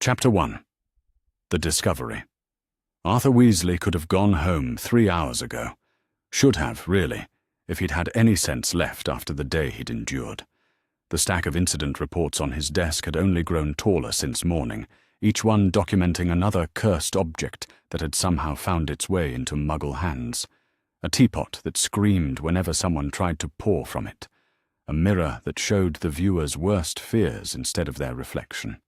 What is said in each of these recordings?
Chapter 1. The Discovery. Arthur Weasley could have gone home 3 hours ago. Should have, really, if he'd had any sense left after the day he'd endured. The stack of incident reports on his desk had only grown taller since morning, each one documenting another cursed object that had somehow found its way into Muggle hands. A teapot that screamed whenever someone tried to pour from it. A mirror that showed the viewer's worst fears instead of their reflection.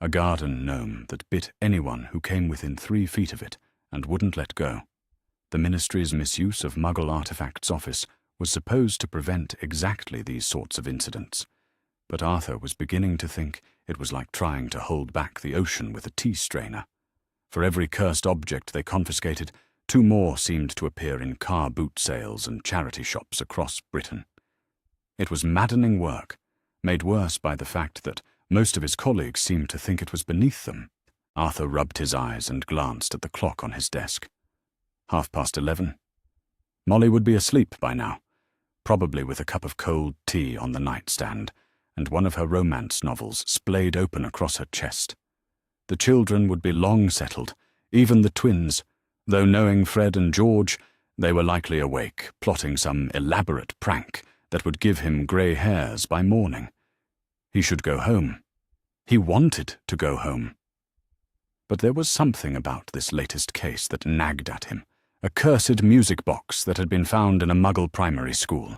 A garden gnome that bit anyone who came within 3 feet of it and wouldn't let go. The Ministry's misuse of Muggle Artifacts Office was supposed to prevent exactly these sorts of incidents. But Arthur was beginning to think it was like trying to hold back the ocean with a tea strainer. For every cursed object they confiscated, 2 more seemed to appear in car boot sales and charity shops across Britain. It was maddening work, made worse by the fact that most of his colleagues seemed to think it was beneath them. Arthur rubbed his eyes and glanced at the clock on his desk. 11:30. Molly would be asleep by now, probably with a cup of cold tea on the nightstand, and one of her romance novels splayed open across her chest. The children would be long settled, even the twins, though knowing Fred and George, they were likely awake, plotting some elaborate prank that would give him grey hairs by morning. He should go home. He wanted to go home. But there was something about this latest case that nagged at him. A cursed music box that had been found in a Muggle primary school.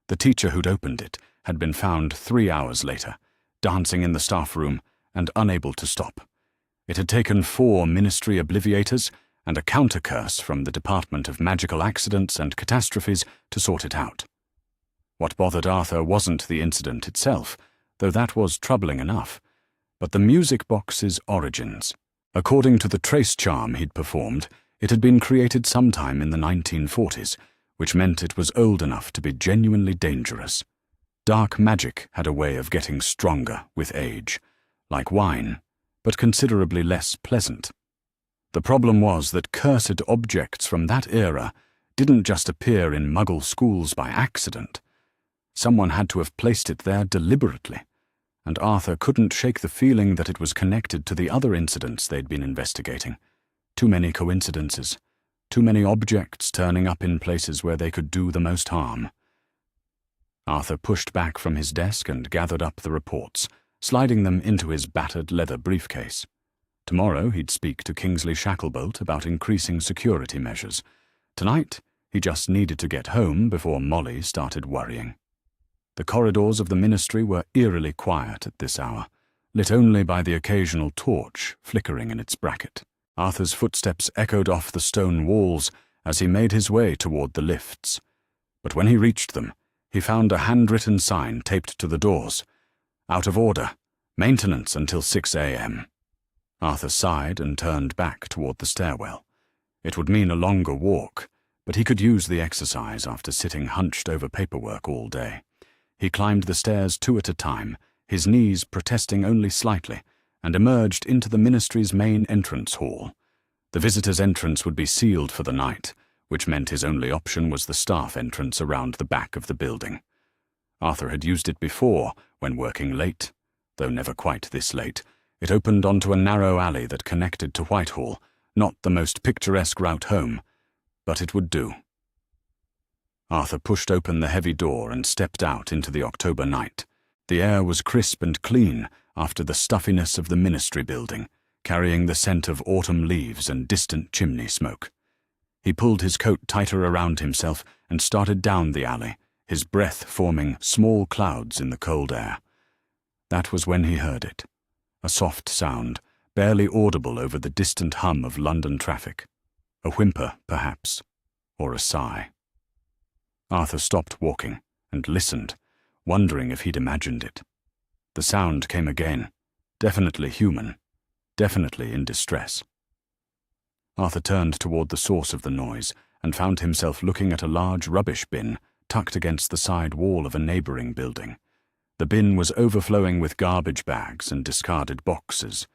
The teacher who'd opened it had been found 3 hours later, dancing in the staff room and unable to stop. It had taken 4 Ministry obliviators and a counter-curse from the Department of Magical Accidents and Catastrophes to sort it out. What bothered Arthur wasn't the incident itself, though that was troubling enough, but the music box's origins. According to the trace charm he'd performed, it had been created sometime in the 1940s, which meant it was old enough to be genuinely dangerous. Dark magic had a way of getting stronger with age, like wine, but considerably less pleasant. The problem was that cursed objects from that era didn't just appear in Muggle schools by accident. Someone had to have placed it there deliberately, and Arthur couldn't shake the feeling that it was connected to the other incidents they'd been investigating. Too many coincidences, too many objects turning up in places where they could do the most harm. Arthur pushed back from his desk and gathered up the reports, sliding them into his battered leather briefcase. Tomorrow he'd speak to Kingsley Shacklebolt about increasing security measures. Tonight, he just needed to get home before Molly started worrying. The corridors of the Ministry were eerily quiet at this hour, lit only by the occasional torch flickering in its bracket. Arthur's footsteps echoed off the stone walls as he made his way toward the lifts. But when he reached them, he found a handwritten sign taped to the doors. Out of order. Maintenance until 6 a.m. Arthur sighed and turned back toward the stairwell. It would mean a longer walk, but he could use the exercise after sitting hunched over paperwork all day. He climbed the stairs 2 at a time, his knees protesting only slightly, and emerged into the Ministry's main entrance hall. The visitors' entrance would be sealed for the night, which meant his only option was the staff entrance around the back of the building. Arthur had used it before, when working late, though never quite this late. It opened onto a narrow alley that connected to Whitehall, not the most picturesque route home, but it would do. Arthur pushed open the heavy door and stepped out into the October night. The air was crisp and clean after the stuffiness of the Ministry building, carrying the scent of autumn leaves and distant chimney smoke. He pulled his coat tighter around himself and started down the alley, his breath forming small clouds in the cold air. That was when he heard it. A soft sound, barely audible over the distant hum of London traffic. A whimper, perhaps, or a sigh. Arthur stopped walking and listened, wondering if he'd imagined it. The sound came again, definitely human, definitely in distress. Arthur turned toward the source of the noise and found himself looking at a large rubbish bin tucked against the side wall of a neighboring building. The bin was overflowing with garbage bags and discarded boxes,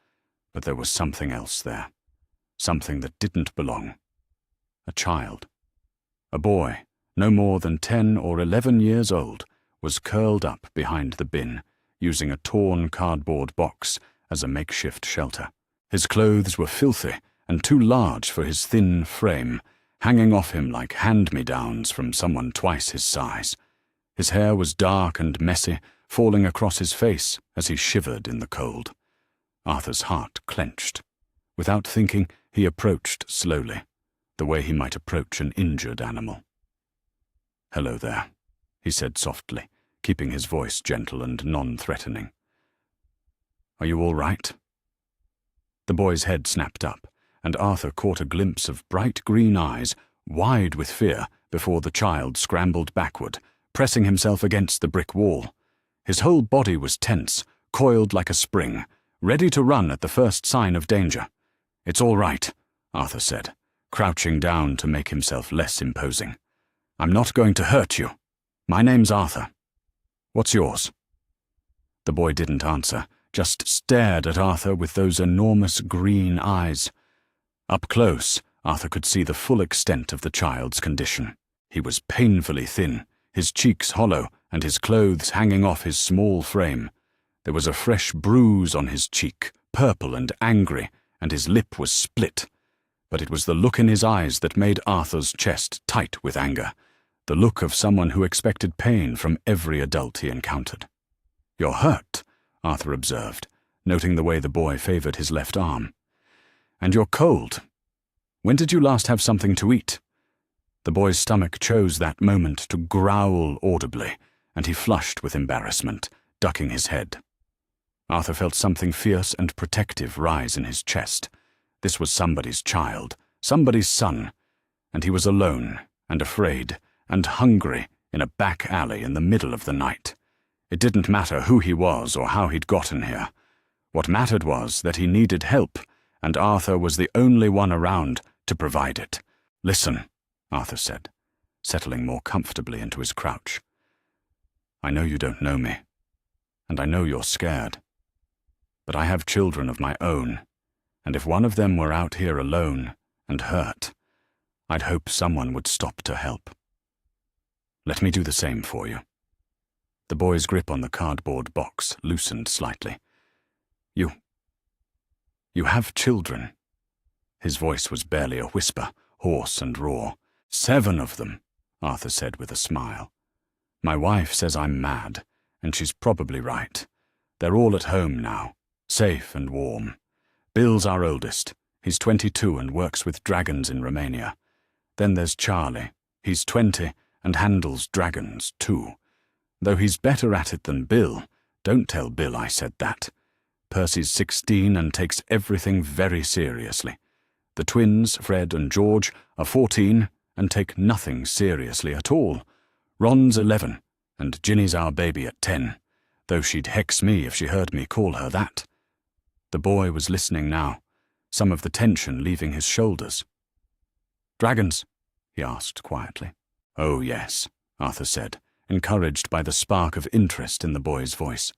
but there was something else there, something that didn't belong. A child. A boy, no more than 10 or 11 years old, was curled up behind the bin, using a torn cardboard box as a makeshift shelter. His clothes were filthy and too large for his thin frame, hanging off him like hand-me-downs from someone twice his size. His hair was dark and messy, falling across his face as he shivered in the cold. Arthur's heart clenched. Without thinking, he approached slowly, the way he might approach an injured animal. "Hello there," he said softly, keeping his voice gentle and non-threatening. "Are you all right?" The boy's head snapped up, and Arthur caught a glimpse of bright green eyes, wide with fear, before the child scrambled backward, pressing himself against the brick wall. His whole body was tense, coiled like a spring, ready to run at the first sign of danger. "It's all right," Arthur said, crouching down to make himself less imposing. "I'm not going to hurt you. My name's Arthur. What's yours?" The boy didn't answer, just stared at Arthur with those enormous green eyes. Up close, Arthur could see the full extent of the child's condition. He was painfully thin, his cheeks hollow, and his clothes hanging off his small frame. There was a fresh bruise on his cheek, purple and angry, and his lip was split. But it was the look in his eyes that made Arthur's chest tight with anger, the look of someone who expected pain from every adult he encountered. "You're hurt," Arthur observed, noting the way the boy favored his left arm. "And you're cold. When did you last have something to eat?" The boy's stomach chose that moment to growl audibly, and he flushed with embarrassment, ducking his head. Arthur felt something fierce and protective rise in his chest. This was somebody's child, somebody's son, and he was alone and afraid and hungry in a back alley in the middle of the night. It didn't matter who he was or how he'd gotten here. What mattered was that he needed help, and Arthur was the only one around to provide it. "Listen," Arthur said, settling more comfortably into his crouch. "I know you don't know me, and I know you're scared. But I have children of my own, and if one of them were out here alone and hurt, I'd hope someone would stop to help. Let me do the same for you." The boy's grip on the cardboard box loosened slightly. You have children." His voice was barely a whisper, hoarse and raw. "7 of them," Arthur said with a smile. "My wife says I'm mad, and she's probably right. They're all at home now, safe and warm. Bill's our oldest. He's 22 and works with dragons in Romania. Then there's Charlie. He's 20 and handles dragons, too. Though he's better at it than Bill. Don't tell Bill I said that. Percy's 16 and takes everything very seriously. The twins, Fred and George, are 14 and take nothing seriously at all. Ron's 11, and Ginny's our baby at 10, though she'd hex me if she heard me call her that." The boy was listening now, some of the tension leaving his shoulders. "Dragons?" he asked quietly. "Oh, yes," Arthur said, encouraged by the spark of interest in the boy's voice.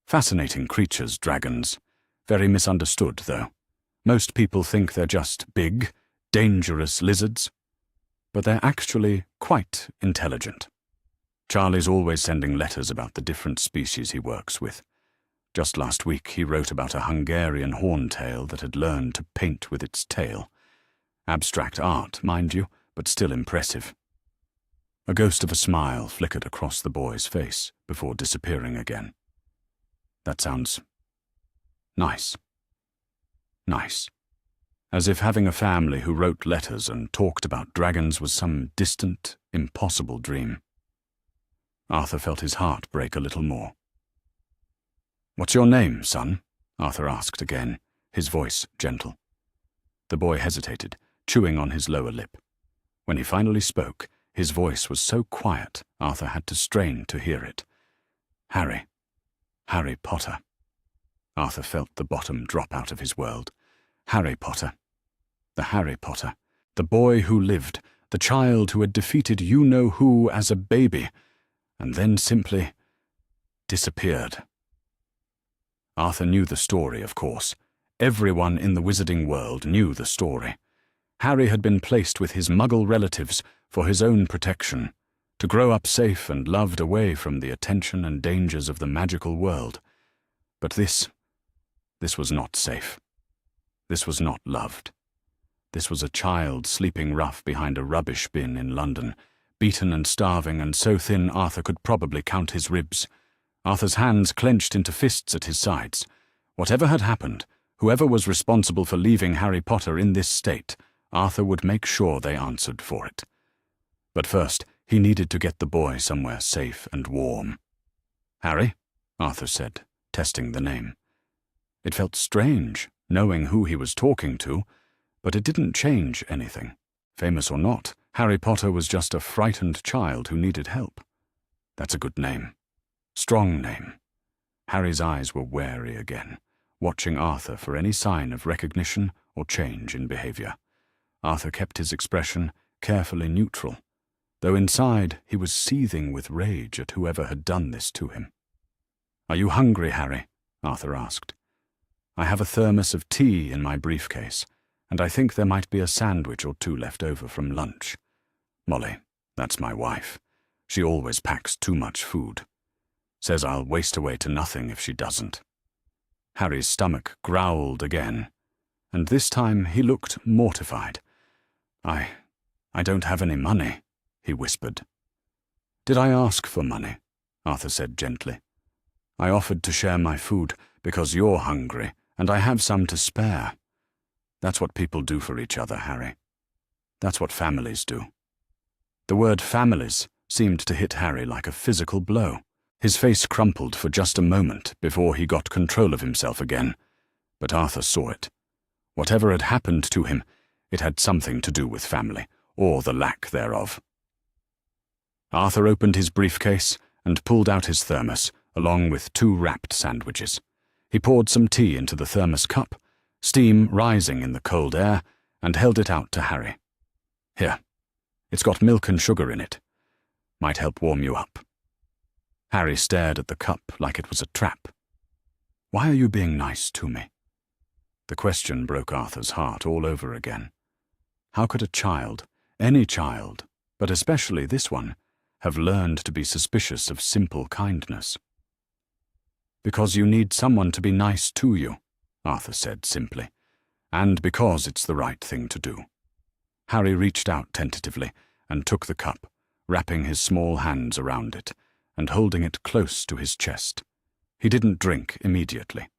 "Fascinating creatures, dragons. Very misunderstood, though. Most people think they're just big, dangerous lizards. But they're actually quite intelligent. Charlie's always sending letters about the different species he works with. Just last week he wrote about a Hungarian horntail that had learned to paint with its tail. Abstract art, mind you, but still impressive." A ghost of a smile flickered across the boy's face before disappearing again. "That sounds nice. Nice. As if having a family who wrote letters and talked about dragons was some distant, impossible dream." Arthur felt his heart break a little more. "What's your name, son?" Arthur asked again, his voice gentle. The boy hesitated, chewing on his lower lip. When he finally spoke, his voice was so quiet Arthur had to strain to hear it. "Harry. Harry Potter." Arthur felt the bottom drop out of his world. Harry Potter. The Harry Potter. The boy who lived, the child who had defeated you-know-who as a baby, and then simply disappeared. Arthur knew the story, of course. Everyone in the wizarding world knew the story. Harry had been placed with his Muggle relatives for his own protection, to grow up safe and loved away from the attention and dangers of the magical world. But this This was not safe. This was not loved. This was a child sleeping rough behind a rubbish bin in London, beaten and starving and so thin Arthur could probably count his ribs. Arthur's hands clenched into fists at his sides. Whatever had happened, whoever was responsible for leaving Harry Potter in this state, Arthur would make sure they answered for it. But first, he needed to get the boy somewhere safe and warm. "Harry?" Arthur said, testing the name. It felt strange, knowing who he was talking to, but it didn't change anything. Famous or not, Harry Potter was just a frightened child who needed help. That's a good name. Strong name. Harry's eyes were wary again, watching Arthur for any sign of recognition or change in behavior. Arthur kept his expression carefully neutral, though inside he was seething with rage at whoever had done this to him. "Are you hungry, Harry?" Arthur asked. "I have a thermos of tea in my briefcase, and I think there might be a sandwich or two left over from lunch. Molly, that's my wife. She always packs too much food. Says I'll waste away to nothing if she doesn't." Harry's stomach growled again, and this time he looked mortified. I don't have any money," he whispered. "Did I ask for money?" Arthur said gently. "I offered to share my food because you're hungry, and I have some to spare. That's what people do for each other, Harry. That's what families do." The word families seemed to hit Harry like a physical blow. His face crumpled for just a moment before he got control of himself again, but Arthur saw it. Whatever had happened to him, it had something to do with family, or the lack thereof. Arthur opened his briefcase and pulled out his thermos, along with 2 wrapped sandwiches. He poured some tea into the thermos cup, steam rising in the cold air, and held it out to Harry. "Here, it's got milk and sugar in it. Might help warm you up." Harry stared at the cup like it was a trap. "Why are you being nice to me?" The question broke Arthur's heart all over again. How could a child, any child, but especially this one, have learned to be suspicious of simple kindness? "Because you need someone to be nice to you," Arthur said simply, "and because it's the right thing to do." Harry reached out tentatively and took the cup, wrapping his small hands around it and holding it close to his chest. He didn't drink immediately,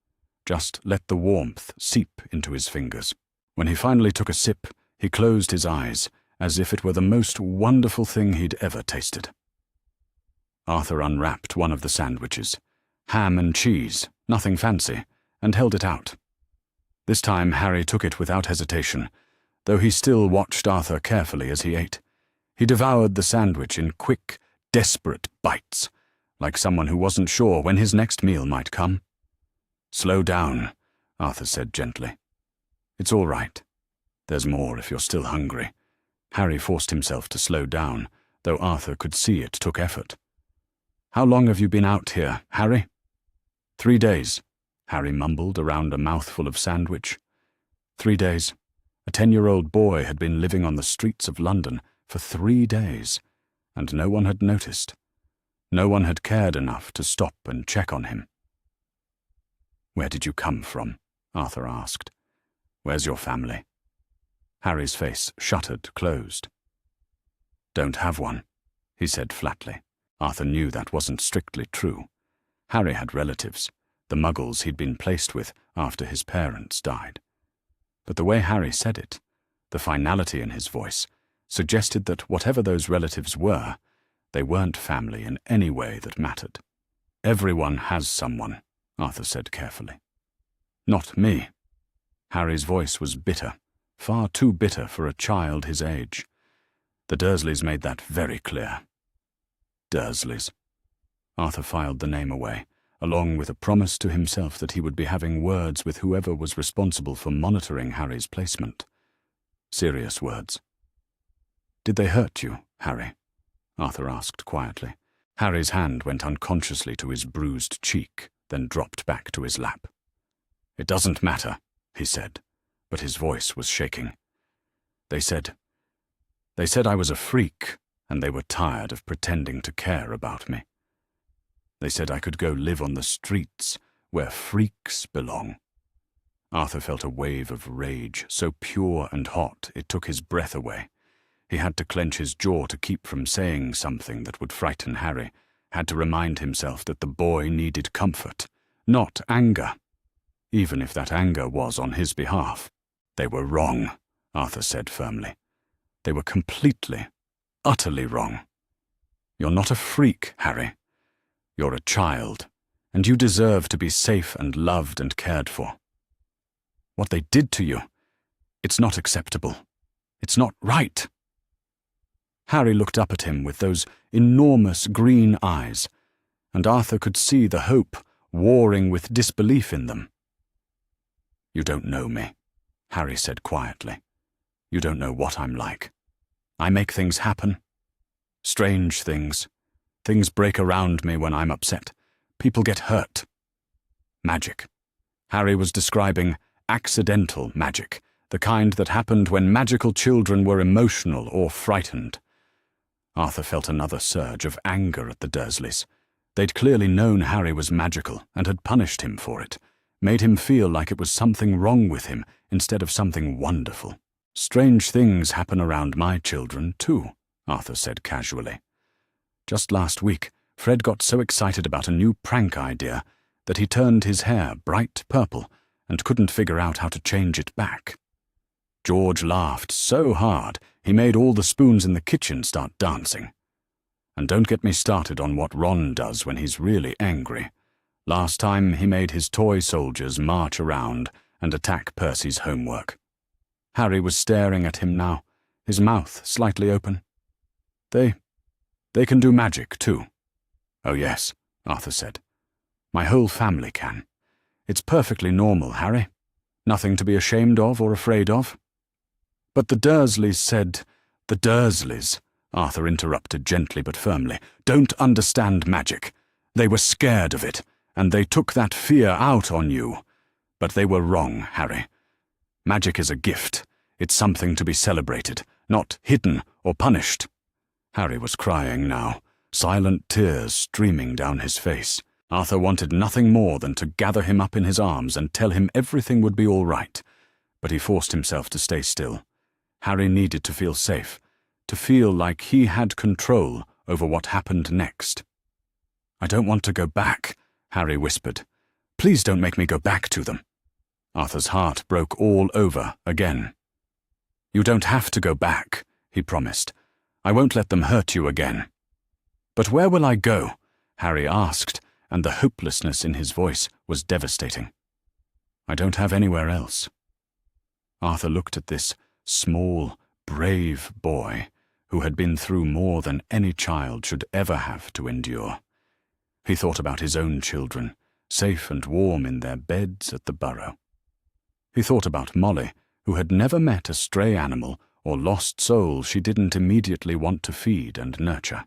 just let the warmth seep into his fingers. When he finally took a sip, he closed his eyes as if it were the most wonderful thing he'd ever tasted. Arthur unwrapped one of the sandwiches, ham and cheese, nothing fancy, and held it out. This time Harry took it without hesitation, though he still watched Arthur carefully as he ate. He devoured the sandwich in quick, desperate bites, like someone who wasn't sure when his next meal might come. "Slow down," Arthur said gently. "It's all right. There's more if you're still hungry." Harry forced himself to slow down, though Arthur could see it took effort. "How long have you been out here, Harry?" 3 days, Harry mumbled around a mouthful of sandwich. 3 days. A 10-year-old boy had been living on the streets of London for 3 days, and no one had noticed. No one had cared enough to stop and check on him. "Where did you come from?" Arthur asked. "Where's your family?" Harry's face shuttered closed. "Don't have one," he said flatly. Arthur knew that wasn't strictly true. Harry had relatives, the muggles he'd been placed with after his parents died. But the way Harry said it, the finality in his voice, suggested that whatever those relatives were, they weren't family in any way that mattered. "Everyone has someone," Arthur said carefully. "Not me." Harry's voice was bitter, far too bitter for a child his age. The Dursleys made that very clear. Dursleys. Arthur filed the name away, along with a promise to himself that he would be having words with whoever was responsible for monitoring Harry's placement. Serious words. "Did they hurt you, Harry?" Arthur asked quietly. Harry's hand went unconsciously to his bruised cheek, then dropped back to his lap. "It doesn't matter," he said, but his voice was shaking. They said I was a freak, and they were tired of pretending to care about me. They said I could go live on the streets where freaks belong." Arthur felt a wave of rage, so pure and hot it took his breath away. He had to clench his jaw to keep from saying something that would frighten Harry, had to remind himself that the boy needed comfort, not anger, even if that anger was on his behalf. They were wrong, Arthur said firmly. They were completely, utterly wrong. You're not a freak, Harry. You're a child, and you deserve to be safe and loved and cared for. What they did to you, it's not acceptable. It's not right. Harry looked up at him with those enormous green eyes, and Arthur could see the hope warring with disbelief in them. You don't know me, Harry said quietly. You don't know what I'm like. I make things happen. Strange things. Things break around me when I'm upset. People get hurt. Magic. Harry was describing accidental magic, the kind that happened when magical children were emotional or frightened. Arthur felt another surge of anger at the Dursleys. They'd clearly known Harry was magical and had punished him for it, made him feel like it was something wrong with him instead of something wonderful. Strange things happen around my children, too, Arthur said casually. Just last week, Fred got so excited about a new prank idea that he turned his hair bright purple and couldn't figure out how to change it back. George laughed so hard he made all the spoons in the kitchen start dancing. And don't get me started on what Ron does when he's really angry. Last time he made his toy soldiers march around and attack Percy's homework. Harry was staring at him now, his mouth slightly open. They can do magic, too. Oh yes, Arthur said. My whole family can. It's perfectly normal, Harry. Nothing to be ashamed of or afraid of. But the Dursleys said, the Dursleys, Arthur interrupted gently but firmly, don't understand magic. They were scared of it, and they took that fear out on you. But they were wrong, Harry. Magic is a gift. It's something to be celebrated, not hidden or punished. Harry was crying now, silent tears streaming down his face. Arthur wanted nothing more than to gather him up in his arms and tell him everything would be all right, but he forced himself to stay still. Harry needed to feel safe, to feel like he had control over what happened next. I don't want to go back, Harry whispered. Please don't make me go back to them. Arthur's heart broke all over again. You don't have to go back, he promised. I won't let them hurt you again. But where will I go? Harry asked, and the hopelessness in his voice was devastating. I don't have anywhere else. Arthur looked at this small, brave boy who had been through more than any child should ever have to endure. He thought about his own children, safe and warm in their beds at the burrow. He thought about Molly, who had never met a stray animal or lost soul she didn't immediately want to feed and nurture.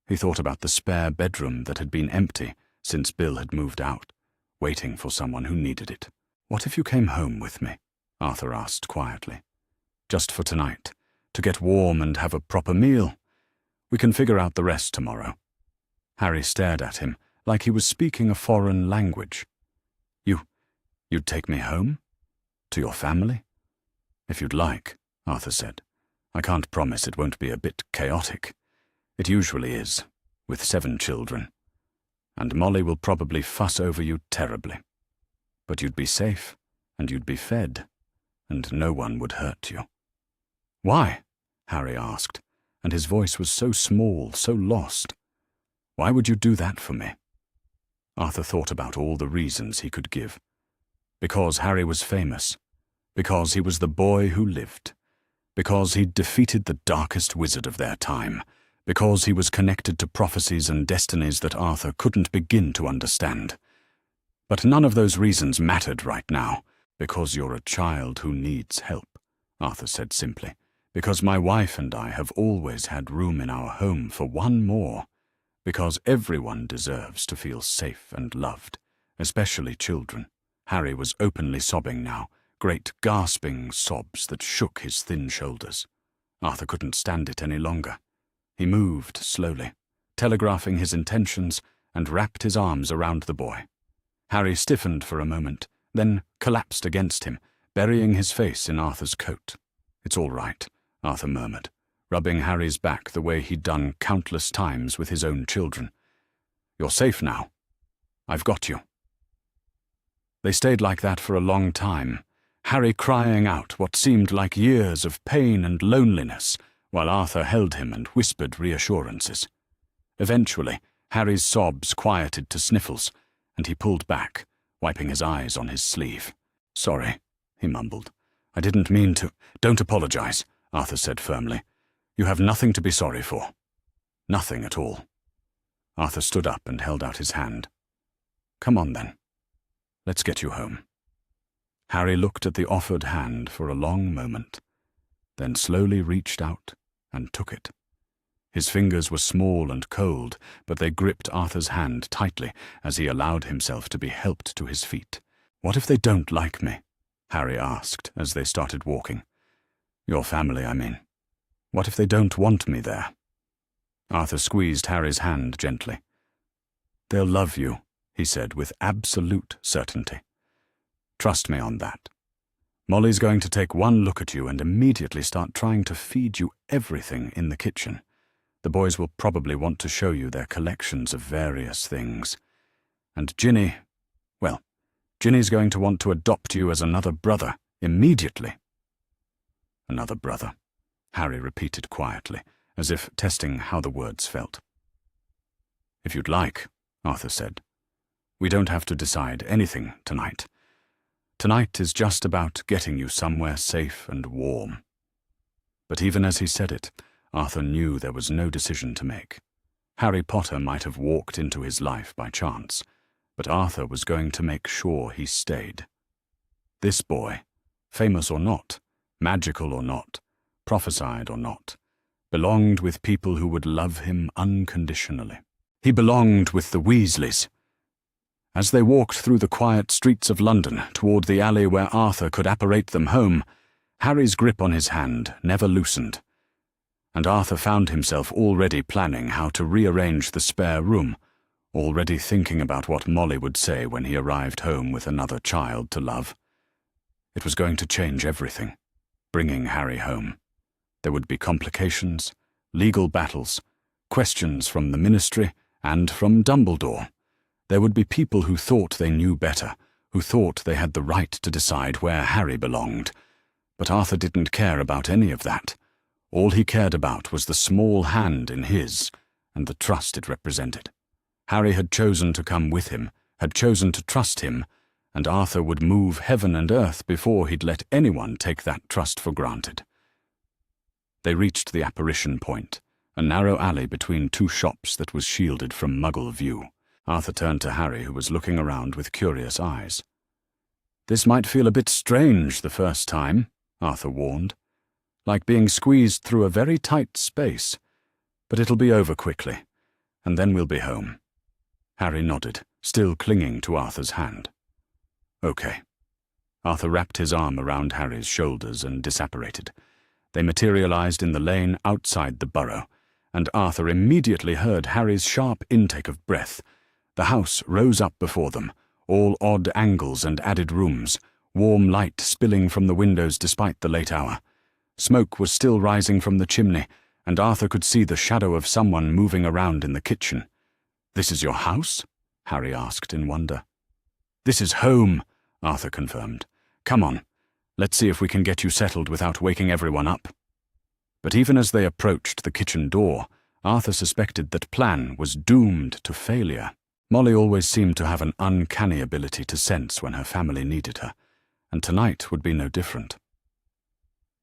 He thought about the spare bedroom that had been empty since Bill had moved out, waiting for someone who needed it. What if you came home with me? Arthur asked quietly. Just for tonight, to get warm and have a proper meal. We can figure out the rest tomorrow. Harry stared at him like he was speaking a foreign language. You'd take me home? To your family? If you'd like, Arthur said. I can't promise it won't be a bit chaotic. It usually is, with 7 children. And Molly will probably fuss over you terribly. But you'd be safe, and you'd be fed, and no one would hurt you. Why? Harry asked, and his voice was so small, so lost. Why would you do that for me? Arthur thought about all the reasons he could give. Because Harry was famous. Because he was the boy who lived. Because he'd defeated the darkest wizard of their time. Because he was connected to prophecies and destinies that Arthur couldn't begin to understand. But none of those reasons mattered right now. Because you're a child who needs help, Arthur said simply. Because my wife and I have always had room in our home for one more. Because everyone deserves to feel safe and loved, especially children. Harry was openly sobbing now, great gasping sobs that shook his thin shoulders. Arthur couldn't stand it any longer. He moved slowly, telegraphing his intentions, and wrapped his arms around the boy. Harry stiffened for a moment then collapsed against him, burying his face in Arthur's coat. "It's all right," Arthur murmured, rubbing Harry's back the way he'd done countless times with his own children. "You're safe now. I've got you." They stayed like that for a long time, Harry crying out what seemed like years of pain and loneliness, while Arthur held him and whispered reassurances. Eventually, Harry's sobs quieted to sniffles, and he pulled back, wiping his eyes on his sleeve. "Sorry," he mumbled. "I didn't mean to—" "Don't apologize," Arthur said firmly. "You have nothing to be sorry for. Nothing at all." Arthur stood up and held out his hand. "Come on, then. Let's get you home." Harry looked at the offered hand for a long moment, then slowly reached out and took it. His fingers were small and cold, but they gripped Arthur's hand tightly as he allowed himself to be helped to his feet. "What if they don't like me?" Harry asked as they started walking. "Your family, I mean. What if they don't want me there?" Arthur squeezed Harry's hand gently. "They'll love you," he said with absolute certainty. "Trust me on that. Molly's going to take one look at you and immediately start trying to feed you everything in the kitchen. The boys will probably want to show you their collections of various things. And Ginny, well, Ginny's going to want to adopt you as another brother immediately." "Another brother," Harry repeated quietly, as if testing how the words felt. "If you'd like," Arthur said. "We don't have to decide anything tonight. Tonight is just about getting you somewhere safe and warm." But even as he said it, Arthur knew there was no decision to make. Harry Potter might have walked into his life by chance, but Arthur was going to make sure he stayed. This boy, famous or not, magical or not, prophesied or not, belonged with people who would love him unconditionally. He belonged with the Weasleys. As they walked through the quiet streets of London toward the alley where Arthur could apparate them home, Harry's grip on his hand never loosened, and Arthur found himself already planning how to rearrange the spare room, already thinking about what Molly would say when he arrived home with another child to love. It was going to change everything, bringing Harry home. There would be complications, legal battles, questions from the ministry and from Dumbledore. There would be people who thought they knew better, who thought they had the right to decide where Harry belonged. But Arthur didn't care about any of that. All he cared about was the small hand in his and the trust it represented. Harry had chosen to come with him, had chosen to trust him, and Arthur would move heaven and earth before he'd let anyone take that trust for granted. They reached the apparition point, a narrow alley between two shops that was shielded from Muggle view. Arthur turned to Harry, who was looking around with curious eyes. "This might feel a bit strange the first time," Arthur warned, "like being squeezed through a very tight space. But it'll be over quickly, and then we'll be home." Harry nodded, still clinging to Arthur's hand. "Okay." Arthur wrapped his arm around Harry's shoulders and disapparated. They materialized in the lane outside the burrow, and Arthur immediately heard Harry's sharp intake of breath. The house rose up before them, all odd angles and added rooms, warm light spilling from the windows despite the late hour. Smoke was still rising from the chimney, and Arthur could see the shadow of someone moving around in the kitchen. "This is your house?" Harry asked in wonder. "This is home," Arthur confirmed. "Come on, let's see if we can get you settled without waking everyone up." But even as they approached the kitchen door, Arthur suspected that plan was doomed to failure. Molly always seemed to have an uncanny ability to sense when her family needed her, and tonight would be no different.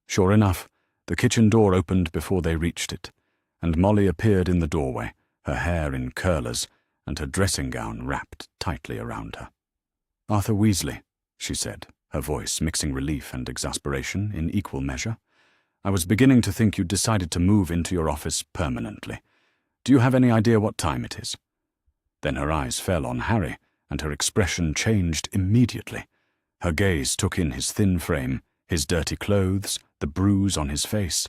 Sure enough, the kitchen door opened before they reached it, and Molly appeared in the doorway, her hair in curlers and her dressing gown wrapped tightly around her. "Arthur Weasley," she said, her voice mixing relief and exasperation in equal measure. "I was beginning to think you'd decided to move into your office permanently. Do you have any idea what time it is?" Then her eyes fell on Harry, and her expression changed immediately. Her gaze took in his thin frame, his dirty clothes, the bruise on his face.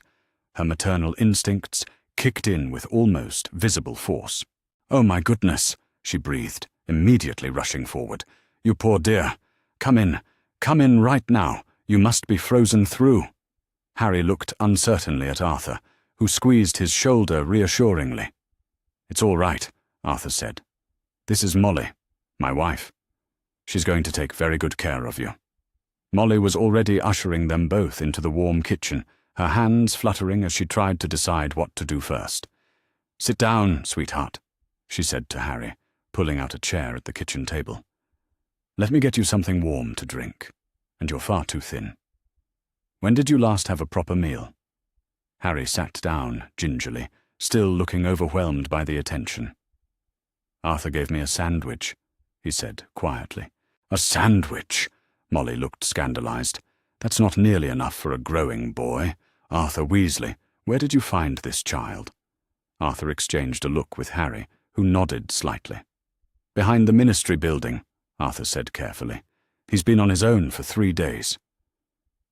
Her maternal instincts kicked in with almost visible force. "Oh my goodness," she breathed, immediately rushing forward. "You poor dear. Come in. Come in right now. You must be frozen through." Harry looked uncertainly at Arthur, who squeezed his shoulder reassuringly. "It's all right," Arthur said. "This is Molly, my wife. She's going to take very good care of you." Molly was already ushering them both into the warm kitchen, her hands fluttering as she tried to decide what to do first. "Sit down, sweetheart," she said to Harry, pulling out a chair at the kitchen table. "Let me get you something warm to drink, and you're far too thin. When did you last have a proper meal?" Harry sat down, gingerly, still looking overwhelmed by the attention. "Arthur gave me a sandwich," he said quietly. "A sandwich?" Molly looked scandalized. "That's not nearly enough for a growing boy. Arthur Weasley, where did you find this child?" Arthur exchanged a look with Harry, who nodded slightly. "Behind the ministry building," Arthur said carefully. "He's been on his own for 3 days."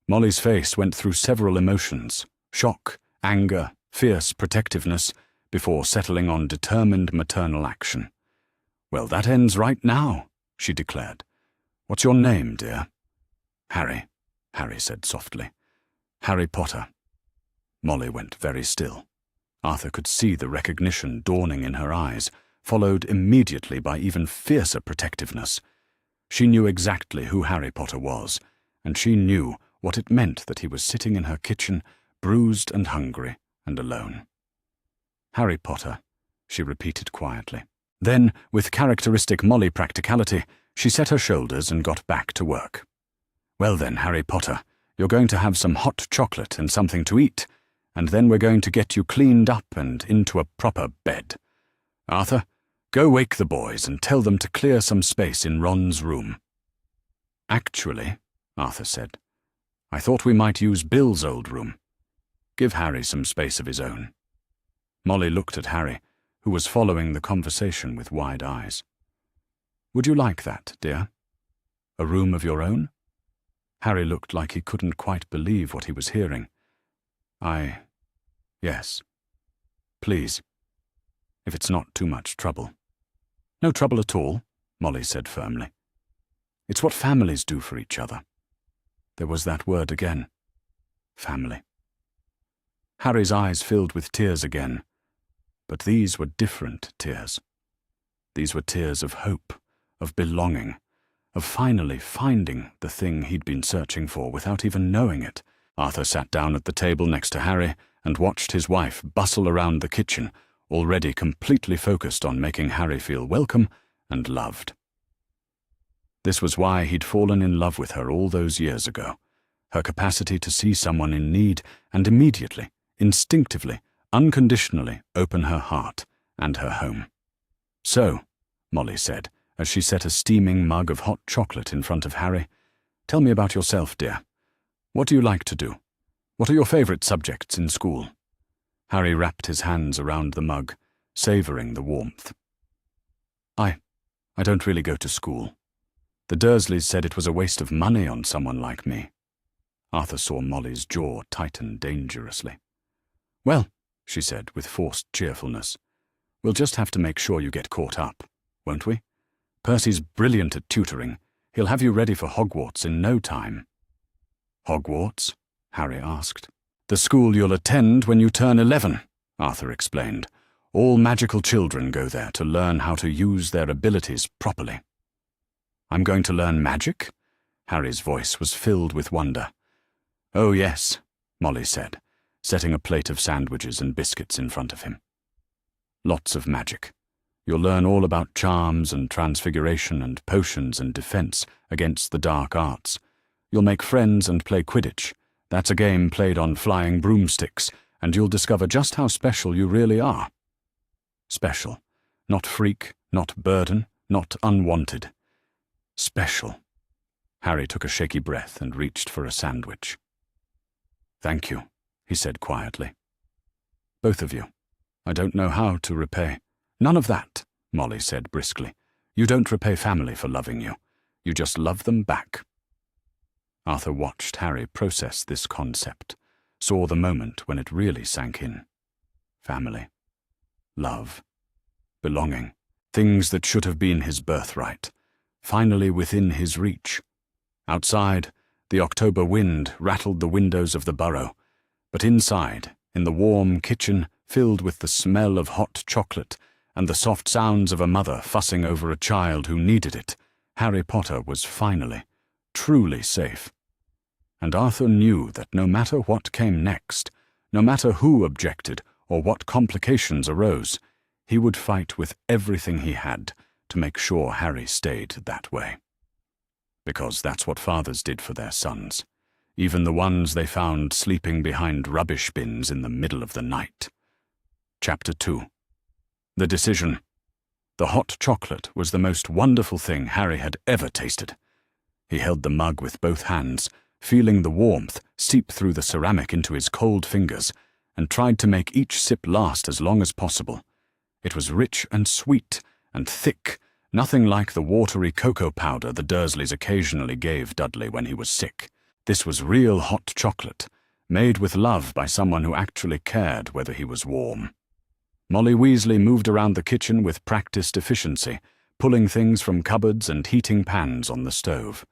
Molly's face went through several emotions: shock, anger, fierce protectiveness, before settling on determined maternal action. "Well, that ends right now," she declared. "What's your name, dear?" "Harry," Harry said softly. "Harry Potter." Molly went very still. Arthur could see the recognition dawning in her eyes, followed immediately by even fiercer protectiveness. She knew exactly who Harry Potter was, and she knew what it meant that he was sitting in her kitchen, bruised and hungry and alone. "Harry Potter," she repeated quietly. Then, with characteristic Molly practicality, she set her shoulders and got back to work. "Well then, Harry Potter, you're going to have some hot chocolate and something to eat, and then we're going to get you cleaned up and into a proper bed. Arthur, go wake the boys and tell them to clear some space in Ron's room." "Actually," Arthur said, "I thought we might use Bill's old room. Give Harry some space of his own." Molly looked at Harry, who was following the conversation with wide eyes. "Would you like that, dear? A room of your own?" Harry looked like he couldn't quite believe what he was hearing. Yes. Please. If it's not too much trouble." "No trouble at all," Molly said firmly. "It's what families do for each other." There was that word again. Family. Harry's eyes filled with tears again, but these were different tears. These were tears of hope, of belonging, of finally finding the thing he'd been searching for without even knowing it. Arthur sat down at the table next to Harry and watched his wife bustle around the kitchen, already completely focused on making Harry feel welcome and loved. This was why he'd fallen in love with her all those years ago. Her capacity to see someone in need and immediately, instinctively, unconditionally open her heart and her home. "So," Molly said, as she set a steaming mug of hot chocolate in front of Harry, "tell me about yourself, dear. What do you like to do? What are your favorite subjects in school?" Harry wrapped his hands around the mug, savoring the warmth. I don't really go to school. The Dursleys said it was a waste of money on someone like me." Arthur saw Molly's jaw tighten dangerously. "Well," she said with forced cheerfulness, "we'll just have to make sure you get caught up, won't we? Percy's brilliant at tutoring. He'll have you ready for Hogwarts in no time." "Hogwarts?" Harry asked. "The school you'll attend when you turn 11, Arthur explained. "All magical children go there to learn how to use their abilities properly." "I'm going to learn magic?" Harry's voice was filled with wonder. "Oh, yes," Molly said, setting a plate of sandwiches and biscuits in front of him. "Lots of magic. You'll learn all about charms and transfiguration and potions and defense against the dark arts. You'll make friends and play Quidditch. That's a game played on flying broomsticks, and you'll discover just how special you really are. Special. Not freak, not burden, not unwanted. Special." Harry took a shaky breath and reached for a sandwich. "Thank you," he said quietly. "Both of you. I don't know how to repay." "None of that," Molly said briskly. "You don't repay family for loving you. You just love them back." Arthur watched Harry process this concept, saw the moment when it really sank in. Family. Love. Belonging. Things that should have been his birthright. Finally within his reach. Outside, the October wind rattled the windows of the burrow, but inside, in the warm kitchen filled with the smell of hot chocolate and the soft sounds of a mother fussing over a child who needed it, Harry Potter was finally, truly safe. And Arthur knew that no matter what came next, no matter who objected or what complications arose, he would fight with everything he had to make sure Harry stayed that way. Because that's what fathers did for their sons, even the ones they found sleeping behind rubbish bins in the middle of the night. Chapter 2. The decision. The hot chocolate was the most wonderful thing Harry had ever tasted. He held the mug with both hands, feeling the warmth seep through the ceramic into his cold fingers, and tried to make each sip last as long as possible. It was rich and sweet and thick, nothing like the watery cocoa powder the Dursleys occasionally gave Dudley when he was sick. This was real hot chocolate, made with love by someone who actually cared whether he was warm. Molly Weasley moved around the kitchen with practiced efficiency, pulling things from cupboards and heating pans on the stove.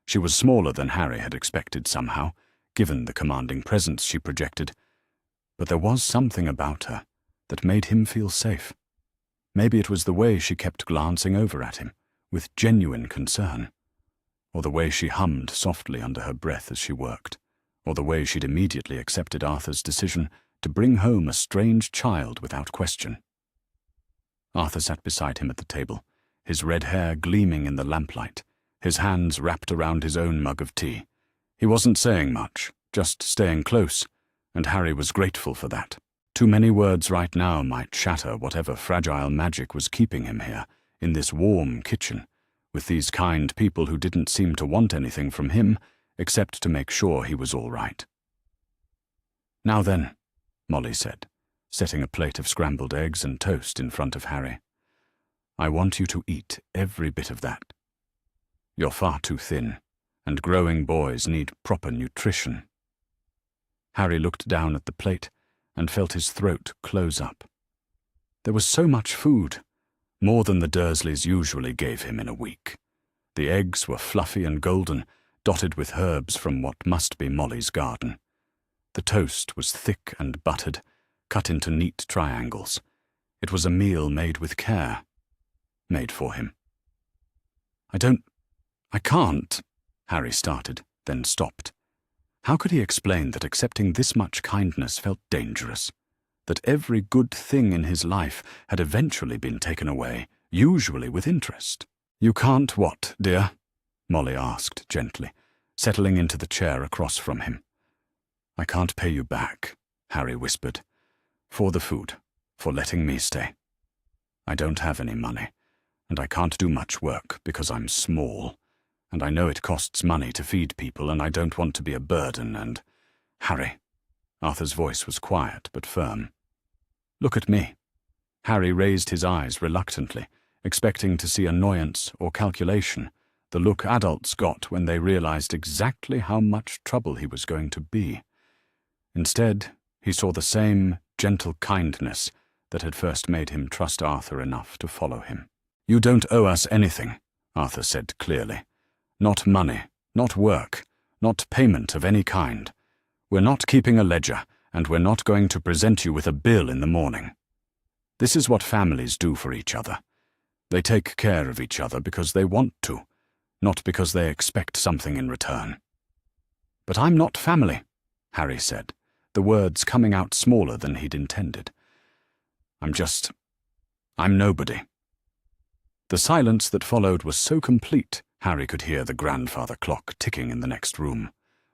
She was smaller than Harry had expected somehow, given the commanding presence she projected. But there was something about her that made him feel safe. Maybe it was the way she kept glancing over at him, with genuine concern, or the way she hummed softly under her breath as she worked, or the way she'd immediately accepted Arthur's decision to bring home a strange child without question. Arthur sat beside him at the table, his red hair gleaming in the lamplight, his hands wrapped around his own mug of tea. He wasn't saying much, just staying close, and Harry was grateful for that. Too many words right now might shatter whatever fragile magic was keeping him here, in this warm kitchen, with these kind people who didn't seem to want anything from him except to make sure he was all right. "Now then," Molly said, setting a plate of scrambled eggs and toast in front of Harry. "I want you to eat every bit of that. You're far too thin, and growing boys need proper nutrition." Harry looked down at the plate and felt his throat close up. There was so much food, more than the Dursleys usually gave him in a week. The eggs were fluffy and golden, dotted with herbs from what must be Molly's garden. The toast was thick and buttered, cut into neat triangles. It was a meal made with care, made for him. I can't, Harry started, then stopped. How could he explain that accepting this much kindness felt dangerous? That every good thing in his life had eventually been taken away, usually with interest? "You can't what, dear?" Molly asked gently, settling into the chair across from him. "I can't pay you back," Harry whispered. "For the food, for letting me stay. I don't have any money, and I can't do much work because I'm small. And I know it costs money to feed people, and I don't want to be a burden, and—" "Harry." Arthur's voice was quiet but firm. "Look at me." Harry raised his eyes reluctantly, expecting to see annoyance or calculation, the look adults got when they realized exactly how much trouble he was going to be. Instead, he saw the same gentle kindness that had first made him trust Arthur enough to follow him. "You don't owe us anything," Arthur said clearly. "Not money, not work, not payment of any kind. We're not keeping a ledger, and we're not going to present you with a bill in the morning. This is what families do for each other. They take care of each other because they want to, not because they expect something in return." "But I'm not family," Harry said, the words coming out smaller than he'd intended. I'm nobody." The silence that followed was so complete, Harry could hear the grandfather clock ticking in the next room.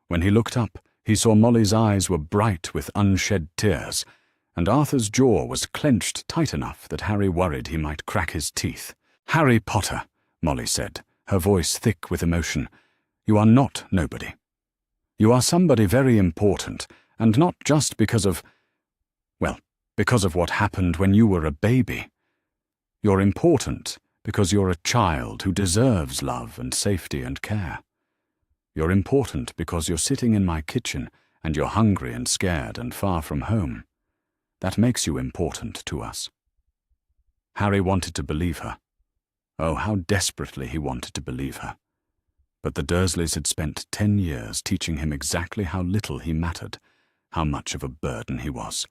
When he looked up, he saw Molly's eyes were bright with unshed tears, and Arthur's jaw was clenched tight enough that Harry worried he might crack his teeth. "Harry Potter," Molly said, her voice thick with emotion, "you are not nobody. You are somebody very important, and not just because of what happened when you were a baby. You're important because you're a child who deserves love and safety and care. You're important because you're sitting in my kitchen and you're hungry and scared and far from home. That makes you important to us." Harry wanted to believe her. Oh, how desperately he wanted to believe her. But the Dursleys had spent 10 years teaching him exactly how little he mattered, how much of a burden he was,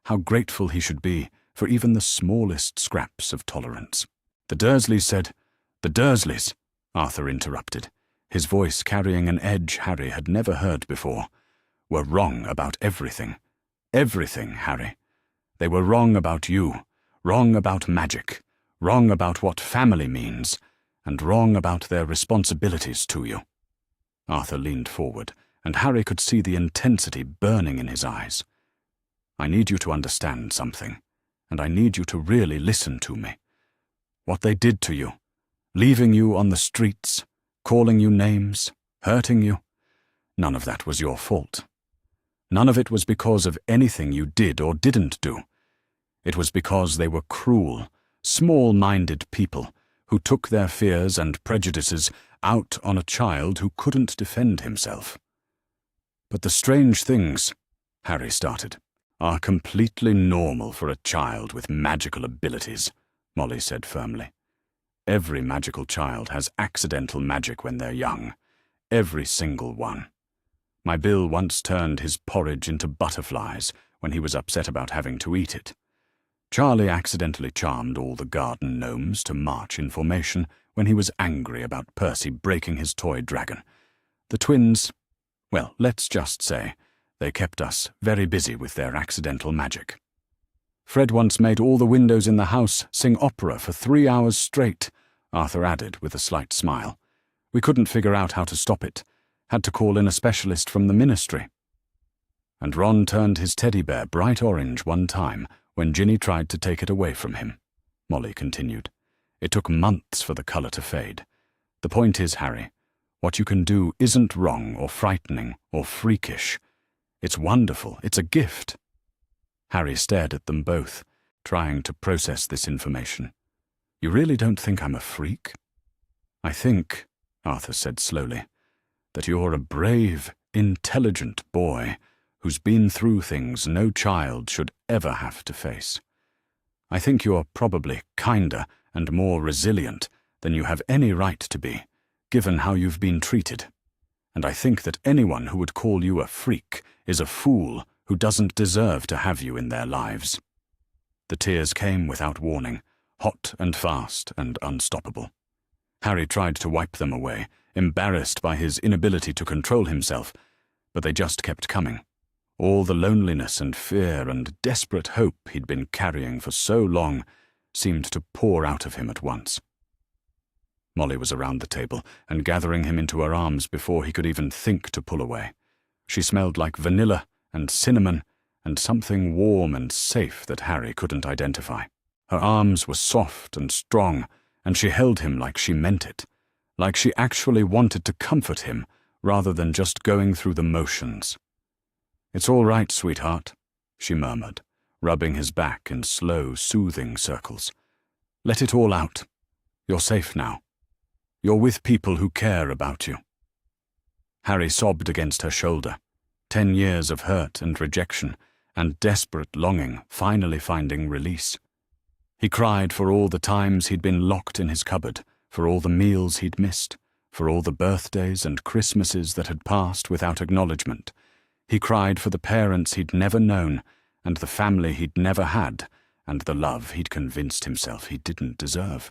how grateful he should be for even the smallest scraps of tolerance. The Dursleys said, "The Dursleys," Arthur interrupted, his voice carrying an edge Harry had never heard before, "were wrong about everything. Everything, Harry. They were wrong about you, wrong about magic, wrong about what family means, and wrong about their responsibilities to you." Arthur leaned forward, and Harry could see the intensity burning in his eyes. "I need you to understand something, and I need you to really listen to me. What they did to you, leaving you on the streets, calling you names, hurting you, none of that was your fault. None of it was because of anything you did or didn't do. It was because they were cruel, small-minded people who took their fears and prejudices out on a child who couldn't defend himself. But the strange things," Harry started, "are completely normal for a child with magical abilities," Molly said firmly. "Every magical child has accidental magic when they're young. Every single one. My Bill once turned his porridge into butterflies when he was upset about having to eat it. Charlie accidentally charmed all the garden gnomes to march in formation when he was angry about Percy breaking his toy dragon. The twins, well, let's just say, they kept us very busy with their accidental magic. Fred once made all the windows in the house sing opera for 3 hours straight," Arthur added with a slight smile. "We couldn't figure out how to stop it. Had to call in a specialist from the ministry. And Ron turned his teddy bear bright orange one time when Ginny tried to take it away from him," Molly continued. "It took months for the colour to fade. The point is, Harry, what you can do isn't wrong or frightening or freakish. It's wonderful. It's a gift." Harry stared at them both, trying to process this information. "You really don't think I'm a freak?" "I think," Arthur said slowly, "that you're a brave, intelligent boy who's been through things no child should ever have to face. I think you're probably kinder and more resilient than you have any right to be, given how you've been treated. And I think that anyone who would call you a freak is a fool who doesn't deserve to have you in their lives." The tears came without warning, hot and fast and unstoppable. Harry tried to wipe them away, embarrassed by his inability to control himself, but they just kept coming. All the loneliness and fear and desperate hope he'd been carrying for so long seemed to pour out of him at once. Molly was around the table and gathering him into her arms before he could even think to pull away. She smelled like vanilla and cinnamon and something warm and safe that Harry couldn't identify. Her arms were soft and strong, and she held him like she meant it, like she actually wanted to comfort him rather than just going through the motions. "It's all right, sweetheart," she murmured, rubbing his back in slow, soothing circles. "Let it all out. You're safe now. You're with people who care about you." Harry sobbed against her shoulder, 10 years of hurt and rejection and desperate longing finally finding release. He cried for all the times he'd been locked in his cupboard, for all the meals he'd missed, for all the birthdays and Christmases that had passed without acknowledgement. He cried for the parents he'd never known, and the family he'd never had, and the love he'd convinced himself he didn't deserve.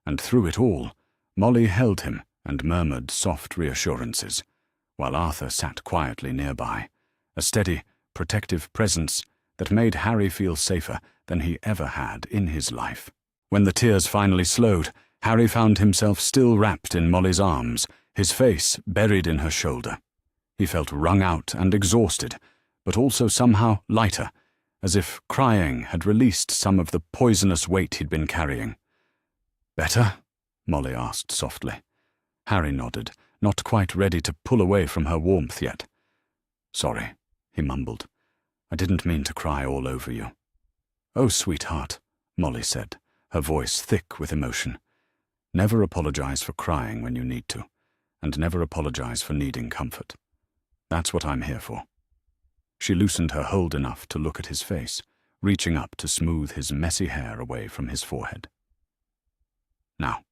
And through it all, Molly held him and murmured soft reassurances, while Arthur sat quietly nearby, a steady, protective presence that made Harry feel safer than he ever had in his life. When the tears finally slowed, Harry found himself still wrapped in Molly's arms, his face buried in her shoulder. He felt wrung out and exhausted, but also somehow lighter, as if crying had released some of the poisonous weight he'd been carrying. "Better?" Molly asked softly. Harry nodded, not quite ready to pull away from her warmth yet. "Sorry," he mumbled. "I didn't mean to cry all over you." "Oh, sweetheart," Molly said, her voice thick with emotion. "Never apologize for crying when you need to, and never apologize for needing comfort. That's what I'm here for." She loosened her hold enough to look at his face, reaching up to smooth his messy hair away from his forehead. "Now,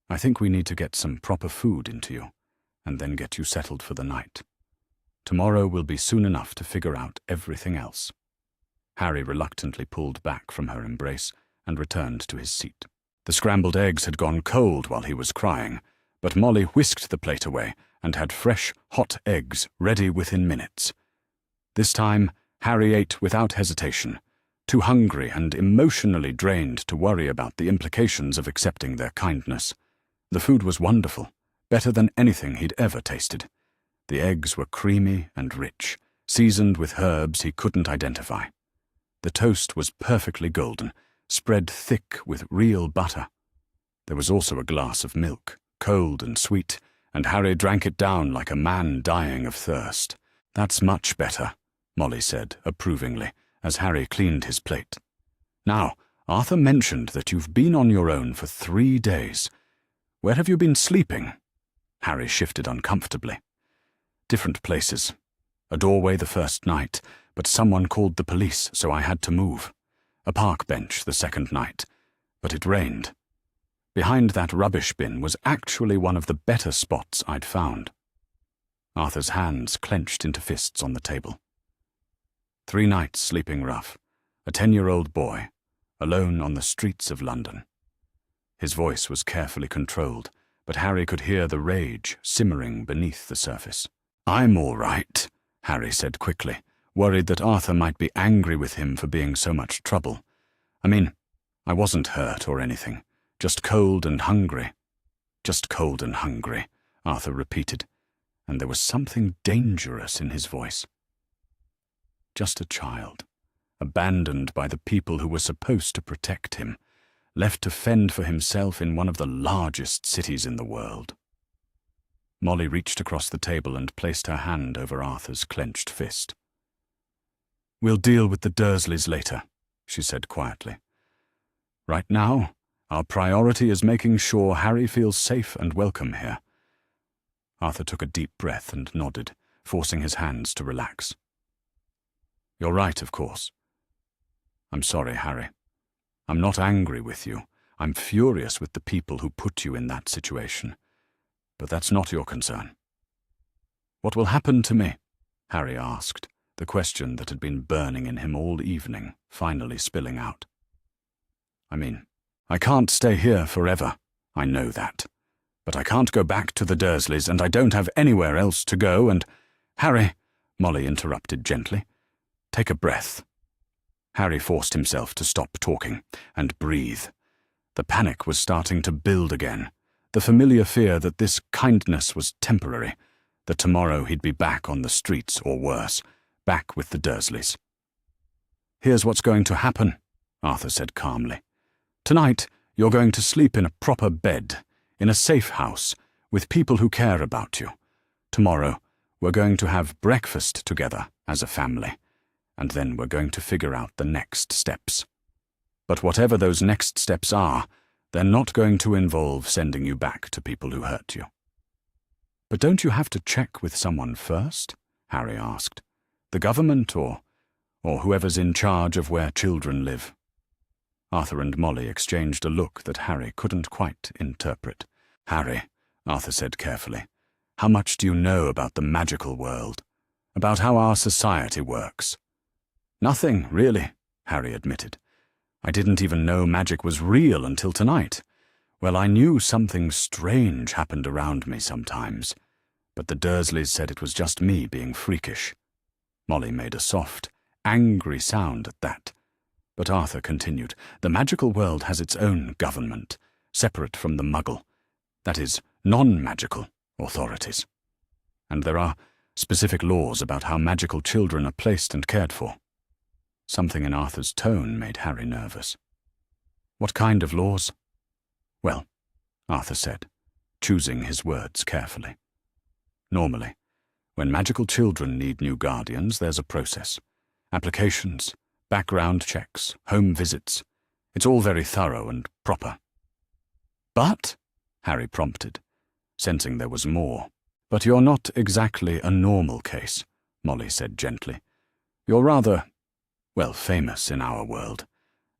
I think we need to get some proper food into you. and then get you settled for the night. Tomorrow will be soon enough to figure out everything else." Harry reluctantly pulled back from her embrace and returned to his seat. The scrambled eggs had gone cold while he was crying, but Molly whisked the plate away and had fresh, hot eggs ready within minutes. This time, Harry ate without hesitation, too hungry and emotionally drained to worry about the implications of accepting their kindness. The food was wonderful, better than anything he'd ever tasted. The eggs were creamy and rich, seasoned with herbs he couldn't identify. The toast was perfectly golden, spread thick with real butter. There was also a glass of milk, cold and sweet, and Harry drank it down like a man dying of thirst. "That's much better," Molly said approvingly, as Harry cleaned his plate. "Now, Arthur mentioned that you've been on your own for 3 days. Where have you been sleeping?" Harry shifted uncomfortably. "Different places. A doorway the first night, but someone called the police, so I had to move. A park bench the second night, but it rained. Behind that rubbish bin was actually one of the better spots I'd found." Arthur's hands clenched into fists on the table. 3 nights sleeping rough, a 10-year-old boy, alone on the streets of London. His voice was carefully controlled, but Harry could hear the rage simmering beneath the surface. "I'm all right," Harry said quickly, worried that Arthur might be angry with him for being so much trouble. "I mean, I wasn't hurt or anything, just cold and hungry." "Just cold and hungry," Arthur repeated, and there was something dangerous in his voice. Just a child, abandoned by the people who were supposed to protect him, left to fend for himself in one of the largest cities in the world. Molly reached across the table and placed her hand over Arthur's clenched fist. "We'll deal with the Dursleys later," she said quietly. "Right now, our priority is making sure Harry feels safe and welcome here." Arthur took a deep breath and nodded, forcing his hands to relax. "You're right, of course. I'm sorry, Harry. I'm not angry with you. I'm furious with the people who put you in that situation. But that's not your concern." "What will happen to me?" Harry asked, the question that had been burning in him all evening finally spilling out. "I mean, I can't stay here forever. I know that. But I can't go back to the Dursleys, and I don't have anywhere else to go, and—" "Harry," Molly interrupted gently, "take a breath." Harry forced himself to stop talking and breathe. The panic was starting to build again, the familiar fear that this kindness was temporary, that tomorrow he'd be back on the streets or worse, back with the Dursleys. "Here's what's going to happen," Arthur said calmly. "Tonight, you're going to sleep in a proper bed, in a safe house, with people who care about you. Tomorrow, we're going to have breakfast together as a family, and then we're going to figure out the next steps. But whatever those next steps are, they're not going to involve sending you back to people who hurt you." "But don't you have to check with someone first?" Harry asked. "The government or whoever's in charge of where children live?" Arthur and Molly exchanged a look that Harry couldn't quite interpret. "Harry," Arthur said carefully, "how much do you know about the magical world? About how our society works?" "Nothing, really," Harry admitted. "I didn't even know magic was real until tonight. Well, I knew something strange happened around me sometimes, but the Dursleys said it was just me being freakish." Molly made a soft, angry sound at that. But Arthur continued, "The magical world has its own government, separate from the Muggle, that is, non-magical authorities. And there are specific laws about how magical children are placed and cared for." Something in Arthur's tone made Harry nervous. "What kind of laws?" "Well," Arthur said, choosing his words carefully. "Normally, when magical children need new guardians, there's a process. Applications, background checks, home visits. It's all very thorough and proper." "But," Harry prompted, sensing there was more. "But you're not exactly a normal case," Molly said gently. "You're rather, well, famous in our world.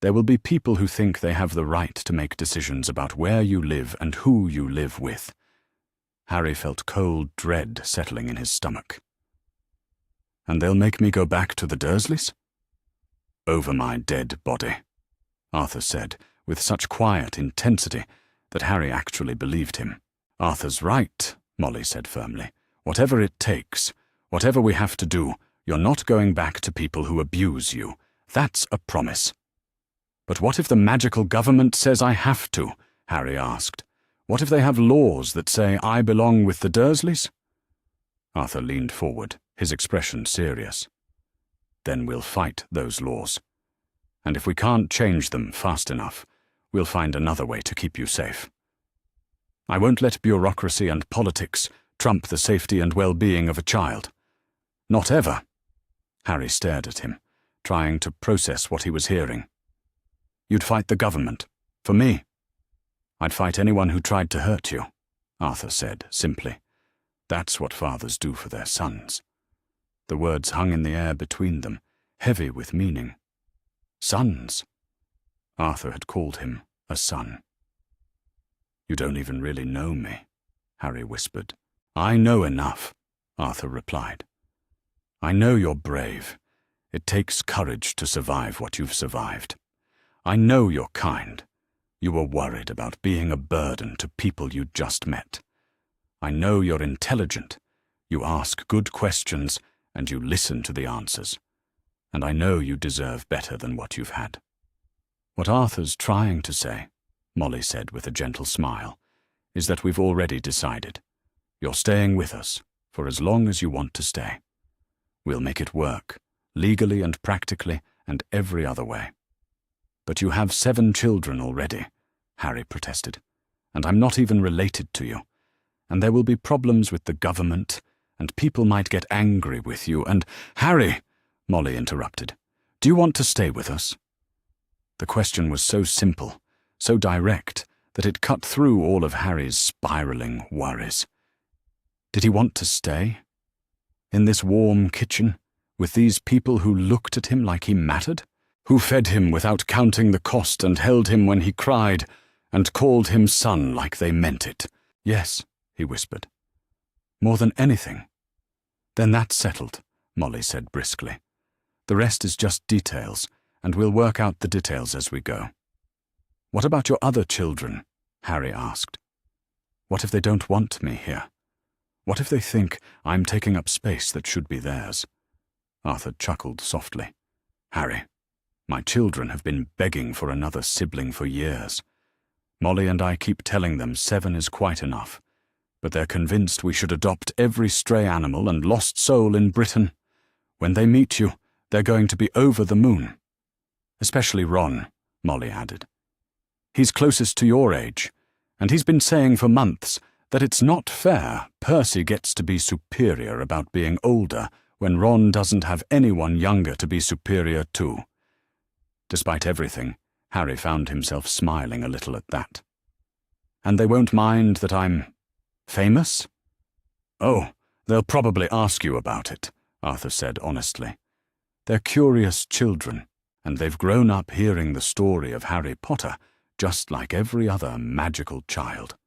There will be people who think they have the right to make decisions about where you live and who you live with. Harry felt cold dread settling in his stomach. "And they'll make me go back to the Dursleys?" "Over my dead body," Arthur said, with such quiet intensity that Harry actually believed him. "Arthur's right," Molly said firmly. "Whatever it takes, whatever we have to do, you're not going back to people who abuse you. That's a promise." "But what if the magical government says I have to?" Harry asked. "What if they have laws that say I belong with the Dursleys?" Arthur leaned forward, his expression serious. "Then we'll fight those laws. And if we can't change them fast enough, we'll find another way to keep you safe. I won't let bureaucracy and politics trump the safety and well-being of a child. Not ever." Harry stared at him, trying to process what he was hearing. "You'd fight the government. For me." "I'd fight anyone who tried to hurt you," Arthur said simply. "That's what fathers do for their sons." The words hung in the air between them, heavy with meaning. Sons. Arthur had called him a son. "You don't even really know me," Harry whispered. "I know enough," Arthur replied. "I know you're brave. It takes courage to survive what you've survived. I know you're kind. You were worried about being a burden to people you'd just met. I know you're intelligent. You ask good questions and you listen to the answers. And I know you deserve better than what you've had." "What Arthur's trying to say," Molly said with a gentle smile, "is that we've already decided. You're staying with us for as long as you want to stay. We'll make it work, legally and practically and every other way." "But you have 7 children already," Harry protested, "and I'm not even related to you. And there will be problems with the government, and people might get angry with you, and—" "Harry!" Molly interrupted. "Do you want to stay with us?" The question was so simple, so direct, that it cut through all of Harry's spiraling worries. Did he want to stay? In this warm kitchen, with these people who looked at him like he mattered? Who fed him without counting the cost and held him when he cried, and called him son like they meant it? "Yes," he whispered. "More than anything." "Then that's settled," Molly said briskly. "The rest is just details, and we'll work out the details as we go." "What about your other children?" Harry asked. "What if they don't want me here? What if they think I'm taking up space that should be theirs?" Arthur chuckled softly. "Harry, my children have been begging for another sibling for years. Molly and I keep telling them 7 is quite enough, but they're convinced we should adopt every stray animal and lost soul in Britain. When they meet you, they're going to be over the moon. Especially Ron," Molly added. "He's closest to your age, and he's been saying for months that it's not fair Percy gets to be superior about being older when Ron doesn't have anyone younger to be superior to." Despite everything, Harry found himself smiling a little at that. "And they won't mind that I'm famous?" "Oh, they'll probably ask you about it," Arthur said honestly. "They're curious children, and they've grown up hearing the story of Harry Potter just like every other magical child.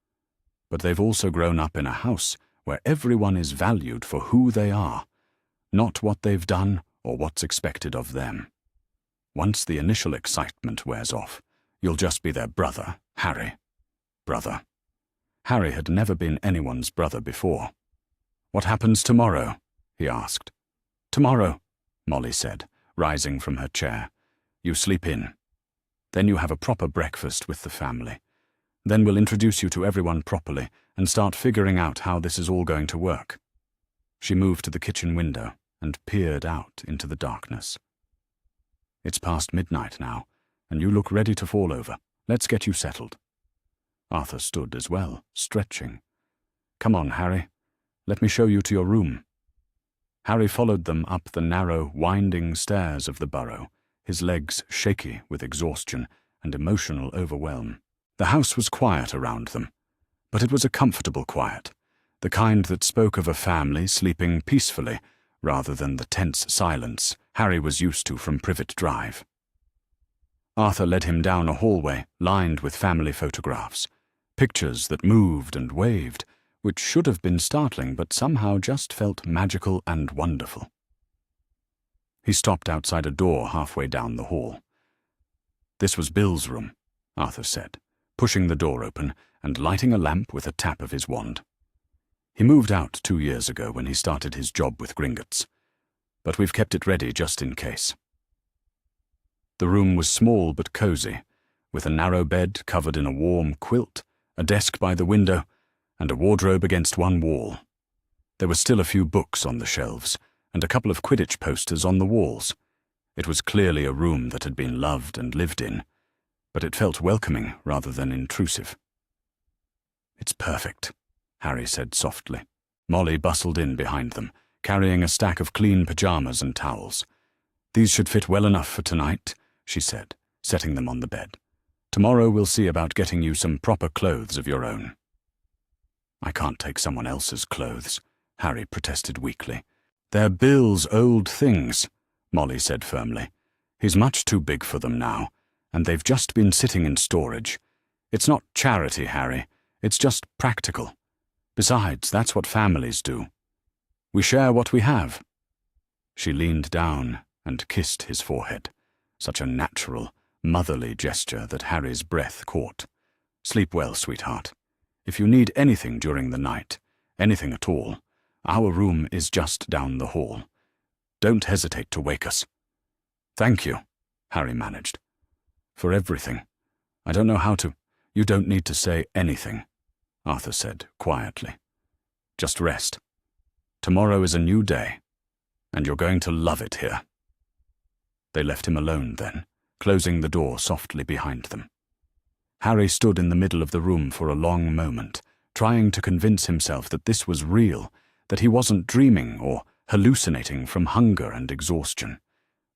But they've also grown up in a house where everyone is valued for who they are, not what they've done or what's expected of them. Once the initial excitement wears off, you'll just be their brother, Harry. Brother." Harry had never been anyone's brother before. "What happens tomorrow?" he asked. "Tomorrow," Molly said, rising from her chair. "You sleep in. Then you have a proper breakfast with the family. Then we'll introduce you to everyone properly and start figuring out how this is all going to work." She moved to the kitchen window and peered out into the darkness. "It's past midnight now, and you look ready to fall over. Let's get you settled." Arthur stood as well, stretching. "Come on, Harry. Let me show you to your room." Harry followed them up the narrow, winding stairs of the burrow, his legs shaky with exhaustion and emotional overwhelm. The house was quiet around them, but it was a comfortable quiet, the kind that spoke of a family sleeping peacefully rather than the tense silence Harry was used to from Privet Drive. Arthur led him down a hallway lined with family photographs, pictures that moved and waved, which should have been startling but somehow just felt magical and wonderful. He stopped outside a door halfway down the hall. "This was Bill's room," Arthur said, pushing the door open and lighting a lamp with a tap of his wand. "He moved out 2 years ago when he started his job with Gringotts, but we've kept it ready just in case." The room was small but cozy, with a narrow bed covered in a warm quilt, a desk by the window, and a wardrobe against one wall. There were still a few books on the shelves, and a couple of Quidditch posters on the walls. It was clearly a room that had been loved and lived in, but it felt welcoming rather than intrusive. "It's perfect," Harry said softly. Molly bustled in behind them, carrying a stack of clean pajamas and towels. "These should fit well enough for tonight," she said, setting them on the bed. "Tomorrow we'll see about getting you some proper clothes of your own." "I can't take someone else's clothes," Harry protested weakly. "They're Bill's old things," Molly said firmly. "He's much too big for them now, and they've just been sitting in storage. It's not charity, Harry. It's just practical. Besides, that's what families do. We share what we have." She leaned down and kissed his forehead, such a natural, motherly gesture that Harry's breath caught. "Sleep well, sweetheart. If you need anything during the night, anything at all, our room is just down the hall. Don't hesitate to wake us." "Thank you," Harry managed. "For everything. I don't know how to—" "You don't need to say anything," Arthur said quietly. "Just rest. Tomorrow is a new day, and you're going to love it here." They left him alone then, closing the door softly behind them. Harry stood in the middle of the room for a long moment, trying to convince himself that this was real, that he wasn't dreaming or hallucinating from hunger and exhaustion.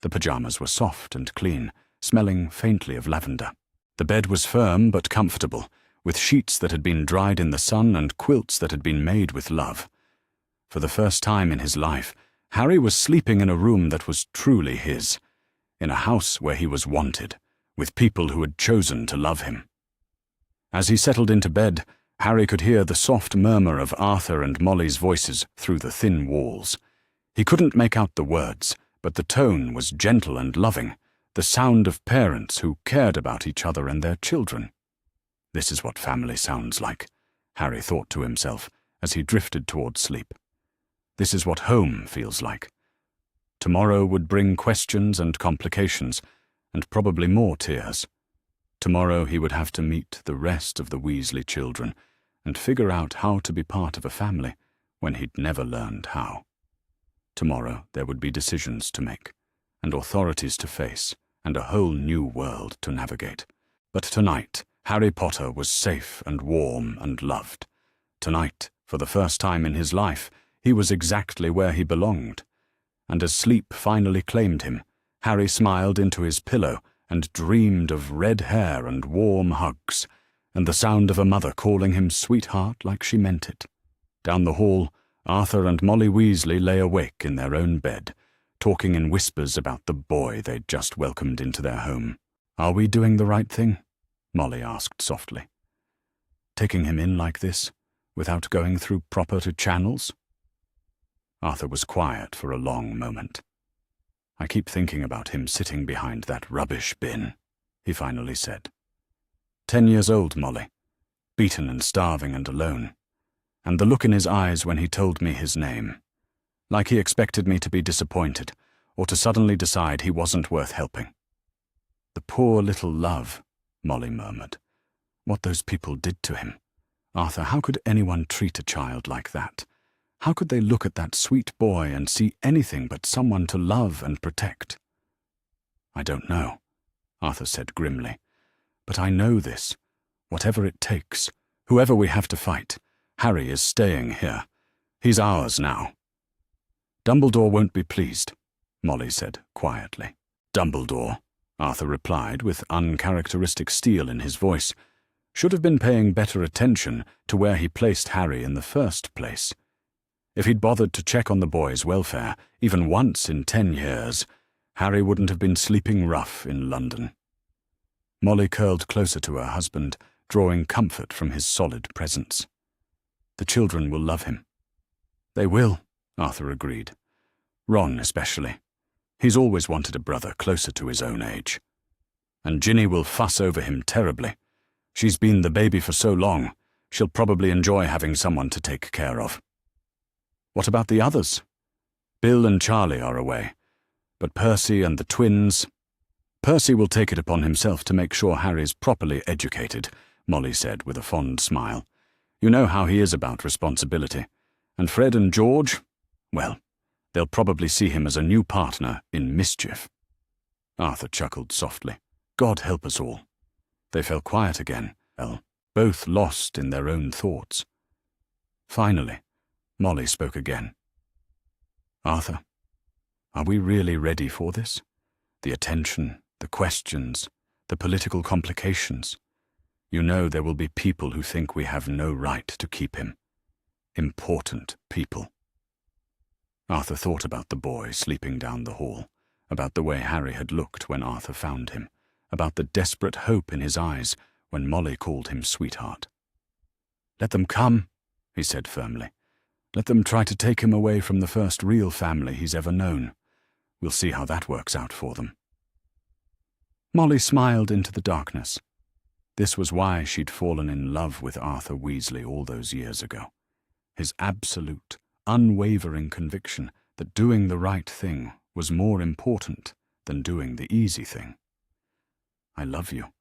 The pajamas were soft and clean, smelling faintly of lavender. The bed was firm but comfortable, with sheets that had been dried in the sun and quilts that had been made with love. For the first time in his life, Harry was sleeping in a room that was truly his, in a house where he was wanted, with people who had chosen to love him. As he settled into bed, Harry could hear the soft murmur of Arthur and Molly's voices through the thin walls. He couldn't make out the words, but the tone was gentle and loving, the sound of parents who cared about each other and their children. This is what family sounds like, Harry thought to himself as he drifted towards sleep. This is what home feels like. Tomorrow would bring questions and complications, and probably more tears. Tomorrow he would have to meet the rest of the Weasley children and figure out how to be part of a family when he'd never learned how. Tomorrow there would be decisions to make, and authorities to face, and a whole new world to navigate. But tonight, Harry Potter was safe and warm and loved. Tonight, for the first time in his life, he was exactly where he belonged. And as sleep finally claimed him, Harry smiled into his pillow and dreamed of red hair and warm hugs, and the sound of a mother calling him sweetheart like she meant it. Down the hall, Arthur and Molly Weasley lay awake in their own bed, talking in whispers about the boy they'd just welcomed into their home. "Are we doing the right thing?" Molly asked softly. "Taking him in like this, without going through proper channels?" Arthur was quiet for a long moment. "I keep thinking about him sitting behind that rubbish bin," he finally said. 10 years old, Molly, beaten and starving and alone, and the look in his eyes when he told me his name, like he expected me to be disappointed, or to suddenly decide he wasn't worth helping. "The poor little love," Molly murmured. "What those people did to him. Arthur, how could anyone treat a child like that? How could they look at that sweet boy and see anything but someone to love and protect?" "I don't know," Arthur said grimly. "But I know this. Whatever it takes, whoever we have to fight, Harry is staying here. He's ours now." "Dumbledore won't be pleased," Molly said quietly. "Dumbledore," Arthur replied with uncharacteristic steel in his voice, "should have been paying better attention to where he placed Harry in the first place. If he'd bothered to check on the boy's welfare, even once in 10 years, Harry wouldn't have been sleeping rough in London." Molly curled closer to her husband, drawing comfort from his solid presence. The children will love him." "They will," Arthur agreed. "Ron especially. He's always wanted a brother closer to his own age. And Ginny will fuss over him terribly. She's been the baby for so long, she'll probably enjoy having someone to take care of." "What about the others?" "Bill and Charlie are away, but Percy and the twins—" "Percy will take it upon himself to make sure Harry's properly educated," Molly said with a fond smile. "You know how he is about responsibility. And Fred and George, well, they'll probably see him as a new partner in mischief." Arthur chuckled softly. God help us all. They fell quiet again, both lost in their own thoughts. Finally, Molly spoke again. "Arthur, are we really ready for this? The attention, the questions, the political complications. You know there will be people who think we have no right to keep him. Important people." Arthur thought about the boy sleeping down the hall, about the way Harry had looked when Arthur found him, about the desperate hope in his eyes when Molly called him sweetheart. "Let them come," he said firmly. "Let them try to take him away from the first real family he's ever known. We'll see how that works out for them." Molly smiled into the darkness. This was why she'd fallen in love with Arthur Weasley all those years ago. His absolute, unwavering conviction that doing the right thing was more important than doing the easy thing. "I love you,"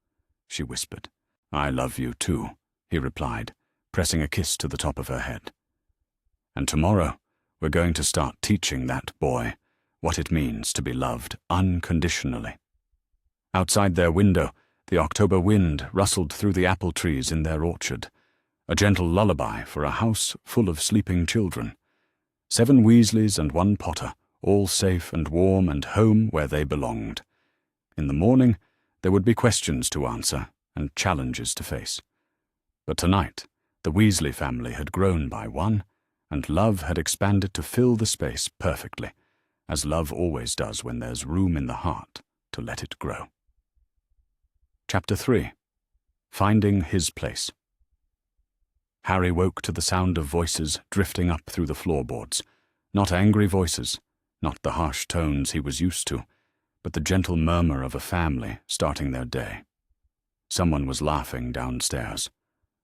she whispered. "I love you too," he replied, pressing a kiss to the top of her head. "And tomorrow, we're going to start teaching that boy what it means to be loved unconditionally." Outside their window, the October wind rustled through the apple trees in their orchard, a gentle lullaby for a house full of sleeping children. 7 Weasleys and 1 Potter, all safe and warm and home where they belonged. In the morning, there would be questions to answer and challenges to face. But tonight, the Weasley family had grown by 1, and love had expanded to fill the space perfectly, as love always does when there's room in the heart to let it grow. Chapter 3. Finding His Place. Harry woke to the sound of voices drifting up through the floorboards. Not angry voices, not the harsh tones he was used to, but the gentle murmur of a family starting their day. Someone was laughing downstairs.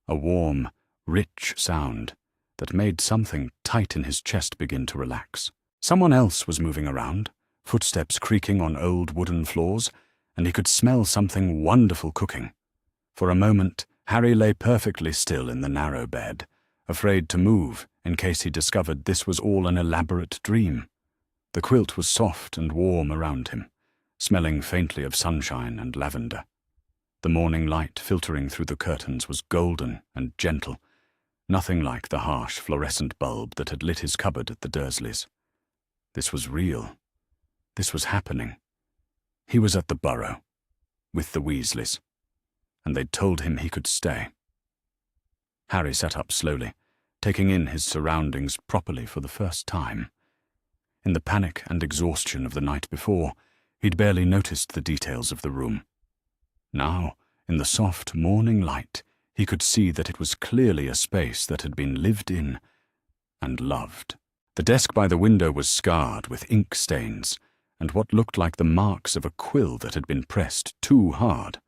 A warm, rich sound that made something tight in his chest begin to relax. Someone else was moving around, footsteps creaking on old wooden floors, and he could smell something wonderful cooking. For a moment, Harry lay perfectly still in the narrow bed, afraid to move in case he discovered this was all an elaborate dream. The quilt was soft and warm around him, smelling faintly of sunshine and lavender. The morning light filtering through the curtains was golden and gentle, nothing like the harsh fluorescent bulb that had lit his cupboard at the Dursleys. This was real. This was happening. He was at the Burrow, with the Weasleys, and they'd told him he could stay. Harry sat up slowly, taking in his surroundings properly for the first time. In the panic and exhaustion of the night before, he'd barely noticed the details of the room. Now, in the soft morning light, he could see that it was clearly a space that had been lived in and loved. The desk by the window was scarred with ink stains and what looked like the marks of a quill that had been pressed too hard.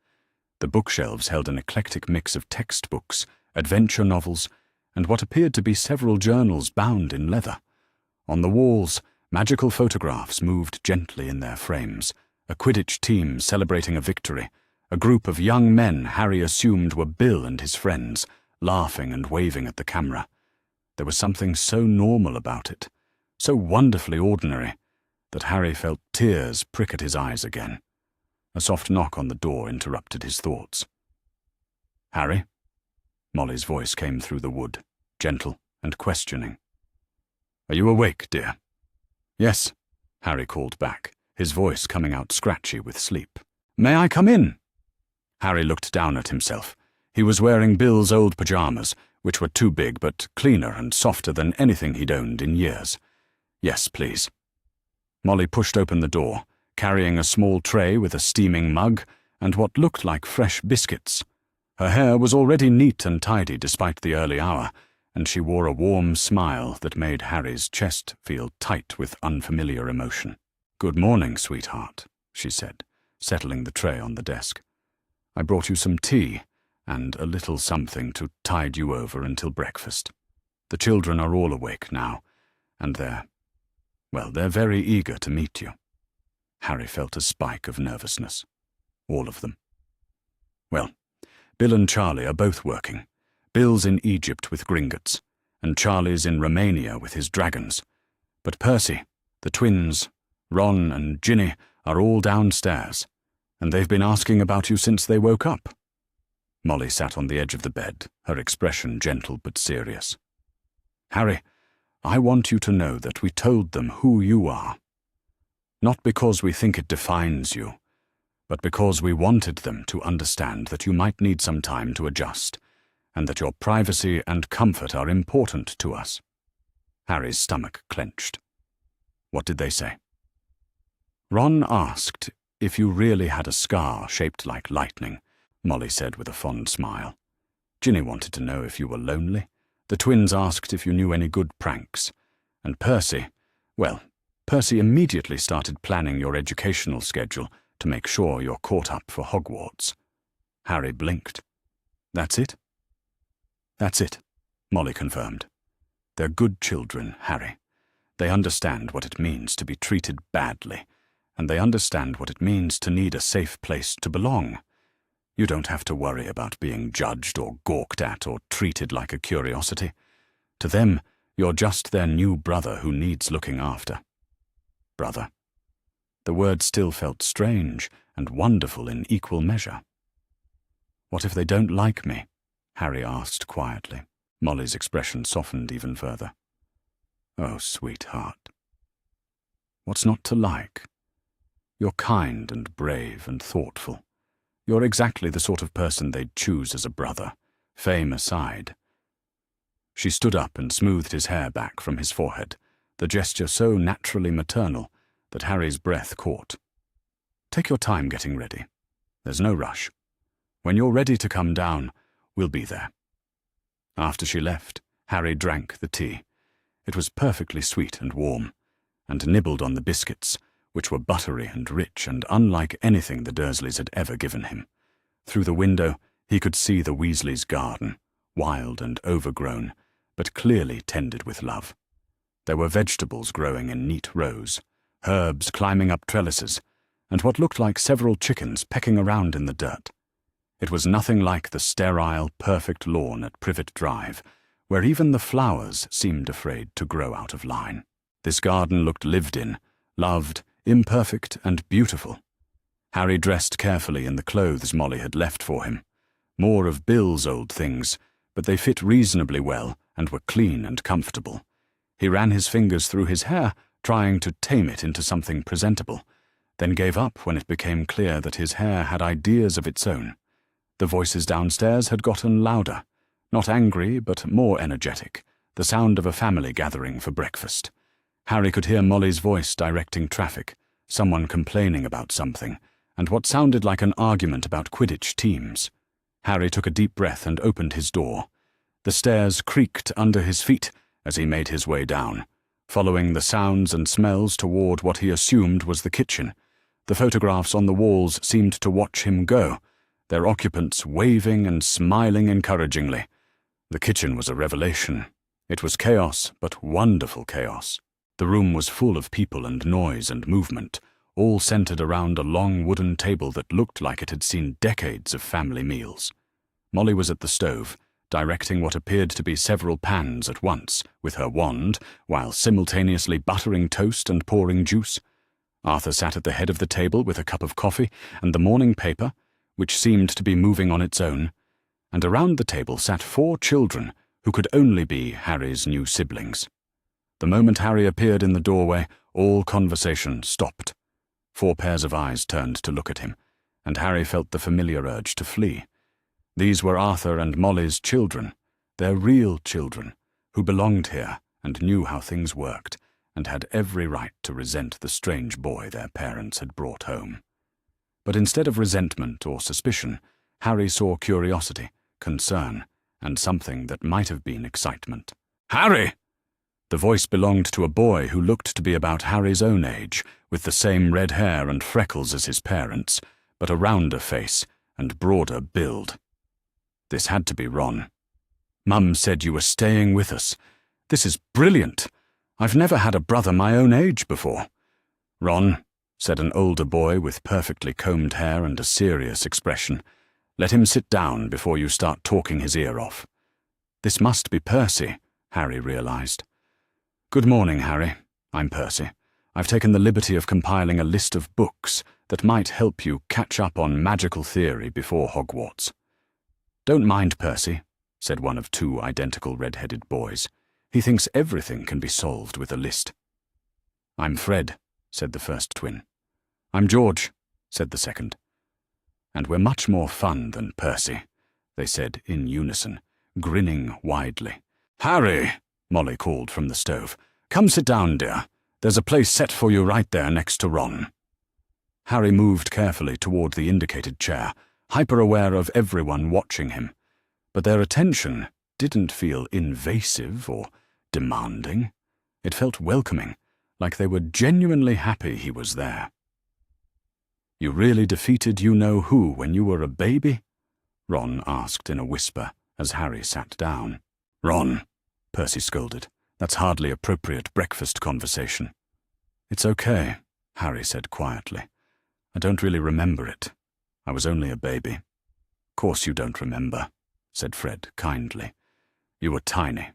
The bookshelves held an eclectic mix of textbooks, adventure novels, and what appeared to be several journals bound in leather. On the walls, magical photographs moved gently in their frames, a Quidditch team celebrating a victory, a group of young men Harry assumed were Bill and his friends, laughing and waving at the camera. There was something so normal about it, so wonderfully ordinary, that Harry felt tears prick at his eyes again. A soft knock on the door interrupted his thoughts. "Harry?" Molly's voice came through the wood, gentle and questioning. "Are you awake, dear?" "Yes," Harry called back, his voice coming out scratchy with sleep. "May I come in?" Harry looked down at himself. He was wearing Bill's old pajamas, which were too big but cleaner and softer than anything he'd owned in years. "Yes, please." Molly pushed open the door, carrying a small tray with a steaming mug and what looked like fresh biscuits. Her hair was already neat and tidy despite the early hour, and she wore a warm smile that made Harry's chest feel tight with unfamiliar emotion. "Good morning, sweetheart," she said, settling the tray on the desk. "I brought you some tea and a little something to tide you over until breakfast. The children are all awake now, and they're very eager to meet you." Harry felt a spike of nervousness. All of them. "Well, Bill and Charlie are both working. Bill's in Egypt with Gringotts, and Charlie's in Romania with his dragons. But Percy, the twins, Ron and Ginny are all downstairs, and they've been asking about you since they woke up." Molly sat on the edge of the bed, her expression gentle but serious. "Harry, I want you to know that we told them who you are. Not because we think it defines you, but because we wanted them to understand that you might need some time to adjust, and that your privacy and comfort are important to us." Harry's stomach clenched. "What did they say?" "Ron asked if you really had a scar shaped like lightning," Molly said with a fond smile. "Ginny wanted to know if you were lonely. The twins asked if you knew any good pranks. And Percy immediately started planning your educational schedule to make sure you're caught up for Hogwarts." Harry blinked. "That's it?" "That's it," Molly confirmed. "They're good children, Harry. They understand what it means to be treated badly, and they understand what it means to need a safe place to belong. You don't have to worry about being judged or gawked at or treated like a curiosity. To them, you're just their new brother who needs looking after." Brother. The word still felt strange and wonderful in equal measure. "What if they don't like me?" Harry asked quietly. Molly's expression softened even further. "Oh, sweetheart. What's not to like? You're kind and brave and thoughtful. You're exactly the sort of person they'd choose as a brother, fame aside." She stood up and smoothed his hair back from his forehead, the gesture so naturally maternal that Harry's breath caught. "Take your time getting ready. There's no rush. When you're ready to come down, we'll be there." After she left, Harry drank the tea. It was perfectly sweet and warm, and nibbled on the biscuits, which were buttery and rich and unlike anything the Dursleys had ever given him. Through the window, he could see the Weasleys' garden, wild and overgrown, but clearly tended with love. There were vegetables growing in neat rows, herbs climbing up trellises, and what looked like several chickens pecking around in the dirt. It was nothing like the sterile, perfect lawn at Privet Drive, where even the flowers seemed afraid to grow out of line. This garden looked lived in, loved, imperfect, and beautiful. Harry dressed carefully in the clothes Molly had left for him. More of Bill's old things, but they fit reasonably well and were clean and comfortable. He ran his fingers through his hair, trying to tame it into something presentable, then gave up when it became clear that his hair had ideas of its own. The voices downstairs had gotten louder, not angry but more energetic, the sound of a family gathering for breakfast. Harry could hear Molly's voice directing traffic, someone complaining about something, and what sounded like an argument about Quidditch teams. Harry took a deep breath and opened his door. The stairs creaked under his feet as he made his way down, following the sounds and smells toward what he assumed was the kitchen. The photographs on the walls seemed to watch him go, their occupants waving and smiling encouragingly. The kitchen was a revelation. It was chaos, but wonderful chaos. The room was full of people and noise and movement, all centered around a long wooden table that looked like it had seen decades of family meals. Molly was at the stove, directing what appeared to be several pans at once with her wand, while simultaneously buttering toast and pouring juice. Arthur sat at the head of the table with a cup of coffee and the morning paper, which seemed to be moving on its own, and around the table sat 4 children who could only be Harry's new siblings. The moment Harry appeared in the doorway, all conversation stopped. 4 pairs of eyes turned to look at him, and Harry felt the familiar urge to flee. These were Arthur and Molly's children, their real children, who belonged here and knew how things worked, and had every right to resent the strange boy their parents had brought home. But instead of resentment or suspicion, Harry saw curiosity, concern, and something that might have been excitement. "Harry!" The voice belonged to a boy who looked to be about Harry's own age, with the same red hair and freckles as his parents, but a rounder face and broader build. This had to be Ron. "Mum said you were staying with us. This is brilliant. I've never had a brother my own age before." "Ron," said an older boy with perfectly combed hair and a serious expression, "let him sit down before you start talking his ear off." This must be Percy, Harry realized. "Good morning, Harry. I'm Percy. I've taken the liberty of compiling a list of books that might help you catch up on magical theory before Hogwarts." "Don't mind Percy," said one of two identical red-headed boys. "He thinks everything can be solved with a list." "I'm Fred," said the first twin. "I'm George," said the second. "And we're much more fun than Percy," they said in unison, grinning widely. "Harry," Molly called from the stove, "come sit down, dear. There's a place set for you right there next to Ron." Harry moved carefully toward the indicated chair, hyper-aware of everyone watching him, but their attention didn't feel invasive or demanding. It felt welcoming, like they were genuinely happy he was there. "You really defeated you-know-who when you were a baby?" Ron asked in a whisper as Harry sat down. "Ron," Percy scolded, "that's hardly appropriate breakfast conversation." "It's okay," Harry said quietly. "I don't really remember it. I was only a baby." "Course you don't remember," said Fred kindly. "You were tiny."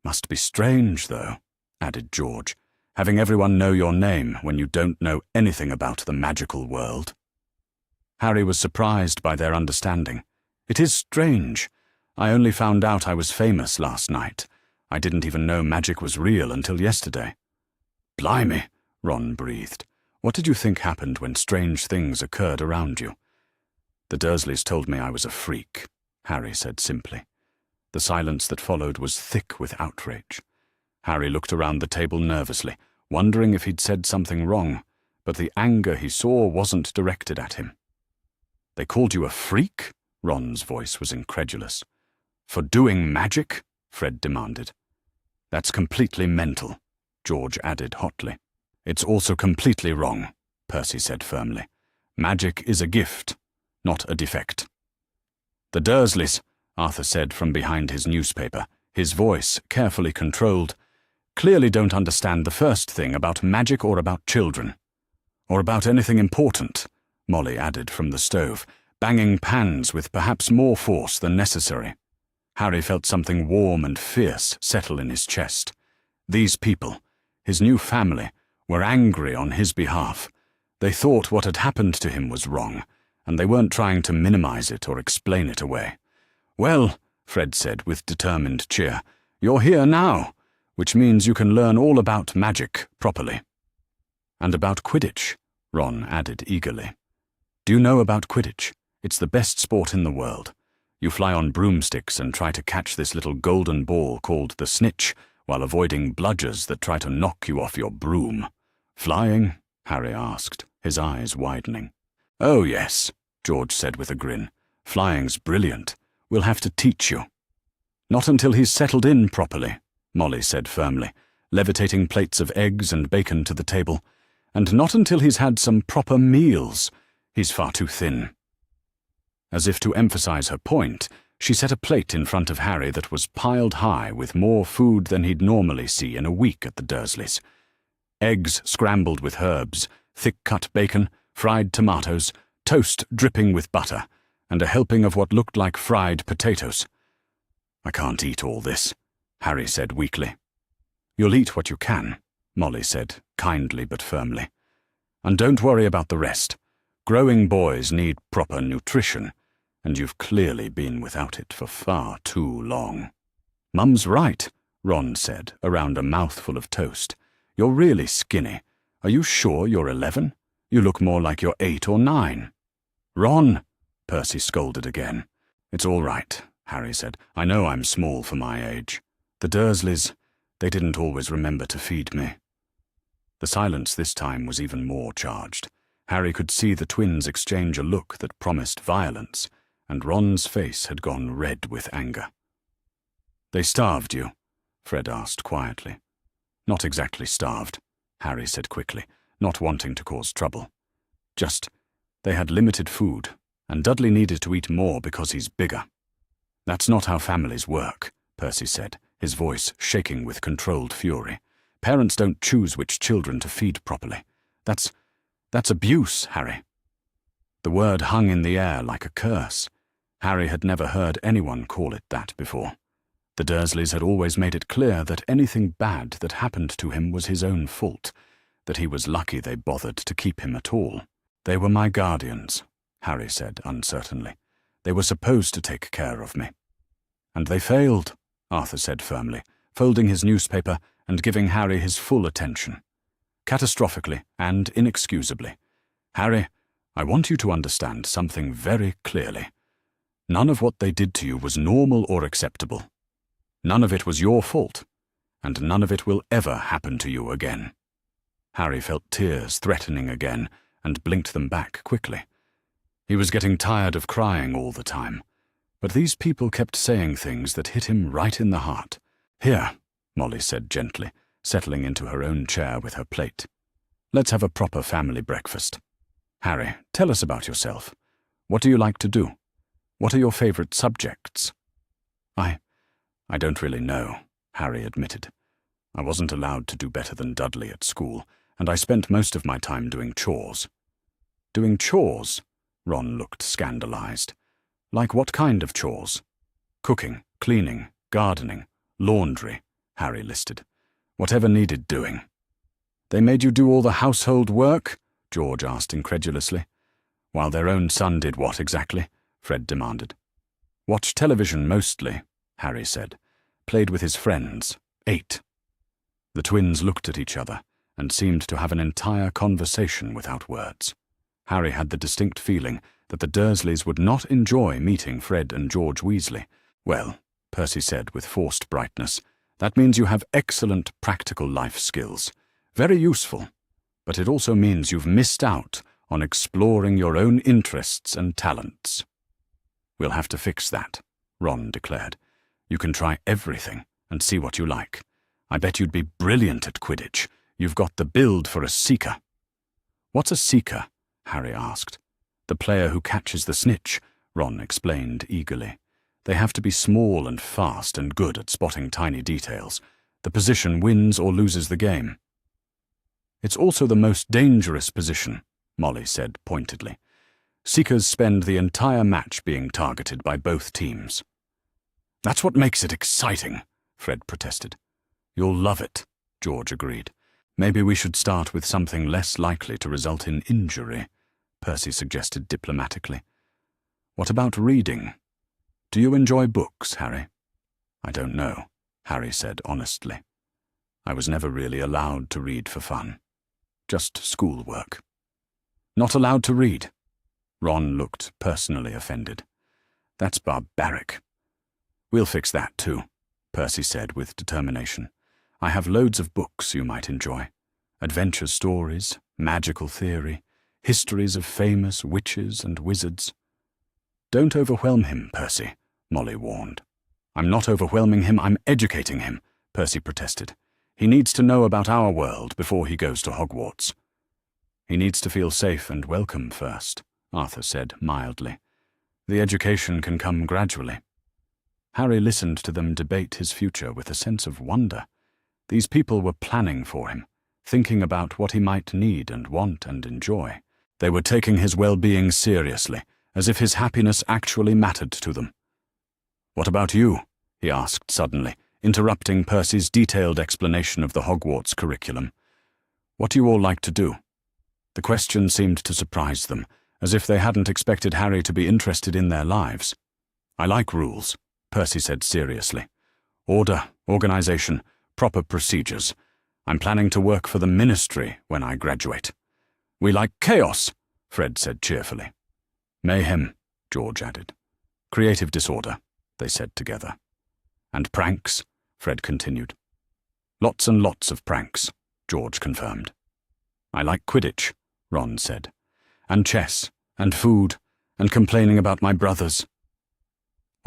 "Must be strange, though," added George, "having everyone know your name when you don't know anything about the magical world." Harry was surprised by their understanding. "It is strange. I only found out I was famous last night. I didn't even know magic was real until yesterday." "Blimey," Ron breathed. "What did you think happened when strange things occurred around you?" "The Dursleys told me I was a freak," Harry said simply. The silence that followed was thick with outrage. Harry looked around the table nervously, wondering if he'd said something wrong, but the anger he saw wasn't directed at him. "They called you a freak?" Ron's voice was incredulous. "For doing magic?" Fred demanded. "That's completely mental," George added hotly. "It's also completely wrong," Percy said firmly. "Magic is a gift, not a defect." "The Dursleys," Arthur said from behind his newspaper, his voice carefully controlled, "clearly don't understand the first thing about magic or about children." "Or about anything important," Molly added from the stove, banging pans with perhaps more force than necessary. Harry felt something warm and fierce settle in his chest. These people, his new family, were angry on his behalf. They thought what had happened to him was wrong, and they weren't trying to minimize it or explain it away. "Well," Fred said with determined cheer, "you're here now, which means you can learn all about magic properly." "And about Quidditch," Ron added eagerly. "Do you know about Quidditch? It's the best sport in the world. You fly on broomsticks and try to catch this little golden ball called the snitch while avoiding bludgers that try to knock you off your broom." "Flying?" Harry asked, his eyes widening. "Oh, yes," George said with a grin. "Flying's brilliant. We'll have to teach you." "Not until he's settled in properly," Molly said firmly, levitating plates of eggs and bacon to the table. "And not until he's had some proper meals. He's far too thin." As if to emphasize her point, she set a plate in front of Harry that was piled high with more food than he'd normally see in a week at the Dursleys. Eggs scrambled with herbs, thick-cut bacon, fried tomatoes, toast dripping with butter, and a helping of what looked like fried potatoes. "I can't eat all this," Harry said weakly. "You'll eat what you can," Molly said, kindly but firmly. "And don't worry about the rest. Growing boys need proper nutrition, and you've clearly been without it for far too long." "Mum's right," Ron said, around a mouthful of toast. "You're really skinny. Are you sure you're 11? You look more like you're 8 or 9. "Ron!" Percy scolded again. "It's all right," Harry said. "I know I'm small for my age. The Dursleys, they didn't always remember to feed me." The silence this time was even more charged. Harry could see the twins exchange a look that promised violence, and Ron's face had gone red with anger. "They starved you?" Fred asked quietly. "Not exactly starved," Harry said quickly, not wanting to cause trouble. "Just, they had limited food, and Dudley needed to eat more because he's bigger." "That's not how families work," Percy said, his voice shaking with controlled fury. "Parents don't choose which children to feed properly. That's abuse, Harry." The word hung in the air like a curse. Harry had never heard anyone call it that before. The Dursleys had always made it clear that anything bad that happened to him was his own fault, that he was lucky they bothered to keep him at all. "They were my guardians," Harry said uncertainly. "They were supposed to take care of me." "And they failed," Arthur said firmly, folding his newspaper and giving Harry his full attention. "Catastrophically and inexcusably. Harry, I want you to understand something very clearly. None of what they did to you was normal or acceptable. None of it was your fault, and none of it will ever happen to you again." Harry felt tears threatening again and blinked them back quickly. He was getting tired of crying all the time, but these people kept saying things that hit him right in the heart. "Here," Molly said gently, settling into her own chair with her plate. "Let's have a proper family breakfast. Harry, tell us about yourself. What do you like to do? What are your favorite subjects?" I don't really know," Harry admitted. "I wasn't allowed to do better than Dudley at school, and I spent most of my time doing chores." "Doing chores?" Ron looked scandalized. "Like what kind of chores?" "Cooking, cleaning, gardening, laundry," Harry listed. "Whatever needed doing." "They made you do all the household work?" George asked incredulously. "While their own son did what exactly?" Fred demanded. "Watch television mostly," Harry said. "Played with his friends. Ate." The twins looked at each other and seemed to have an entire conversation without words. Harry had the distinct feeling that the Dursleys would not enjoy meeting Fred and George Weasley. "Well," Percy said with forced brightness, "that means you have excellent practical life skills. Very useful. But it also means you've missed out on exploring your own interests and talents." "We'll have to fix that," Ron declared. "You can try everything and see what you like. I bet you'd be brilliant at Quidditch. You've got the build for a seeker." "What's a seeker?" Harry asked. "The player who catches the snitch," Ron explained eagerly. "They have to be small and fast and good at spotting tiny details. The position wins or loses the game." "It's also the most dangerous position," Molly said pointedly. "Seekers spend the entire match being targeted by both teams." "That's what makes it exciting," Fred protested. "You'll love it," George agreed. "Maybe we should start with something less likely to result in injury," Percy suggested diplomatically. "What about reading? Do you enjoy books, Harry?" "I don't know," Harry said honestly. "I was never really allowed to read for fun. Just schoolwork." "Not allowed to read?" Ron looked personally offended. "That's barbaric." "We'll fix that too," Percy said with determination. "I have loads of books you might enjoy. Adventure stories, magical theory, histories of famous witches and wizards." "Don't overwhelm him, Percy," Molly warned. "I'm not overwhelming him, I'm educating him," Percy protested. "He needs to know about our world before he goes to Hogwarts." "He needs to feel safe and welcome first," Arthur said mildly. "The education can come gradually." Harry listened to them debate his future with a sense of wonder. These people were planning for him, thinking about what he might need and want and enjoy. They were taking his well-being seriously, as if his happiness actually mattered to them. "What about you?" he asked suddenly, interrupting Percy's detailed explanation of the Hogwarts curriculum. "What do you all like to do?" The question seemed to surprise them, as if they hadn't expected Harry to be interested in their lives. "I like rules," Percy said seriously. "Order, organization, proper procedures. I'm planning to work for the Ministry when I graduate." "We like chaos," Fred said cheerfully. "Mayhem," George added. "Creative disorder," they said together. "And pranks," Fred continued. "Lots and lots of pranks," George confirmed. "I like Quidditch," Ron said. "And chess, and food, and complaining about my brothers,"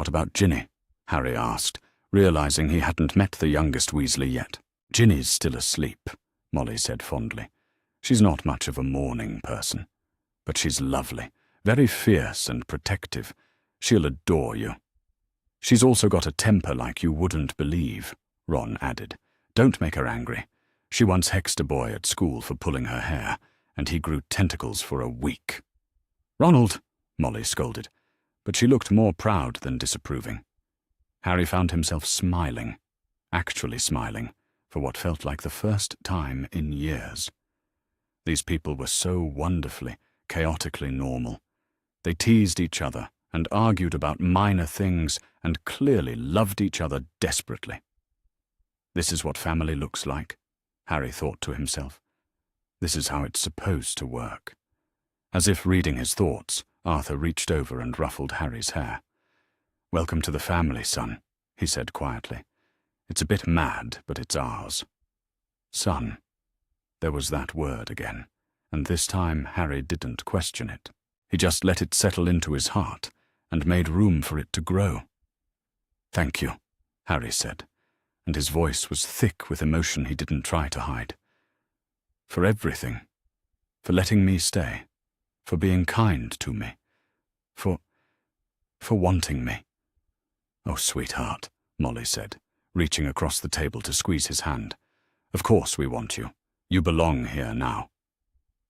"What about Ginny?" Harry asked, realizing he hadn't met the youngest Weasley yet. "Ginny's still asleep," Molly said fondly. "She's not much of a morning person. But she's lovely, very fierce and protective. She'll adore you." "She's also got a temper like you wouldn't believe," Ron added. "Don't make her angry. She once hexed a boy at school for pulling her hair, and he grew tentacles for a week." "Ronald!" Molly scolded, but she looked more proud than disapproving. Harry found himself smiling, actually smiling, for what felt like the first time in years. These people were so wonderfully, chaotically normal. They teased each other and argued about minor things and clearly loved each other desperately. This is what family looks like, Harry thought to himself. This is how it's supposed to work. As if reading his thoughts, Arthur reached over and ruffled Harry's hair. "Welcome to the family, son," he said quietly. "It's a bit mad, but it's ours." Son. There was that word again, and this time Harry didn't question it. He just let it settle into his heart and made room for it to grow. "Thank you," Harry said, and his voice was thick with emotion he didn't try to hide. "For everything. For letting me stay. For being kind to me. For wanting me." "Oh, sweetheart," Molly said, reaching across the table to squeeze his hand. "Of course we want you. You belong here now."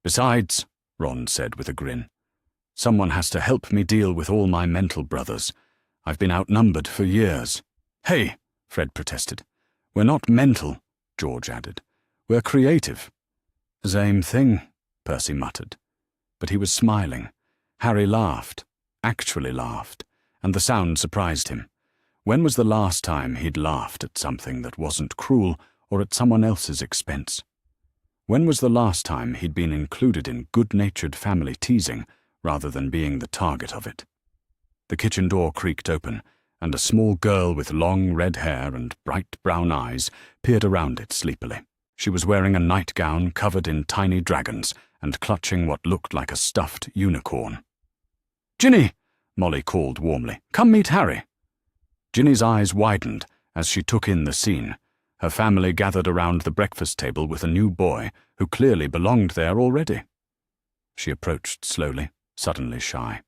"Besides," Ron said with a grin, "someone has to help me deal with all my mental brothers. I've been outnumbered for years." "Hey," Fred protested. "We're not mental," George added. "We're creative." "Same thing," Percy muttered. But he was smiling. Harry laughed, actually laughed, and the sound surprised him. When was the last time he'd laughed at something that wasn't cruel or at someone else's expense? When was the last time he'd been included in good-natured family teasing rather than being the target of it? The kitchen door creaked open, and a small girl with long red hair and bright brown eyes peered around it sleepily. She was wearing a nightgown covered in tiny dragons and clutching what looked like a stuffed unicorn. "Ginny!" Molly called warmly. "Come meet Harry." Ginny's eyes widened as she took in the scene. Her family gathered around the breakfast table with a new boy who clearly belonged there already. She approached slowly, suddenly shy.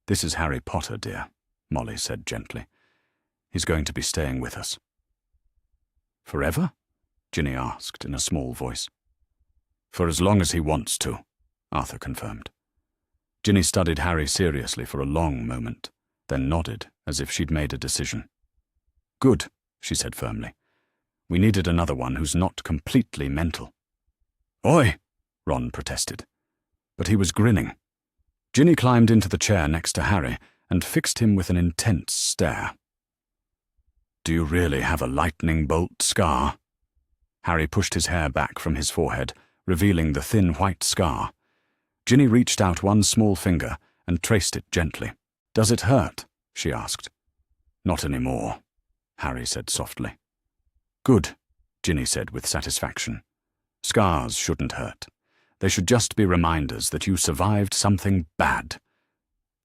"This is Harry Potter, dear," Molly said gently. "He's going to be staying with us." "Forever?" Ginny asked in a small voice. "For as long as he wants to," Arthur confirmed. Ginny studied Harry seriously for a long moment, then nodded as if she'd made a decision. "Good," she said firmly. "We needed another one who's not completely mental." "Oi!" Ron protested. But he was grinning. Ginny climbed into the chair next to Harry and fixed him with an intense stare. "Do you really have a lightning bolt scar?" Harry pushed his hair back from his forehead, revealing the thin white scar. Ginny reached out one small finger and traced it gently. "Does it hurt?" she asked. "Not anymore," Harry said softly. "Good," Ginny said with satisfaction. "Scars shouldn't hurt. They should just be reminders that you survived something bad."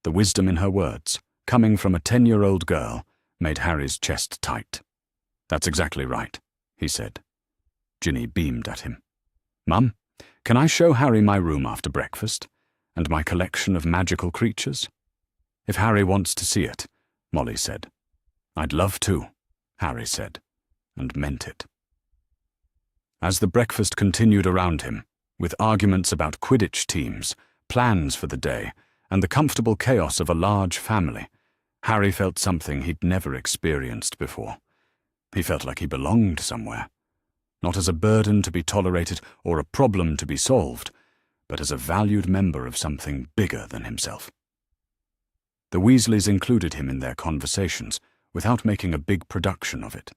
The wisdom in her words, coming from a 10-year-old girl, made Harry's chest tight. "That's exactly right," he said. Ginny beamed at him. "Mum, can I show Harry my room after breakfast? And my collection of magical creatures?" "If Harry wants to see it," Molly said. "I'd love to," Harry said, and meant it. As the breakfast continued around him, with arguments about Quidditch teams, plans for the day, and the comfortable chaos of a large family, Harry felt something he'd never experienced before. He felt like he belonged somewhere, not as a burden to be tolerated or a problem to be solved, but as a valued member of something bigger than himself. The Weasleys included him in their conversations without making a big production of it.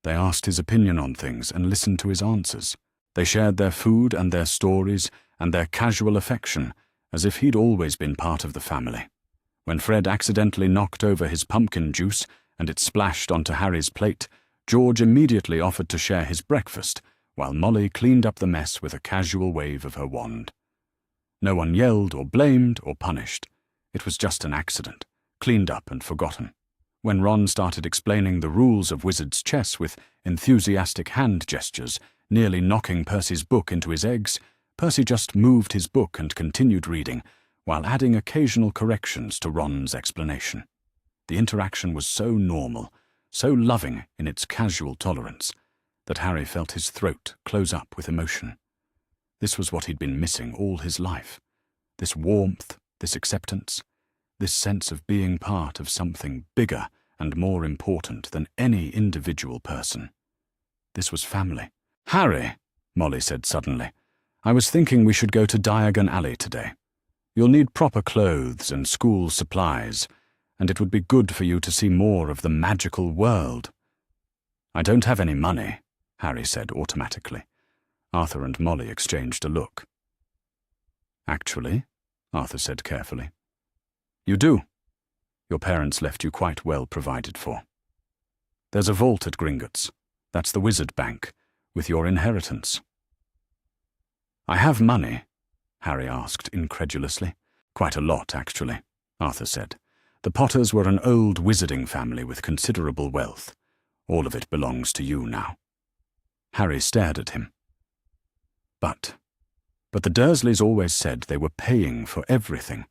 They asked his opinion on things and listened to his answers. They shared their food and their stories and their casual affection as if he'd always been part of the family. When Fred accidentally knocked over his pumpkin juice and it splashed onto Harry's plate, George immediately offered to share his breakfast, while Molly cleaned up the mess with a casual wave of her wand. No one yelled or blamed or punished. It was just an accident, cleaned up and forgotten. When Ron started explaining the rules of wizard's chess with enthusiastic hand gestures, nearly knocking Percy's book into his eggs, Percy just moved his book and continued reading, while adding occasional corrections to Ron's explanation. The interaction was so normal, so loving in its casual tolerance, that Harry felt his throat close up with emotion. This was what he'd been missing all his life. This warmth, this acceptance, this sense of being part of something bigger and more important than any individual person. This was family. "Harry," Molly said suddenly, "I was thinking we should go to Diagon Alley today. You'll need proper clothes and school supplies, and it would be good for you to see more of the magical world." "I don't have any money," Harry said automatically. Arthur and Molly exchanged a look. "Actually," Arthur said carefully, "you do. Your parents left you quite well provided for. There's a vault at Gringotts. That's the Wizard Bank, with your inheritance." "I have money?" Harry asked incredulously. "Quite a lot, actually," Arthur said. "The Potters were an old wizarding family with considerable wealth. All of it belongs to you now." Harry stared at him. But the Dursleys always said they were paying for everything,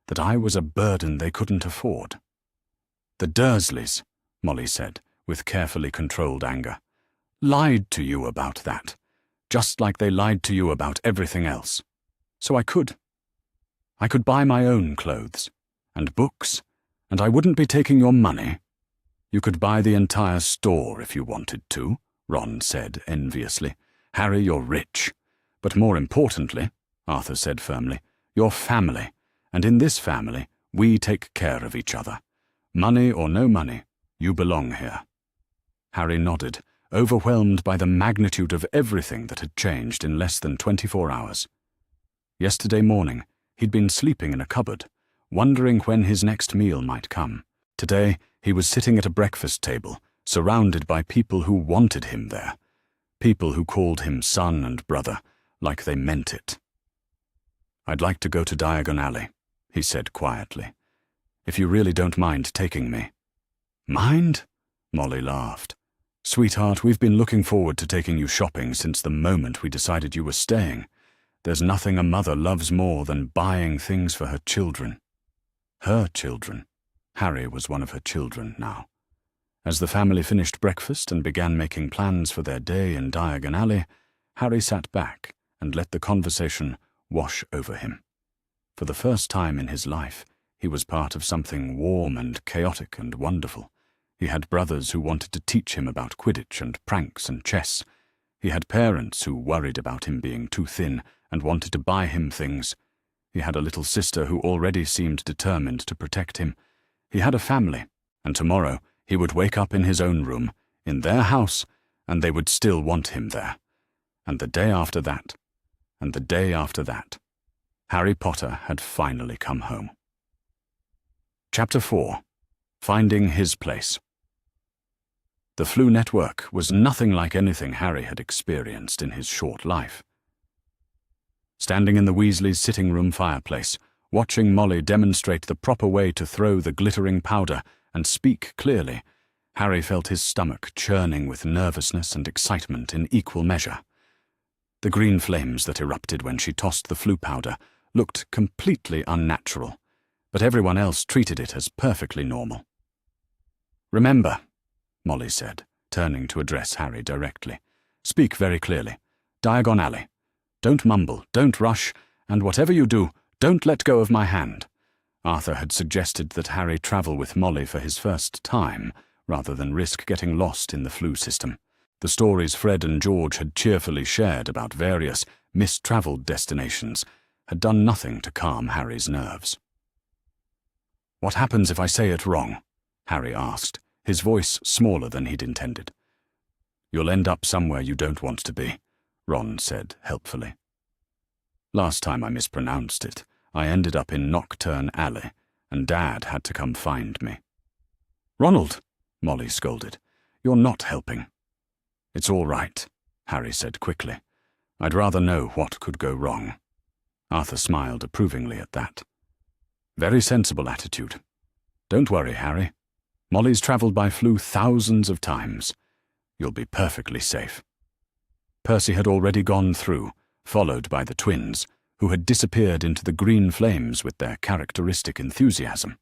that I was a burden they couldn't afford." "The Dursleys," Molly said, with carefully controlled anger, "lied to you about that, just like they lied to you about everything else. So I could buy my own clothes, and books, and I wouldn't be taking your money. You could buy the entire store if you wanted to," Ron said enviously. "Harry, you're rich. But more importantly," Arthur said firmly, "you're family, and in this family, we take care of each other. Money or no money, you belong here." Harry nodded, overwhelmed by the magnitude of everything that had changed in less than 24 hours. Yesterday morning, he'd been sleeping in a cupboard, wondering when his next meal might come. Today, he was sitting at a breakfast table, surrounded by people who wanted him there, people who called him son and brother, like they meant it. "I'd like to go to Diagon Alley," he said quietly, "if you really don't mind taking me." "Mind?" Molly laughed. "Sweetheart, we've been looking forward to taking you shopping since the moment we decided you were staying. There's nothing a mother loves more than buying things for her children." Her children. Harry was one of her children now. As the family finished breakfast and began making plans for their day in Diagon Alley, Harry sat back and let the conversation wash over him. For the first time in his life, he was part of something warm and chaotic and wonderful. He had brothers who wanted to teach him about Quidditch and pranks and chess. He had parents who worried about him being too thin and wanted to buy him things. He had a little sister who already seemed determined to protect him. He had a family, and tomorrow he would wake up in his own room, in their house, and they would still want him there. And the day after that, and the day after that, Harry Potter had finally come home. Chapter 4. Finding His Place. The Flu Network was nothing like anything Harry had experienced in his short life. Standing in the Weasleys' sitting room fireplace, watching Molly demonstrate the proper way to throw the glittering powder and speak clearly, Harry felt his stomach churning with nervousness and excitement in equal measure. The green flames that erupted when she tossed the Flu powder looked completely unnatural, but everyone else treated it as perfectly normal. "Remember," Molly said, turning to address Harry directly, "speak very clearly. Diagon Alley. Don't mumble, don't rush, and whatever you do, don't let go of my hand." Arthur had suggested that Harry travel with Molly for his first time, rather than risk getting lost in the Flu system. The stories Fred and George had cheerfully shared about various mistravelled destinations had done nothing to calm Harry's nerves. "What happens if I say it wrong?" Harry asked, his voice smaller than he'd intended. "You'll end up somewhere you don't want to be," Ron said helpfully. "Last time I mispronounced it, I ended up in Nocturne Alley, and Dad had to come find me." "Ronald," Molly scolded, "you're not helping." "It's all right," Harry said quickly. "I'd rather know what could go wrong." Arthur smiled approvingly at that. "Very sensible attitude. Don't worry, Harry. Molly's travelled by Floo thousands of times. You'll be perfectly safe. Percy had already gone through, followed by the twins, who had disappeared into the green flames with their characteristic enthusiasm.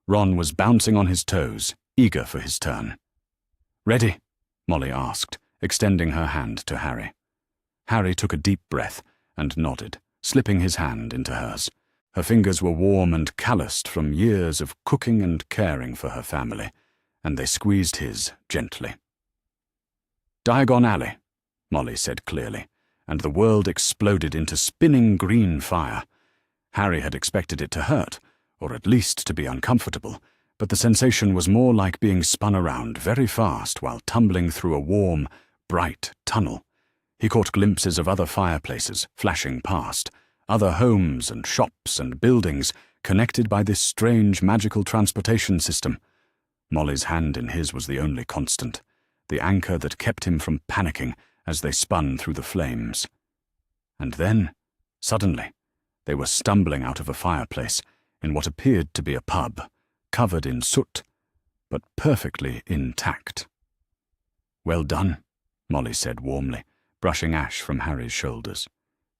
Ron was bouncing on his toes, eager for his turn. "Ready?" Molly asked, extending her hand to Harry. Harry took a deep breath and nodded, slipping his hand into hers. Her fingers were warm and calloused from years of cooking and caring for her family, and they squeezed his gently. "Diagon Alley," Molly said clearly, and the world exploded into spinning green fire. Harry had expected it to hurt, or at least to be uncomfortable, but the sensation was more like being spun around very fast while tumbling through a warm, bright tunnel. He caught glimpses of other fireplaces flashing past, other homes and shops and buildings connected by this strange magical transportation system. Molly's hand in his was the only constant, the anchor that kept him from panicking as they spun through the flames. And then, suddenly, they were stumbling out of a fireplace in what appeared to be a pub, covered in soot, but perfectly intact. "Well done," Molly said warmly, brushing ash from Harry's shoulders.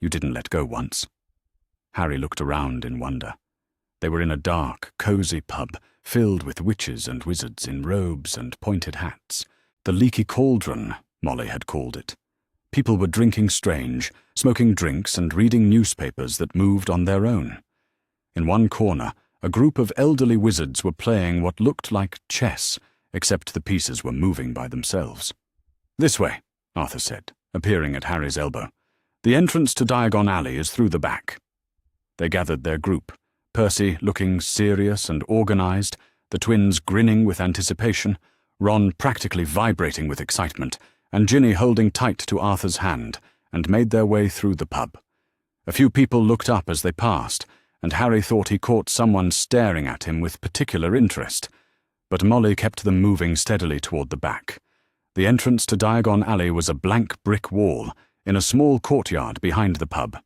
"You didn't let go once." Harry looked around in wonder. They were in a dark, cosy pub, filled with witches and wizards in robes and pointed hats. The Leaky Cauldron, Molly had called it. People were drinking strange, smoking drinks and reading newspapers that moved on their own. In one corner, a group of elderly wizards were playing what looked like chess, except the pieces were moving by themselves. "This way," Arthur said, appearing at Harry's elbow. "The entrance to Diagon Alley is through the back." They gathered their group, Percy looking serious and organized, the twins grinning with anticipation, Ron practically vibrating with excitement, and Ginny holding tight to Arthur's hand, and made their way through the pub. A few people looked up as they passed, and Harry thought he caught someone staring at him with particular interest, but Molly kept them moving steadily toward the back. The entrance to Diagon Alley was a blank brick wall in a small courtyard behind the pub.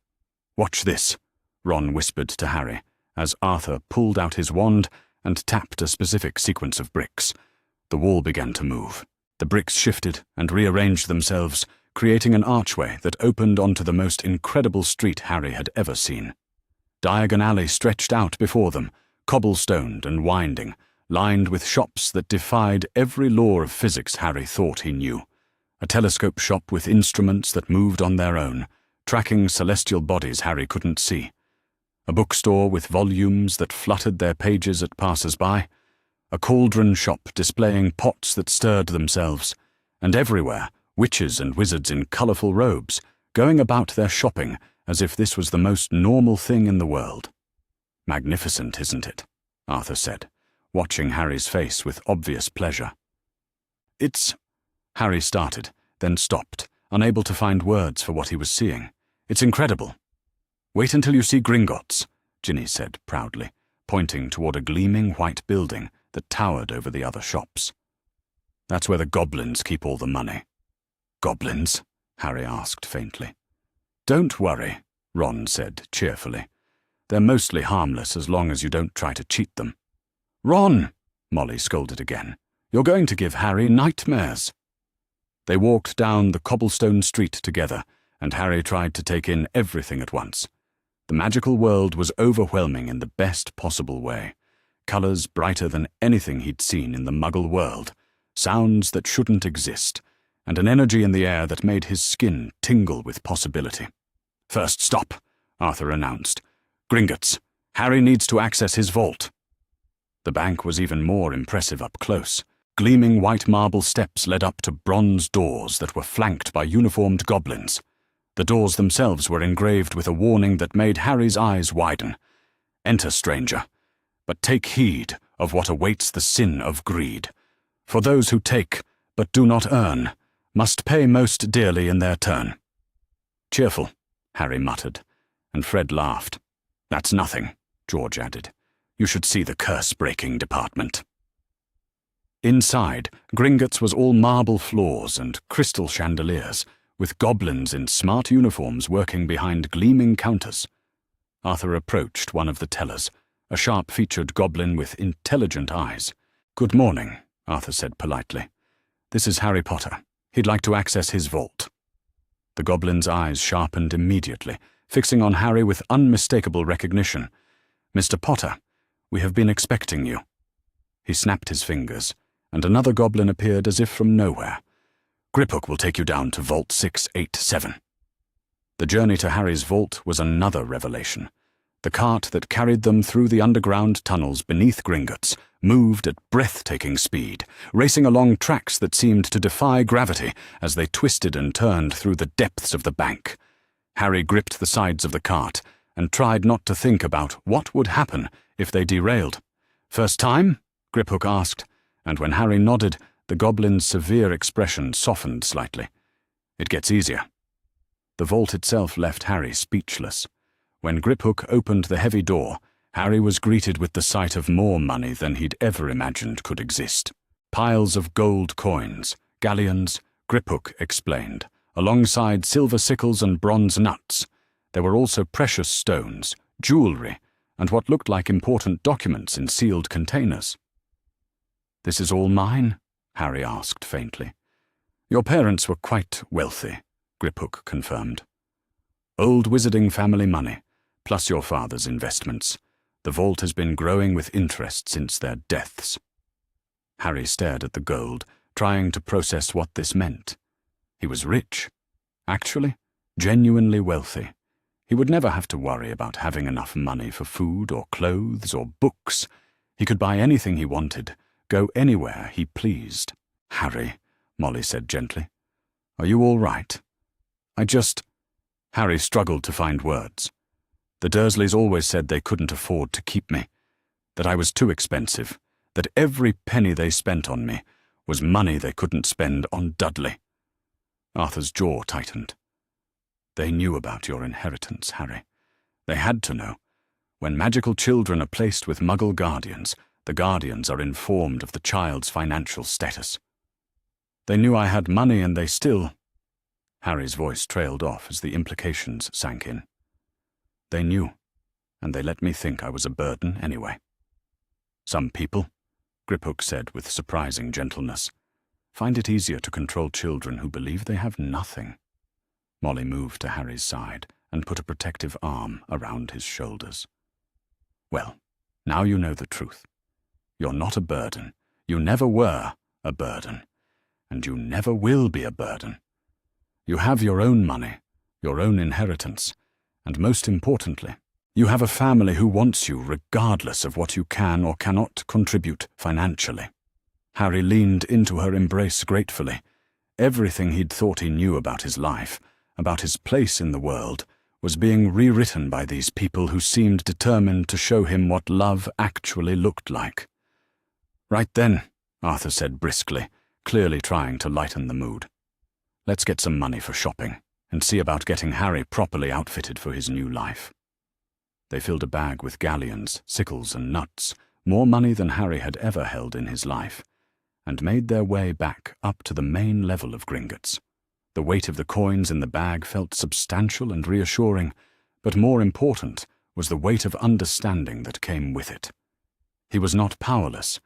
"Watch this," Ron whispered to Harry, as Arthur pulled out his wand and tapped a specific sequence of bricks. The wall began to move. The bricks shifted and rearranged themselves, creating an archway that opened onto the most incredible street Harry had ever seen. Diagon Alley stretched out before them, cobblestoned and winding, lined with shops that defied every law of physics Harry thought he knew. A telescope shop with instruments that moved on their own, tracking celestial bodies Harry couldn't see. A bookstore with volumes that fluttered their pages at passers-by. A cauldron shop displaying pots that stirred themselves. And everywhere, witches and wizards in colourful robes, going about their shopping as if this was the most normal thing in the world. "Magnificent, isn't it?" Arthur said, watching Harry's face with obvious pleasure. "It's—" Harry started, then stopped, unable to find words for what he was seeing. "It's incredible." "Wait until you see Gringotts," Ginny said proudly, pointing toward a gleaming white building that towered over the other shops. "That's where the goblins keep all the money." "Goblins?" Harry asked faintly. "Don't worry," Ron said cheerfully. "They're mostly harmless as long as you don't try to cheat them." "Ron!" Molly scolded again. "You're going to give Harry nightmares." They walked down the cobblestone street together, and Harry tried to take in everything at once. The magical world was overwhelming in the best possible way. Colours brighter than anything he'd seen in the Muggle world, sounds that shouldn't exist, and an energy in the air that made his skin tingle with possibility. "First stop," Arthur announced. "Gringotts. Harry needs to access his vault." The bank was even more impressive up close. Gleaming white marble steps led up to bronze doors that were flanked by uniformed goblins. The doors themselves were engraved with a warning that made Harry's eyes widen. "Enter, stranger, but take heed of what awaits the sin of greed. For those who take, but do not earn, must pay most dearly in their turn." "Cheerful," Harry muttered, and Fred laughed. "That's nothing," George added. "You should see the curse-breaking department." Inside, Gringotts was all marble floors and crystal chandeliers, with goblins in smart uniforms working behind gleaming counters. Arthur approached one of the tellers, a sharp-featured goblin with intelligent eyes. "Good morning," Arthur said politely. "This is Harry Potter. He'd like to access his vault." The goblin's eyes sharpened immediately, fixing on Harry with unmistakable recognition. "Mr. Potter, we have been expecting you." He snapped his fingers, and another goblin appeared as if from nowhere. "Griphook will take you down to Vault 687. The journey to Harry's vault was another revelation. The cart that carried them through the underground tunnels beneath Gringotts moved at breathtaking speed, racing along tracks that seemed to defy gravity as they twisted and turned through the depths of the bank. Harry gripped the sides of the cart and tried not to think about what would happen if they derailed. "First time?" Griphook asked, and when Harry nodded, the goblin's severe expression softened slightly. "It gets easier." The vault itself left Harry speechless. When Griphook opened the heavy door, Harry was greeted with the sight of more money than he'd ever imagined could exist. Piles of gold coins, galleons, Griphook explained, alongside silver sickles and bronze nuts. There were also precious stones, jewelry, and what looked like important documents in sealed containers. "This is all mine?" Harry asked faintly. "Your parents were quite wealthy," Griphook confirmed. "Old wizarding family money, plus your father's investments. The vault has been growing with interest since their deaths." Harry stared at the gold, trying to process what this meant. He was rich. Actually, genuinely wealthy. He would never have to worry about having enough money for food or clothes or books. He could buy anything he wanted, go anywhere he pleased. "Harry," Molly said gently, "are you all right?" Harry struggled to find words. "The Dursleys always said they couldn't afford to keep me, that I was too expensive, that every penny they spent on me was money they couldn't spend on Dudley." Arthur's jaw tightened. "They knew about your inheritance, Harry. They had to know. When magical children are placed with Muggle guardians, the guardians are informed of the child's financial status. They knew I had money and they still—" Harry's voice trailed off as the implications sank in. "They knew, and they let me think I was a burden anyway." "Some people," Griphook said with surprising gentleness, "find it easier to control children who believe they have nothing." Molly moved to Harry's side and put a protective arm around his shoulders. "Well, now you know the truth. You're not a burden. You never were a burden. And you never will be a burden. You have your own money, your own inheritance, and most importantly, you have a family who wants you regardless of what you can or cannot contribute financially." Harry leaned into her embrace gratefully. Everything he'd thought he knew about his life, about his place in the world, was being rewritten by these people who seemed determined to show him what love actually looked like. "Right then," Arthur said briskly, clearly trying to lighten the mood. "Let's get some money for shopping, and see about getting Harry properly outfitted for his new life." They filled a bag with galleons, sickles, and nuts, more money than Harry had ever held in his life, and made their way back up to the main level of Gringotts. The weight of the coins in the bag felt substantial and reassuring, but more important was the weight of understanding that came with it. He was not powerless.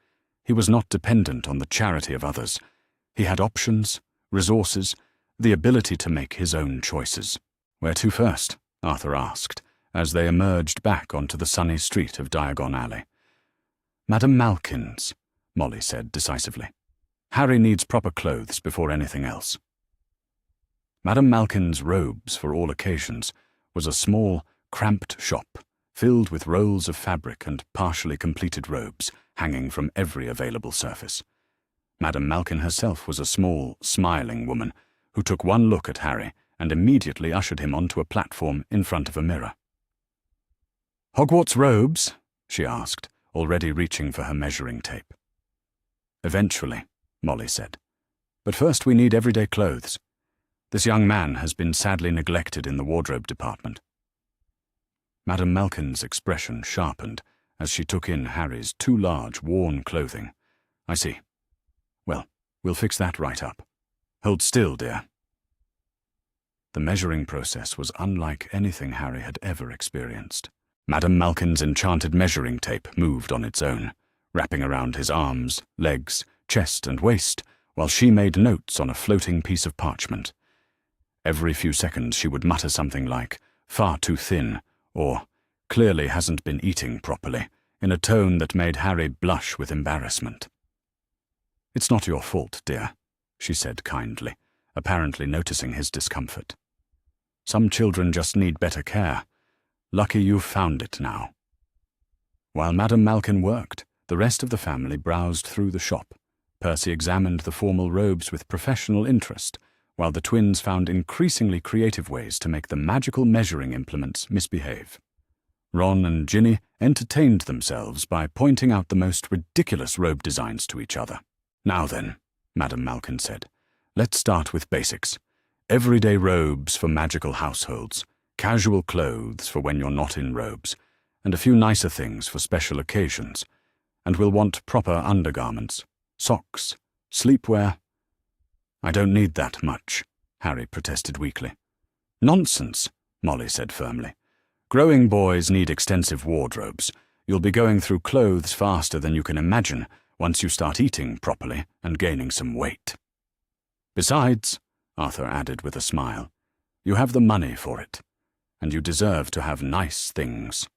He was not dependent on the charity of others. He had options, resources, the ability to make his own choices. "Where to first?" Arthur asked, as they emerged back onto the sunny street of Diagon Alley. "Madame Malkin's," Molly said decisively. "Harry needs proper clothes before anything else." Madame Malkin's Robes for All Occasions was a small, cramped shop filled with rolls of fabric and partially completed robes hanging from every available surface. Madame Malkin herself was a small, smiling woman who took one look at Harry and immediately ushered him onto a platform in front of a mirror. "Hogwarts robes?" she asked, already reaching for her measuring tape. "Eventually," Molly said. "But first we need everyday clothes. This young man has been sadly neglected in the wardrobe department." Madame Malkin's expression sharpened as she took in Harry's too large, worn clothing. "I see. Well, we'll fix that right up. Hold still, dear." The measuring process was unlike anything Harry had ever experienced. Madame Malkin's enchanted measuring tape moved on its own, wrapping around his arms, legs, chest and waist, while she made notes on a floating piece of parchment. Every few seconds she would mutter something like, "far too thin," or "clearly hasn't been eating properly," in a tone that made Harry blush with embarrassment. "It's not your fault, dear," she said kindly, apparently noticing his discomfort. "Some children just need better care. Lucky you've found it now." While Madame Malkin worked, the rest of the family browsed through the shop. Percy examined the formal robes with professional interest, while the twins found increasingly creative ways to make the magical measuring implements misbehave. Ron and Ginny entertained themselves by pointing out the most ridiculous robe designs to each other. "Now then," Madame Malkin said, "let's start with basics. Everyday robes for magical households, casual clothes for when you're not in robes, and a few nicer things for special occasions. And we'll want proper undergarments, socks, sleepwear." "I don't need that much," Harry protested weakly. "Nonsense," Molly said firmly. "Growing boys need extensive wardrobes. You'll be going through clothes faster than you can imagine once you start eating properly and gaining some weight." "Besides," Arthur added with a smile, "you have the money for it, and you deserve to have nice things."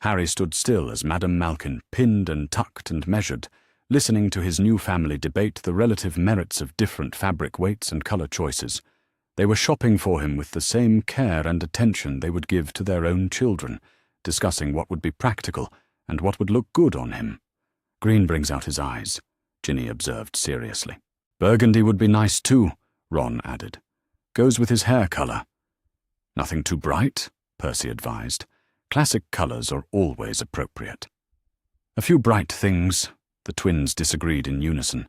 Harry stood still as Madame Malkin pinned and tucked and measured, listening to his new family debate the relative merits of different fabric weights and colour choices. They were shopping for him with the same care and attention they would give to their own children, discussing what would be practical and what would look good on him. "Green brings out his eyes," Ginny observed seriously. "Burgundy would be nice too," Ron added. "Goes with his hair colour." "Nothing too bright," Percy advised. "Classic colours are always appropriate." "A few bright things," the twins disagreed in unison.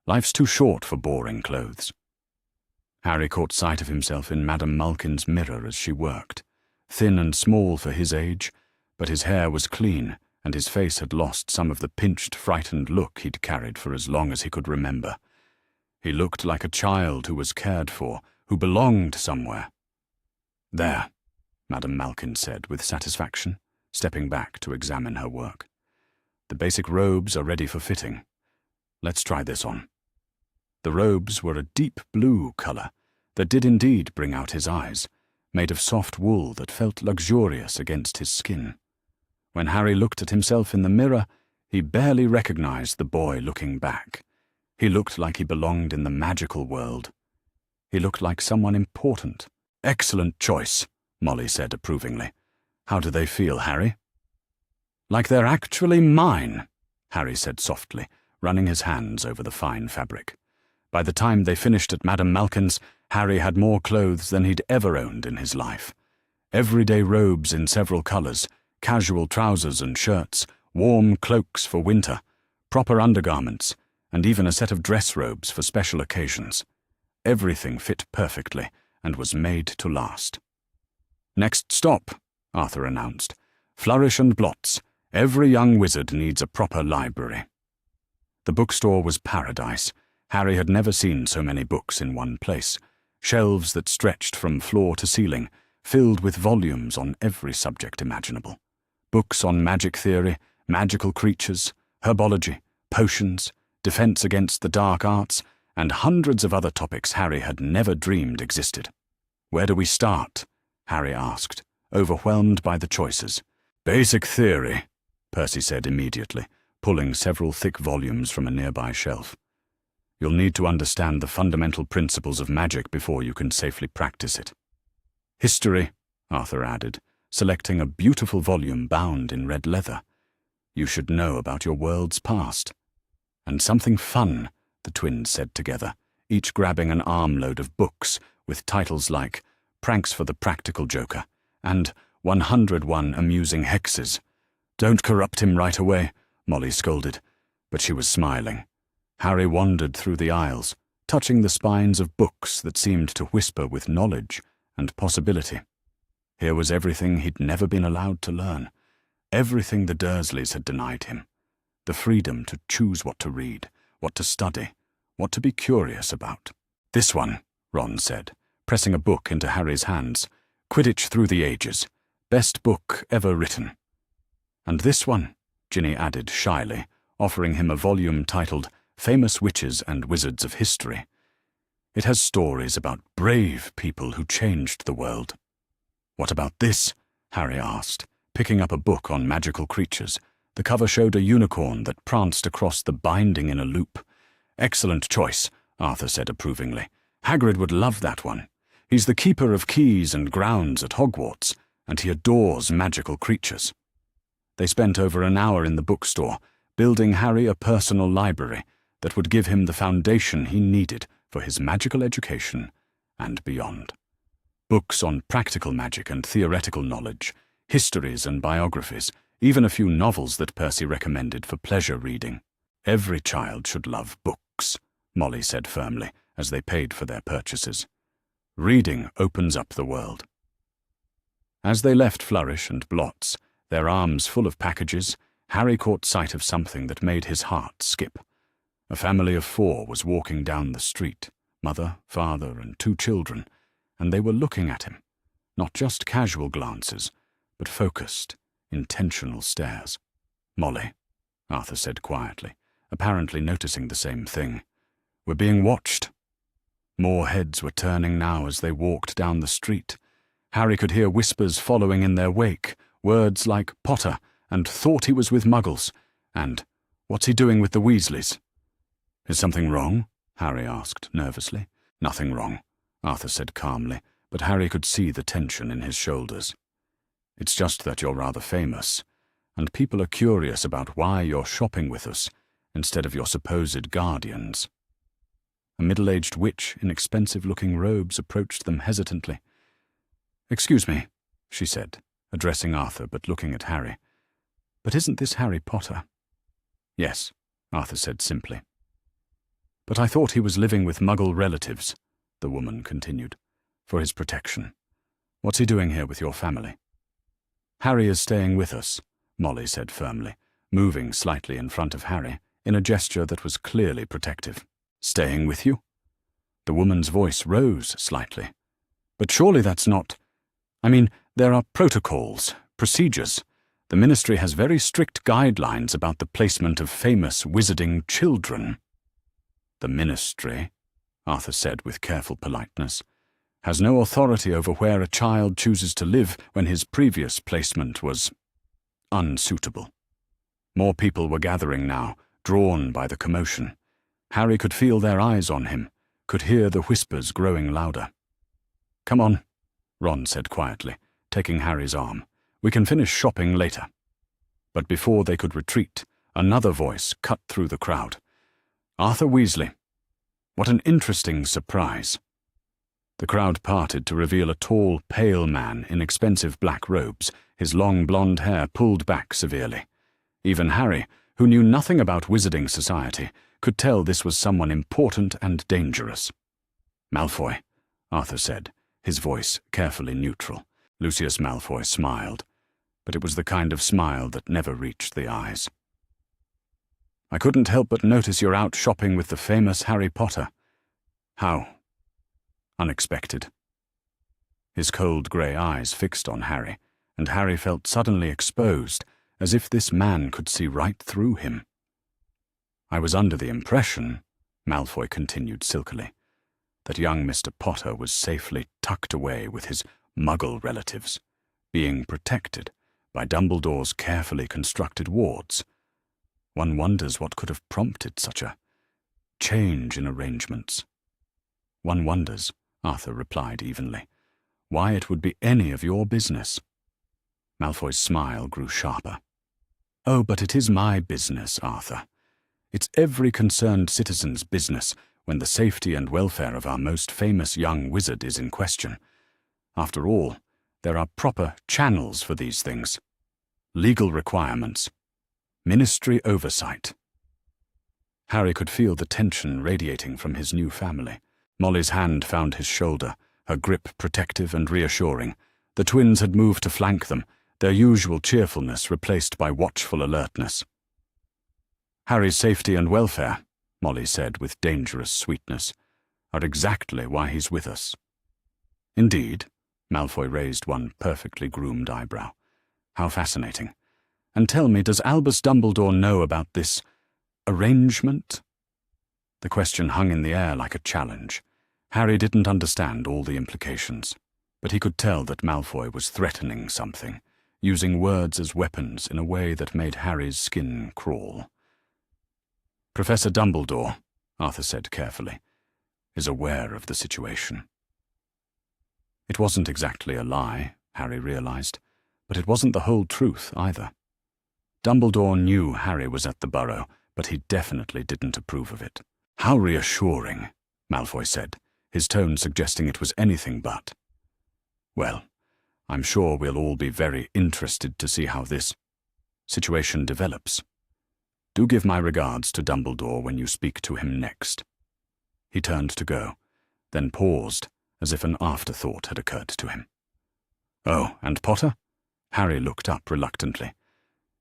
"Life's too short for boring clothes." Harry caught sight of himself in Madame Malkin's mirror as she worked. Thin and small for his age, but his hair was clean, and his face had lost some of the pinched, frightened look he'd carried for as long as he could remember. He looked like a child who was cared for, who belonged somewhere. "There," Madame Malkin said with satisfaction, stepping back to examine her work. "The basic robes are ready for fitting. Let's try this on." The robes were a deep blue colour that did indeed bring out his eyes, made of soft wool that felt luxurious against his skin. When Harry looked at himself in the mirror, he barely recognized the boy looking back. He looked like he belonged in the magical world. He looked like someone important. "Excellent choice," Molly said approvingly. "How do they feel, Harry?" "Like they're actually mine," Harry said softly, running his hands over the fine fabric. By the time they finished at Madame Malkin's, Harry had more clothes than he'd ever owned in his life. Everyday robes in several colours, casual trousers and shirts, warm cloaks for winter, proper undergarments, and even a set of dress robes for special occasions. Everything fit perfectly and was made to last. "Next stop," Arthur announced. "Flourish and blots. Every young wizard needs a proper library." The bookstore was paradise. Harry had never seen so many books in one place, shelves that stretched from floor to ceiling, filled with volumes on every subject imaginable. Books on magic theory, magical creatures, herbology, potions, defense against the dark arts, and hundreds of other topics Harry had never dreamed existed. "Where do we start?" Harry asked, overwhelmed by the choices. "Basic theory," Percy said immediately, pulling several thick volumes from a nearby shelf. "You'll need to understand the fundamental principles of magic before you can safely practice it." "History," Arthur added, selecting a beautiful volume bound in red leather. "You should know about your world's past." "And something fun," the twins said together, each grabbing an armload of books with titles like Pranks for the Practical Joker and 101 Amusing Hexes. "Don't corrupt him right away," Molly scolded, but she was smiling. Harry wandered through the aisles, touching the spines of books that seemed to whisper with knowledge and possibility. Here was everything he'd never been allowed to learn, everything the Dursleys had denied him. The freedom to choose what to read, what to study, what to be curious about. "This one," Ron said, pressing a book into Harry's hands. "Quidditch Through the Ages. Best book ever written. And this one, Ginny added shyly, offering him a volume titled Famous Witches and Wizards of History. It has stories about brave people who changed the world. What about this? Harry asked, picking up a book on magical creatures. The cover showed a unicorn that pranced across the binding in a loop. Excellent choice, Arthur said approvingly. Hagrid would love that one. He's the keeper of keys and grounds at Hogwarts, and he adores magical creatures. They spent over an hour in the bookstore, building Harry a personal library that would give him the foundation he needed for his magical education and beyond. Books on practical magic and theoretical knowledge, histories and biographies, even a few novels that Percy recommended for pleasure reading. Every child should love books, Molly said firmly, as they paid for their purchases. Reading opens up the world. As they left Flourish and Blots, their arms full of packages, Harry caught sight of something that made his heart skip. A family of 4 was walking down the street, mother, father, and 2 children, and they were looking at him, not just casual glances, but focused, intentional stares. Molly, Arthur said quietly, apparently noticing the same thing. We're being watched. More heads were turning now as they walked down the street. Harry could hear whispers following in their wake, words like Potter and thought he was with Muggles, and what's he doing with the Weasleys? Is something wrong? Harry asked nervously. Nothing wrong, Arthur said calmly, but Harry could see the tension in his shoulders. It's just that you're rather famous, and people are curious about why you're shopping with us instead of your supposed guardians. A middle-aged witch in expensive-looking robes approached them hesitantly. Excuse me, she said, addressing Arthur but looking at Harry. But isn't this Harry Potter? Yes, Arthur said simply. But I thought he was living with Muggle relatives, the woman continued, for his protection. What's he doing here with your family? Harry is staying with us, Molly said firmly, moving slightly in front of Harry, in a gesture that was clearly protective. Staying with you? The woman's voice rose slightly. But surely that's not... I mean, there are protocols, procedures. The Ministry has very strict guidelines about the placement of famous wizarding children. The Ministry, Arthur said with careful politeness, has no authority over where a child chooses to live when his previous placement was unsuitable. More people were gathering now, drawn by the commotion. Harry could feel their eyes on him, could hear the whispers growing louder. Come on, Ron said quietly, taking Harry's arm. We can finish shopping later. But before they could retreat, another voice cut through the crowd. Arthur Weasley. What an interesting surprise. The crowd parted to reveal a tall, pale man in expensive black robes, his long blonde hair pulled back severely. Even Harry, who knew nothing about wizarding society, could tell this was someone important and dangerous. Malfoy, Arthur said, his voice carefully neutral. Lucius Malfoy smiled, but it was the kind of smile that never reached the eyes. I couldn't help but notice you're out shopping with the famous Harry Potter. How? Unexpected. His cold grey eyes fixed on Harry, and Harry felt suddenly exposed, as if this man could see right through him. I was under the impression, Malfoy continued silkily, that young Mr. Potter was safely tucked away with his Muggle relatives, being protected by Dumbledore's carefully constructed wards. One wonders what could have prompted such a change in arrangements. One wonders, Arthur replied evenly, why it would be any of your business. Malfoy's smile grew sharper. Oh, but it is my business, Arthur. It's every concerned citizen's business when the safety and welfare of our most famous young wizard is in question. After all, there are proper channels for these things. Legal requirements. Ministry oversight. Harry could feel the tension radiating from his new family. Molly's hand found his shoulder, her grip protective and reassuring. The twins had moved to flank them, their usual cheerfulness replaced by watchful alertness. Harry's safety and welfare, Molly said with dangerous sweetness, are exactly why he's with us. Indeed, Malfoy raised one perfectly groomed eyebrow. How fascinating. And tell me, does Albus Dumbledore know about this arrangement? The question hung in the air like a challenge. Harry didn't understand all the implications, but he could tell that Malfoy was threatening something, using words as weapons in a way that made Harry's skin crawl. Professor Dumbledore, Arthur said carefully, is aware of the situation. It wasn't exactly a lie, Harry realized, but it wasn't the whole truth either. Dumbledore knew Harry was at the Burrow, but he definitely didn't approve of it. How reassuring, Malfoy said, his tone suggesting it was anything but. Well, I'm sure we'll all be very interested to see how this situation develops. Do give my regards to Dumbledore when you speak to him next. He turned to go, then paused, as if an afterthought had occurred to him. Oh, and Potter? Harry looked up reluctantly.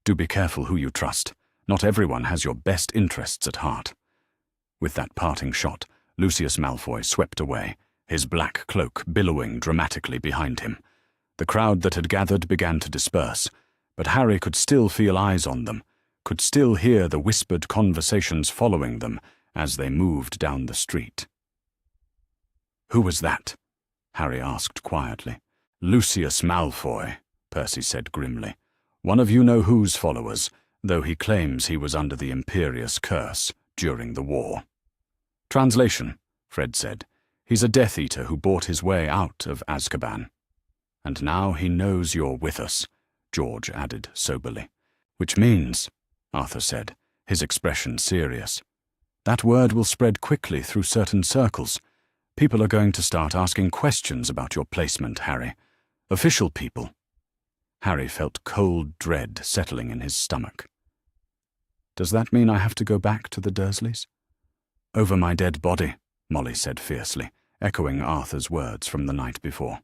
Do be careful who you trust. Not everyone has your best interests at heart. With that parting shot, Lucius Malfoy swept away, his black cloak billowing dramatically behind him. The crowd that had gathered began to disperse, but Harry could still feel eyes on them, could still hear the whispered conversations following them as they moved down the street. Who was that? Harry asked quietly. Lucius Malfoy, Percy said grimly. One of you-know-who's followers, though he claims he was under the Imperious Curse during the war. Translation, Fred said. He's a Death Eater who bought his way out of Azkaban. And now he knows you're with us, George added soberly. Which means, Arthur said, his expression serious, that word will spread quickly through certain circles. People are going to start asking questions about your placement, Harry. Official people. Harry felt cold dread settling in his stomach. Does that mean I have to go back to the Dursleys? Over my dead body, Molly said fiercely, echoing Arthur's words from the night before.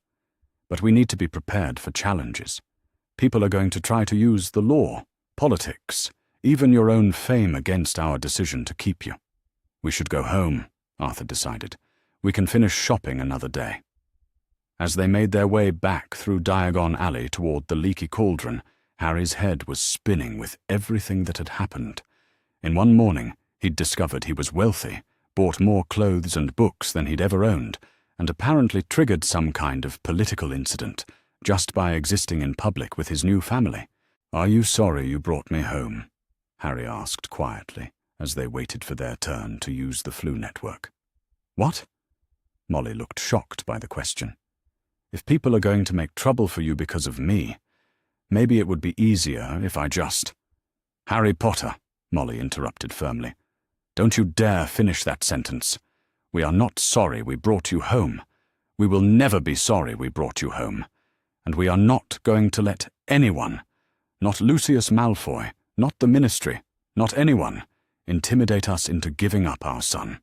But we need to be prepared for challenges. People are going to try to use the law, politics, even your own fame against our decision to keep you. We should go home, Arthur decided. We can finish shopping another day. As they made their way back through Diagon Alley toward the Leaky Cauldron, Harry's head was spinning with everything that had happened. In one morning, he'd discovered he was wealthy, bought more clothes and books than he'd ever owned, and apparently triggered some kind of political incident just by existing in public with his new family. Are you sorry you brought me home? Harry asked quietly as they waited for their turn to use the flu network. What? Molly looked shocked by the question. If people are going to make trouble for you because of me, maybe it would be easier if I just... Harry Potter, Molly interrupted firmly. Don't you dare finish that sentence. We are not sorry we brought you home. We will never be sorry we brought you home. And we are not going to let anyone, not Lucius Malfoy, not the Ministry, not anyone, intimidate us into giving up our son.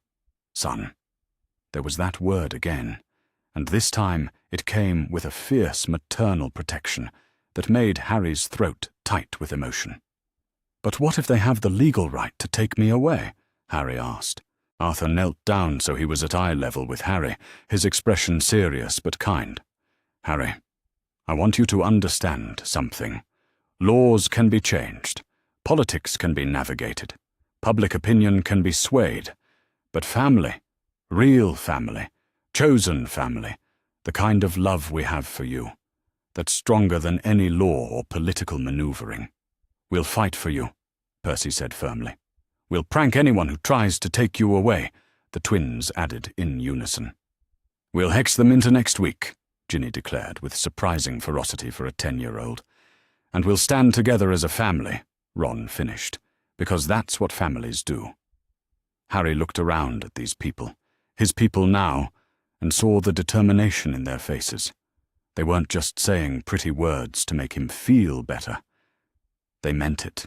Son. There was that word again, and this time it came with a fierce maternal protection that made Harry's throat tight with emotion. But what if they have the legal right to take me away? Harry asked. Arthur knelt down so he was at eye level with Harry, his expression serious but kind. Harry, I want you to understand something. Laws can be changed. Politics can be navigated. Public opinion can be swayed. But family, real family, chosen family, the kind of love we have for you, that's stronger than any law or political maneuvering. We'll fight for you, Percy said firmly. We'll prank anyone who tries to take you away, the twins added in unison. We'll hex them into next week, Ginny declared with surprising ferocity for a 10-year-old. And we'll stand together as a family, Ron finished, because that's what families do. Harry looked around at these people, his people now, and saw the determination in their faces. They weren't just saying pretty words to make him feel better. They meant it.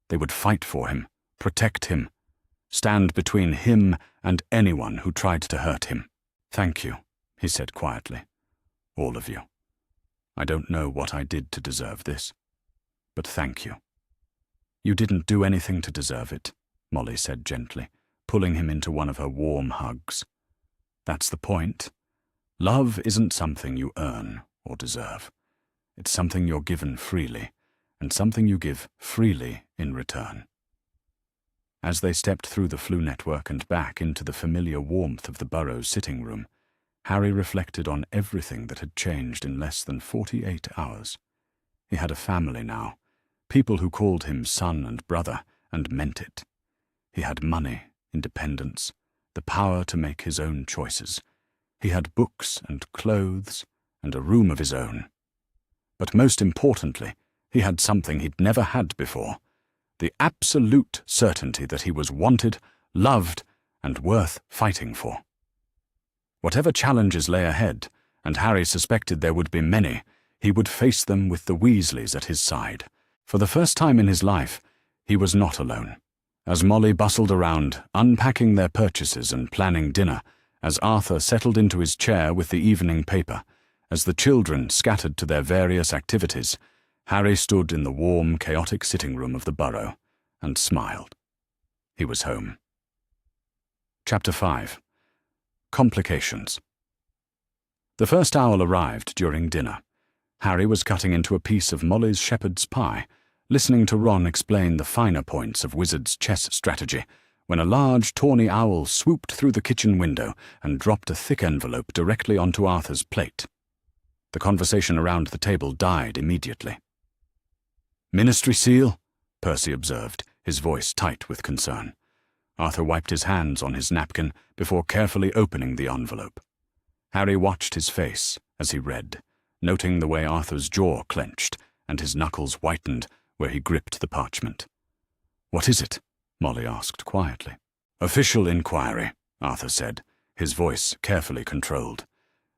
They would fight for him, protect him, stand between him and anyone who tried to hurt him. Thank you, he said quietly. All of you. I don't know what I did to deserve this, but thank you. You didn't do anything to deserve it, Molly said gently, pulling him into one of her warm hugs. That's the point. Love isn't something you earn or deserve. It's something you're given freely, and something you give freely in return. As they stepped through the flue network and back into the familiar warmth of the Burrow's sitting room, Harry reflected on everything that had changed in less than 48 hours. He had a family now, people who called him son and brother and meant it. He had money, independence, the power to make his own choices. He had books and clothes and a room of his own. But most importantly, he had something he'd never had before, the absolute certainty that he was wanted, loved, and worth fighting for. Whatever challenges lay ahead, and Harry suspected there would be many, he would face them with the Weasleys at his side. For the first time in his life, he was not alone. As Molly bustled around, unpacking their purchases and planning dinner, as Arthur settled into his chair with the evening paper, as the children scattered to their various activities, Harry stood in the warm, chaotic sitting room of the Burrow and smiled. He was home. Chapter 5. Complications. The first owl arrived during dinner. Harry was cutting into a piece of Molly's shepherd's pie, listening to Ron explain the finer points of Wizard's chess strategy, when a large, tawny owl swooped through the kitchen window and dropped a thick envelope directly onto Arthur's plate. The conversation around the table died immediately. "Ministry seal?" Percy observed, his voice tight with concern. Arthur wiped his hands on his napkin before carefully opening the envelope. Harry watched his face as he read, noting the way Arthur's jaw clenched and his knuckles whitened where he gripped the parchment. "What is it?" Molly asked quietly. "Official inquiry," Arthur said, his voice carefully controlled.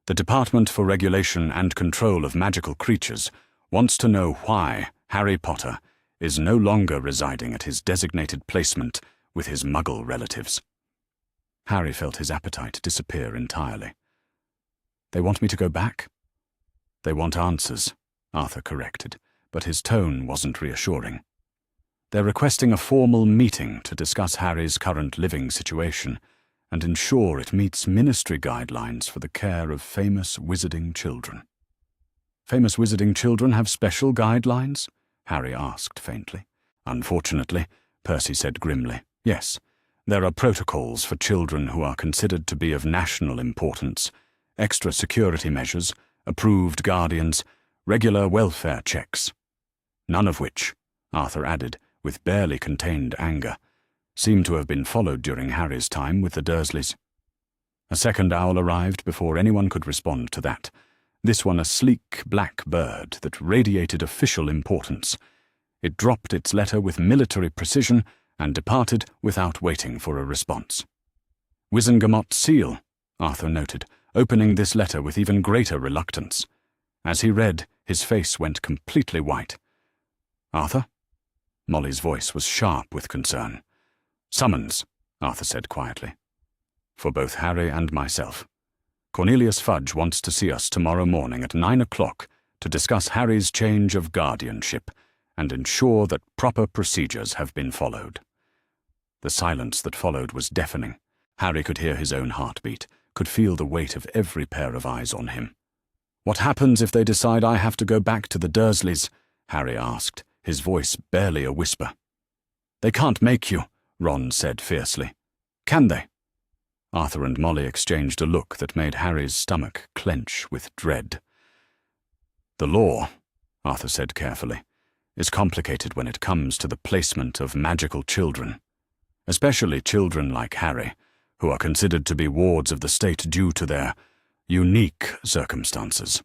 "The Department for Regulation and Control of Magical Creatures wants to know why Harry Potter is no longer residing at his designated placement with his Muggle relatives." Harry felt his appetite disappear entirely. "They want me to go back?" "They want answers," Arthur corrected, but his tone wasn't reassuring. "They're requesting a formal meeting to discuss Harry's current living situation and ensure it meets ministry guidelines for the care of famous wizarding children." "Famous wizarding children have special guidelines?" Harry asked faintly. "Unfortunately," Percy said grimly, "yes. There are protocols for children who are considered to be of national importance, extra security measures, approved guardians, regular welfare checks. None of which," Arthur added, with barely contained anger, "seem to have been followed during Harry's time with the Dursleys." A second owl arrived before anyone could respond to that, this one a sleek black bird that radiated official importance. It dropped its letter with military precision and departed without waiting for a response. "Wizengamot seal," Arthur noted, opening this letter with even greater reluctance. As he read, his face went completely white. "Arthur?" Molly's voice was sharp with concern. "Summons," Arthur said quietly. "For both Harry and myself. Cornelius Fudge wants to see us tomorrow morning at 9 o'clock to discuss Harry's change of guardianship and ensure that proper procedures have been followed." The silence that followed was deafening. Harry could hear his own heartbeat, could feel the weight of every pair of eyes on him. "What happens if they decide I have to go back to the Dursleys?" Harry asked, his voice barely a whisper. "They can't make you," Ron said fiercely. "Can they?" Arthur and Molly exchanged a look that made Harry's stomach clench with dread. "The law," Arthur said carefully, "is complicated when it comes to the placement of magical children, especially children like Harry, who are considered to be wards of the state due to their unique circumstances."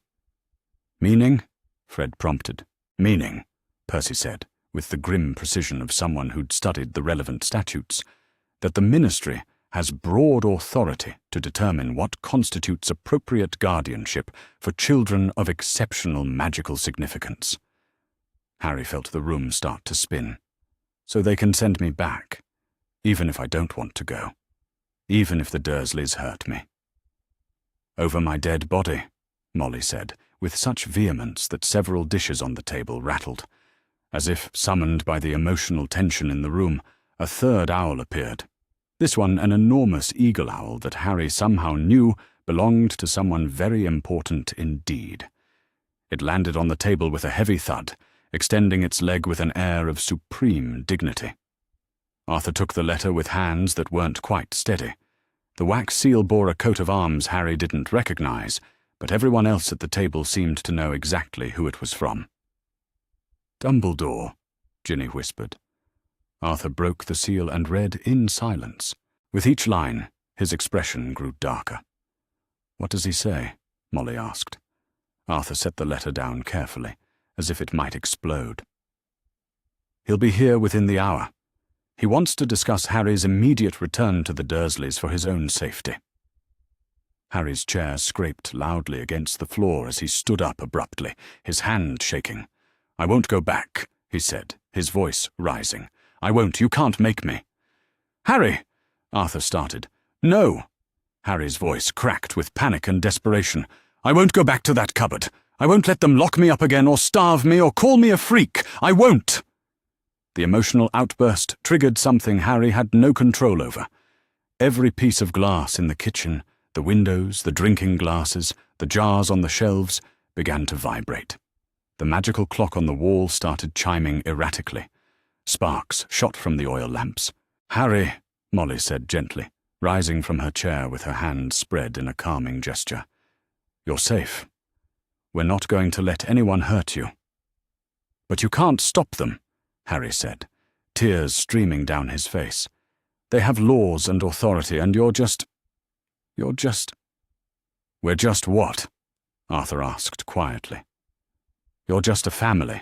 "Meaning?" Fred prompted. "Meaning," Percy said, with the grim precision of someone who'd studied the relevant statutes, "that the ministry has broad authority to determine what constitutes appropriate guardianship for children of exceptional magical significance." Harry felt the room start to spin. "So they can send me back, even if I don't want to go, even if the Dursleys hurt me." "Over my dead body," Molly said, with such vehemence that several dishes on the table rattled. As if summoned by the emotional tension in the room, a third owl appeared. This one an enormous eagle owl that Harry somehow knew belonged to someone very important indeed. It landed on the table with a heavy thud, extending its leg with an air of supreme dignity. Arthur took the letter with hands that weren't quite steady. The wax seal bore a coat of arms Harry didn't recognize, but everyone else at the table seemed to know exactly who it was from. "Dumbledore," Ginny whispered. Arthur broke the seal and read in silence. With each line, his expression grew darker. "What does he say?" Molly asked. Arthur set the letter down carefully, as if it might explode. "He'll be here within the hour. He wants to discuss Harry's immediate return to the Dursleys for his own safety." Harry's chair scraped loudly against the floor as he stood up abruptly, his hand shaking. "I won't go back," he said, his voice rising. "I won't. You can't make me." "Harry!" Arthur started. "No!" Harry's voice cracked with panic and desperation. "I won't go back to that cupboard. I won't let them lock me up again or starve me or call me a freak. I won't!" The emotional outburst triggered something Harry had no control over. Every piece of glass in the kitchen, the windows, the drinking glasses, the jars on the shelves, began to vibrate. The magical clock on the wall started chiming erratically. Sparks shot from the oil lamps. "Harry," Molly said gently, rising from her chair with her hand spread in a calming gesture. "You're safe. We're not going to let anyone hurt you." "But you can't stop them," Harry said, tears streaming down his face. "They have laws and authority, and you're just... We're just what?" Arthur asked quietly. "You're just a family,"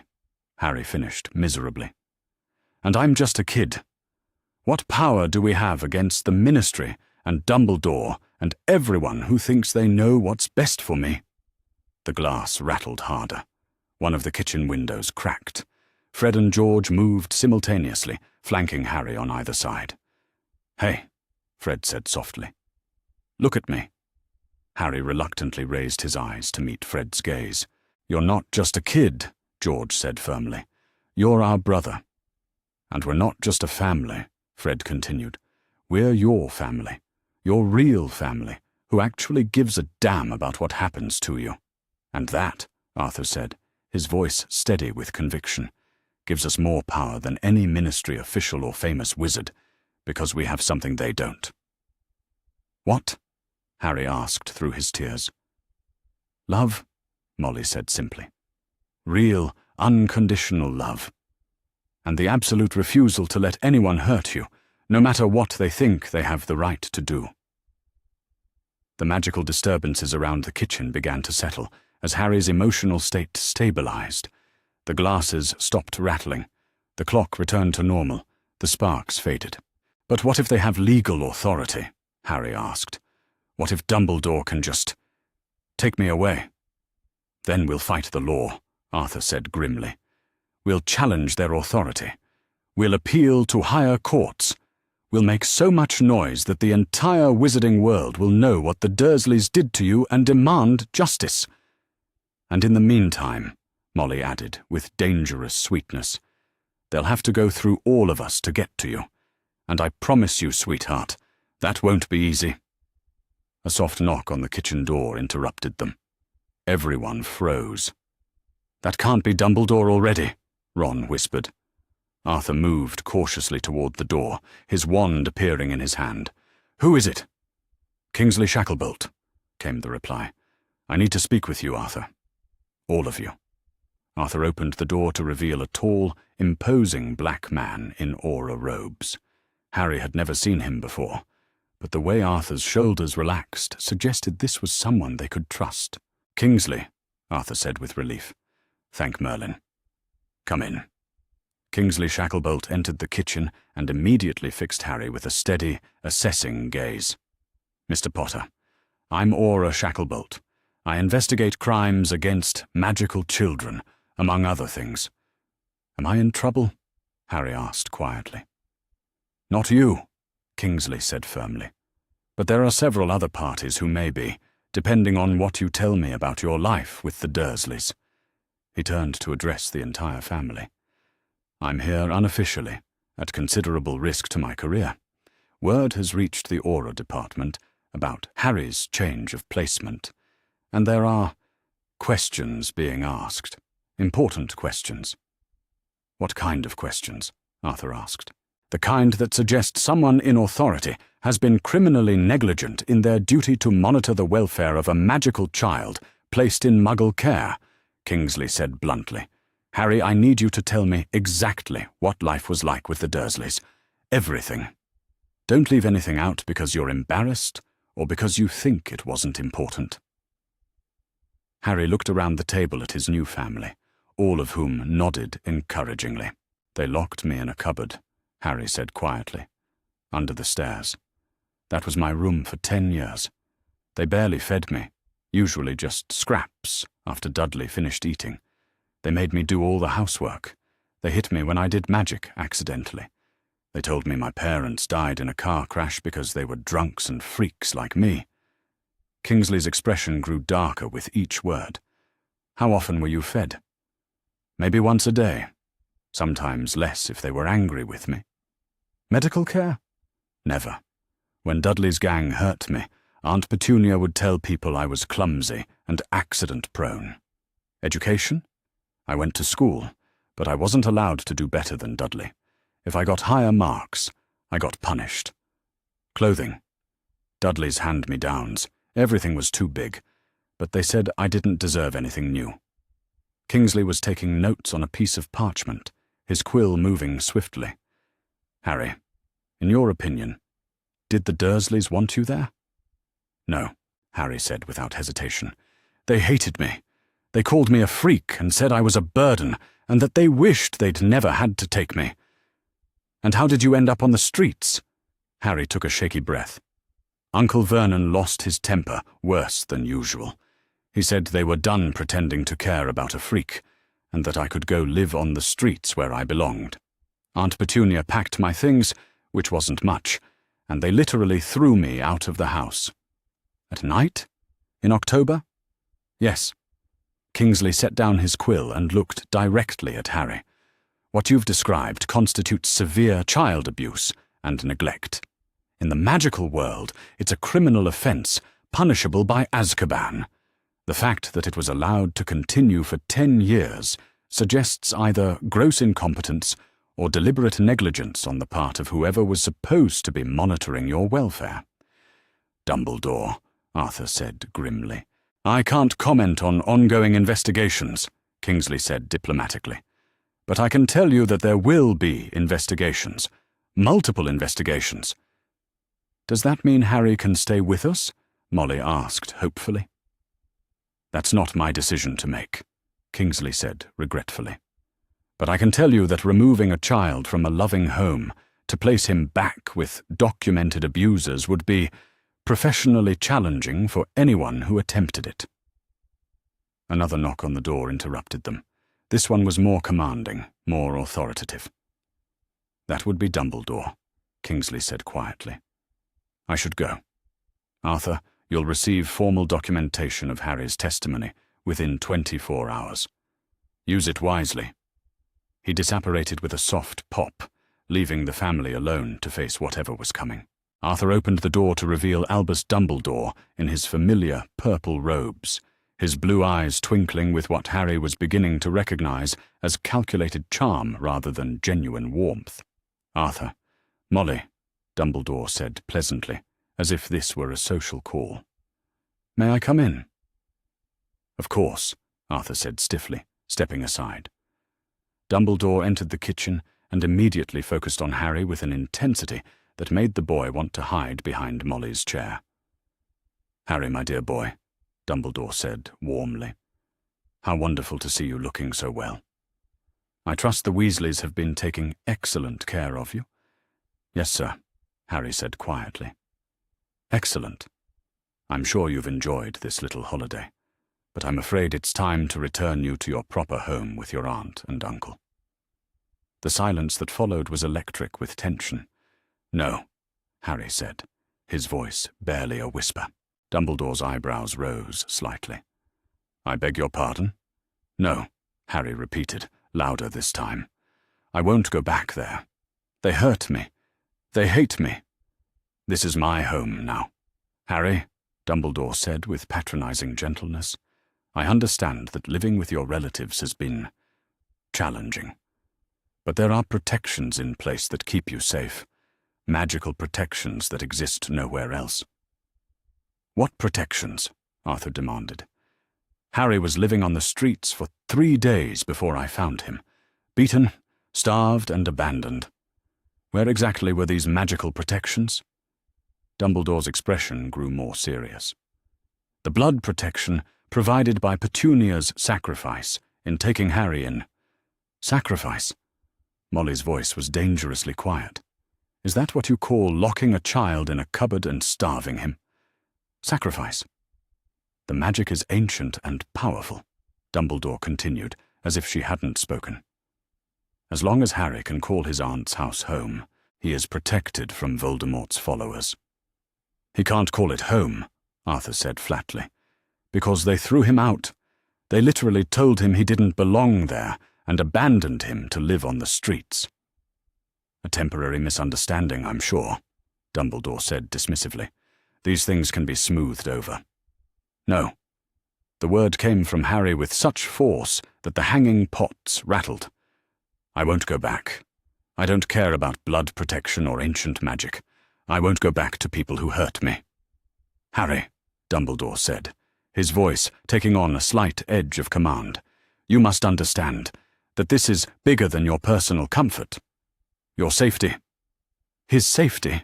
Harry finished miserably. "And I'm just a kid. What power do we have against the Ministry and Dumbledore and everyone who thinks they know what's best for me?" The glass rattled harder. One of the kitchen windows cracked. Fred and George moved simultaneously, flanking Harry on either side. "Hey," Fred said softly. "Look at me." Harry reluctantly raised his eyes to meet Fred's gaze. "You're not just a kid," George said firmly. "You're our brother. And we're not just a family," Fred continued. "We're your family, your real family, who actually gives a damn about what happens to you. And that," Arthur said, his voice steady with conviction, "gives us more power than any Ministry official or famous wizard, because we have something they don't." "What?" Harry asked through his tears. "Love," Molly said simply. "Real, unconditional love. And the absolute refusal to let anyone hurt you, no matter what they think they have the right to do." The magical disturbances around the kitchen began to settle as Harry's emotional state stabilized. The glasses stopped rattling. The clock returned to normal. The sparks faded. "But what if they have legal authority?" Harry asked. "What if Dumbledore can just take me away?" "Then we'll fight the law," Arthur said grimly. "We'll challenge their authority. We'll appeal to higher courts. We'll make so much noise that the entire wizarding world will know what the Dursleys did to you and demand justice. And in the meantime," Molly added with dangerous sweetness, "they'll have to go through all of us to get to you. And I promise you, sweetheart, that won't be easy." A soft knock on the kitchen door interrupted them. Everyone froze. "That can't be Dumbledore already," Ron whispered. Arthur moved cautiously toward the door, his wand appearing in his hand. "Who is it?" "Kingsley Shacklebolt," came the reply. "I need to speak with you, Arthur. All of you." Arthur opened the door to reveal a tall, imposing black man in aura robes. Harry had never seen him before, but the way Arthur's shoulders relaxed suggested this was someone they could trust. "Kingsley," Arthur said with relief. "Thank Merlin. Come in." Kingsley Shacklebolt entered the kitchen and immediately fixed Harry with a steady, assessing gaze. "Mr. Potter, I'm Aura Shacklebolt. I investigate crimes against magical children, among other things." "Am I in trouble?" Harry asked quietly. "Not you," Kingsley said firmly. "But there are several other parties who may be, depending on what you tell me about your life with the Dursleys." He turned to address the entire family. "I'm here unofficially, at considerable risk to my career. Word has reached the Aura Department about Harry's change of placement, and there are questions being asked. Important questions. What kind of questions? Arthur asked. The kind that suggest someone in authority has been criminally negligent in their duty to monitor the welfare of a magical child placed in Muggle care, Kingsley said bluntly. Harry, I need you to tell me exactly what life was like with the Dursleys. Everything. Don't leave anything out because you're embarrassed or because you think it wasn't important. Harry looked around the table at his new family, all of whom nodded encouragingly. They locked me in a cupboard, Harry said quietly, under the stairs. That was my room for 10 years. They barely fed me, usually just scraps after Dudley finished eating. They made me do all the housework. They hit me when I did magic accidentally. They told me my parents died in a car crash because they were drunks and freaks like me. Kingsley's expression grew darker with each word. How often were you fed? Maybe once a day. Sometimes less if they were angry with me. Medical care? Never. When Dudley's gang hurt me, Aunt Petunia would tell people I was clumsy and accident-prone. Education? I went to school, but I wasn't allowed to do better than Dudley. If I got higher marks, I got punished. Clothing? Dudley's hand-me-downs. Everything was too big, but they said I didn't deserve anything new. Kingsley was taking notes on a piece of parchment, his quill moving swiftly. Harry, in your opinion, did the Dursleys want you there? No, Harry said without hesitation. They hated me. They called me a freak and said I was a burden and that they wished they'd never had to take me. And how did you end up on the streets? Harry took a shaky breath. Uncle Vernon lost his temper worse than usual. He said they were done pretending to care about a freak, and that I could go live on the streets where I belonged. Aunt Petunia packed my things, which wasn't much, and they literally threw me out of the house. At night? In October? Yes. Kingsley set down his quill and looked directly at Harry. What you've described constitutes severe child abuse and neglect. In the magical world, it's a criminal offense, punishable by Azkaban. The fact that it was allowed to continue for 10 years suggests either gross incompetence or deliberate negligence on the part of whoever was supposed to be monitoring your welfare. Dumbledore, Arthur said grimly. I can't comment on ongoing investigations, Kingsley said diplomatically. But I can tell you that there will be investigations. Multiple investigations. Does that mean Harry can stay with us? Molly asked hopefully. That's not my decision to make, Kingsley said regretfully. But I can tell you that removing a child from a loving home to place him back with documented abusers would be professionally challenging for anyone who attempted it. Another knock on the door interrupted them. This one was more commanding, more authoritative. That would be Dumbledore, Kingsley said quietly. I should go. Arthur, you'll receive formal documentation of Harry's testimony within 24 hours. Use it wisely. He disapparated with a soft pop, leaving the family alone to face whatever was coming. Arthur opened the door to reveal Albus Dumbledore in his familiar purple robes, his blue eyes twinkling with what Harry was beginning to recognize as calculated charm rather than genuine warmth. Arthur, Molly, Dumbledore said pleasantly, as if this were a social call. May I come in? Of course, Arthur said stiffly, stepping aside. Dumbledore entered the kitchen and immediately focused on Harry with an intensity that made the boy want to hide behind Molly's chair. Harry, my dear boy, Dumbledore said warmly. How wonderful to see you looking so well. I trust the Weasleys have been taking excellent care of you. Yes, sir, Harry said quietly. Excellent. I'm sure you've enjoyed this little holiday, but I'm afraid it's time to return you to your proper home with your aunt and uncle. The silence that followed was electric with tension. No, Harry said, his voice barely a whisper. Dumbledore's eyebrows rose slightly. I beg your pardon? No, Harry repeated, louder this time. I won't go back there. They hurt me. They hate me. This is my home now. Harry, Dumbledore said with patronizing gentleness, I understand that living with your relatives has been challenging. But there are protections in place that keep you safe. Magical protections that exist nowhere else. What protections? Arthur demanded. Harry was living on the streets for 3 days before I found him. Beaten, starved, and abandoned. Where exactly were these magical protections? Dumbledore's expression grew more serious. The blood protection provided by Petunia's sacrifice in taking Harry in. Sacrifice? Molly's voice was dangerously quiet. Is that what you call locking a child in a cupboard and starving him? Sacrifice. The magic is ancient and powerful, Dumbledore continued, as if she hadn't spoken. As long as Harry can call his aunt's house home, he is protected from Voldemort's followers. He can't call it home, Arthur said flatly, because they threw him out. They literally told him he didn't belong there and abandoned him to live on the streets. A temporary misunderstanding, I'm sure, Dumbledore said dismissively. These things can be smoothed over. No. The word came from Harry with such force that the hanging pots rattled. I won't go back. I don't care about blood protection or ancient magic. I won't go back to people who hurt me. Harry, Dumbledore said, his voice taking on a slight edge of command, you must understand that this is bigger than your personal comfort. Your safety. His safety?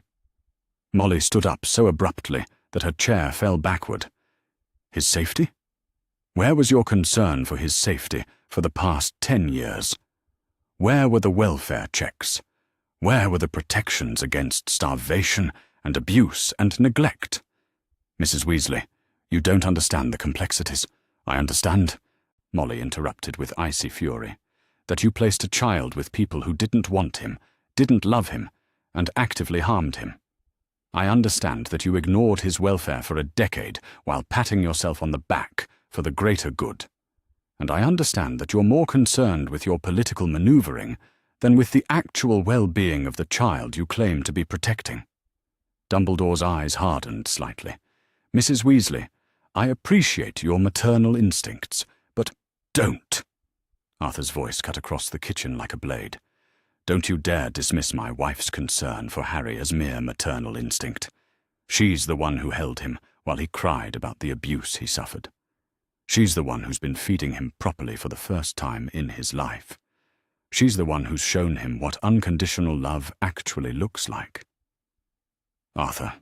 Molly stood up so abruptly that her chair fell backward. His safety? Where was your concern for his safety for the past 10 years? Where were the welfare checks? Where were the protections against starvation and abuse and neglect? Mrs. Weasley, you don't understand the complexities. I understand, Molly interrupted with icy fury, that you placed a child with people who didn't want him, didn't love him, and actively harmed him. I understand that you ignored his welfare for a decade while patting yourself on the back for the greater good. And I understand that you're more concerned with your political maneuvering than with the actual well-being of the child you claim to be protecting. Dumbledore's eyes hardened slightly. Mrs. Weasley, I appreciate your maternal instincts, but don't. Arthur's voice cut across the kitchen like a blade. Don't you dare dismiss my wife's concern for Harry as mere maternal instinct. She's the one who held him while he cried about the abuse he suffered. She's the one who's been feeding him properly for the first time in his life. She's the one who's shown him what unconditional love actually looks like. Arthur,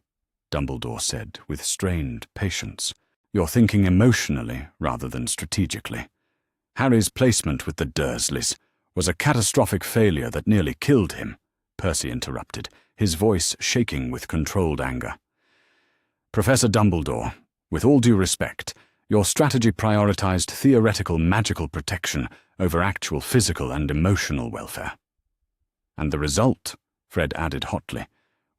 Dumbledore said with strained patience, you're thinking emotionally rather than strategically. Harry's placement with the Dursleys was a catastrophic failure that nearly killed him, Percy interrupted, his voice shaking with controlled anger. Professor Dumbledore, with all due respect, your strategy prioritized theoretical magical protection over actual physical and emotional welfare. And the result, Fred added hotly,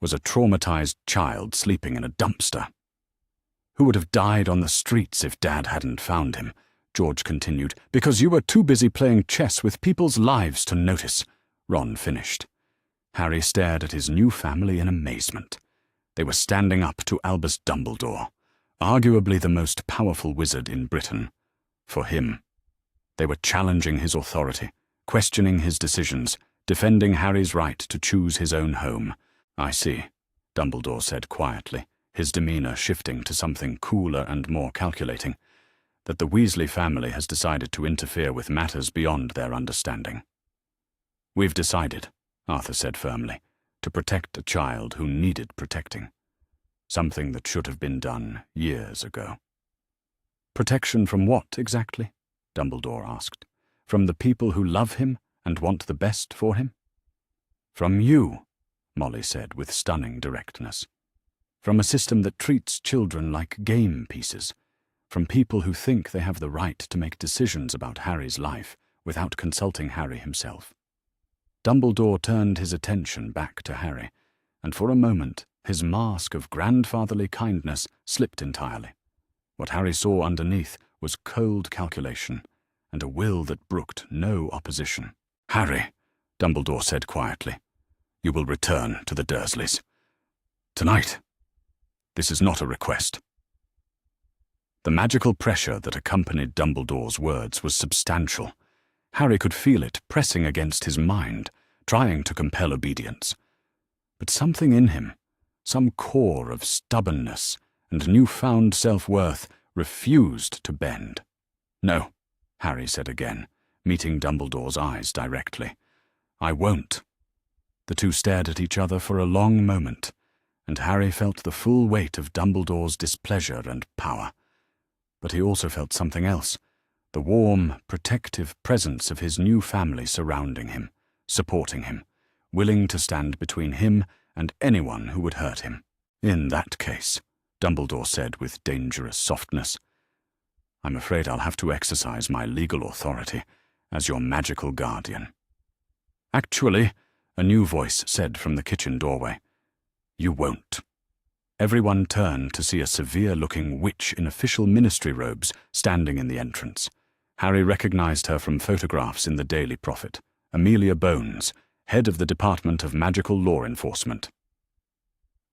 was a traumatized child sleeping in a dumpster. Who would have died on the streets if Dad hadn't found him? George continued. Because you were too busy playing chess with people's lives to notice, Ron finished. Harry stared at his new family in amazement. They were standing up to Albus Dumbledore, arguably the most powerful wizard in Britain. For him. They were challenging his authority, questioning his decisions, defending Harry's right to choose his own home. I see, Dumbledore said quietly, his demeanor shifting to something cooler and more calculating, that the Weasley family has decided to interfere with matters beyond their understanding. We've decided, Arthur said firmly, to protect a child who needed protecting. Something that should have been done years ago. Protection from what, exactly? Dumbledore asked. From the people who love him and want the best for him? From you, Molly said with stunning directness. From a system that treats children like game pieces. From people who think they have the right to make decisions about Harry's life without consulting Harry himself. Dumbledore turned his attention back to Harry, and for a moment his mask of grandfatherly kindness slipped entirely. What Harry saw underneath was cold calculation, and a will that brooked no opposition. Harry, Dumbledore said quietly, you will return to the Dursleys. Tonight. This is not a request." The magical pressure that accompanied Dumbledore's words was substantial. Harry could feel it pressing against his mind, trying to compel obedience. But something in him, some core of stubbornness and newfound self-worth, refused to bend. "No," Harry said again, meeting Dumbledore's eyes directly. "I won't." The two stared at each other for a long moment, and Harry felt the full weight of Dumbledore's displeasure and power. But he also felt something else, the warm, protective presence of his new family surrounding him, supporting him, willing to stand between him and anyone who would hurt him. "In that case," Dumbledore said with dangerous softness, "I'm afraid I'll have to exercise my legal authority as your magical guardian." "Actually," a new voice said from the kitchen doorway, "you won't." Everyone turned to see a severe-looking witch in official ministry robes standing in the entrance. Harry recognized her from photographs in the Daily Prophet, Amelia Bones, head of the Department of Magical Law Enforcement.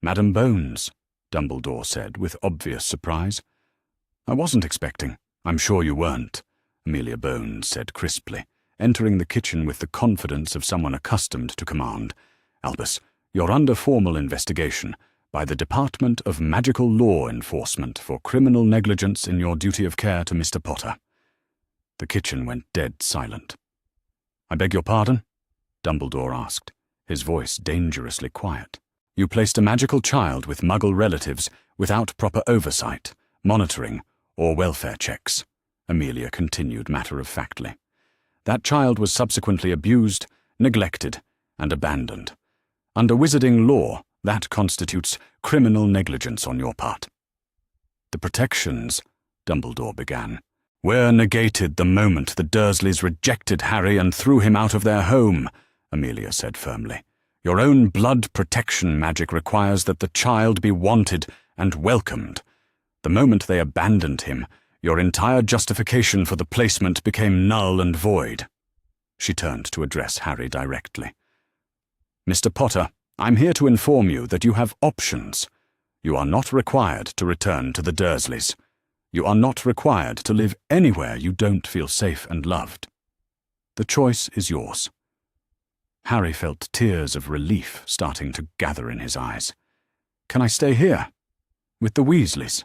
"Madam Bones," Dumbledore said with obvious surprise. "I wasn't expecting." "I'm sure you weren't," Amelia Bones said crisply, entering the kitchen with the confidence of someone accustomed to command. "Albus, you're under formal investigation by the Department of Magical Law Enforcement for criminal negligence in your duty of care to Mr. Potter." The kitchen went dead silent. "I beg your pardon?" Dumbledore asked, his voice dangerously quiet. "You placed a magical child with Muggle relatives without proper oversight, monitoring, or welfare checks," Amelia continued matter-of-factly. "That child was subsequently abused, neglected, and abandoned. Under wizarding law, that constitutes criminal negligence on your part." "The protections," Dumbledore began, "were negated the moment the Dursleys rejected Harry and threw him out of their home," Amelia said firmly. "Your own blood protection magic requires that the child be wanted and welcomed. The moment they abandoned him, your entire justification for the placement became null and void." She turned to address Harry directly. "Mr. Potter, I'm here to inform you that you have options. You are not required to return to the Dursleys. You are not required to live anywhere you don't feel safe and loved. The choice is yours." Harry felt tears of relief starting to gather in his eyes. "Can I stay here? With the Weasleys?"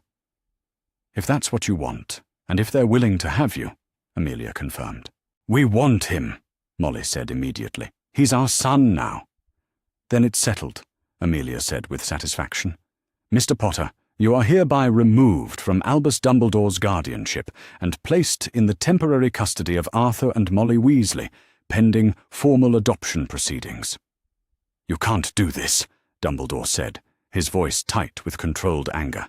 "If that's what you want, and if they're willing to have you," Amelia confirmed. "We want him," Molly said immediately. "He's our son now." "Then it's settled," Amelia said with satisfaction. "Mr. Potter, you are hereby removed from Albus Dumbledore's guardianship and placed in the temporary custody of Arthur and Molly Weasley, pending formal adoption proceedings." "You can't do this," Dumbledore said, his voice tight with controlled anger.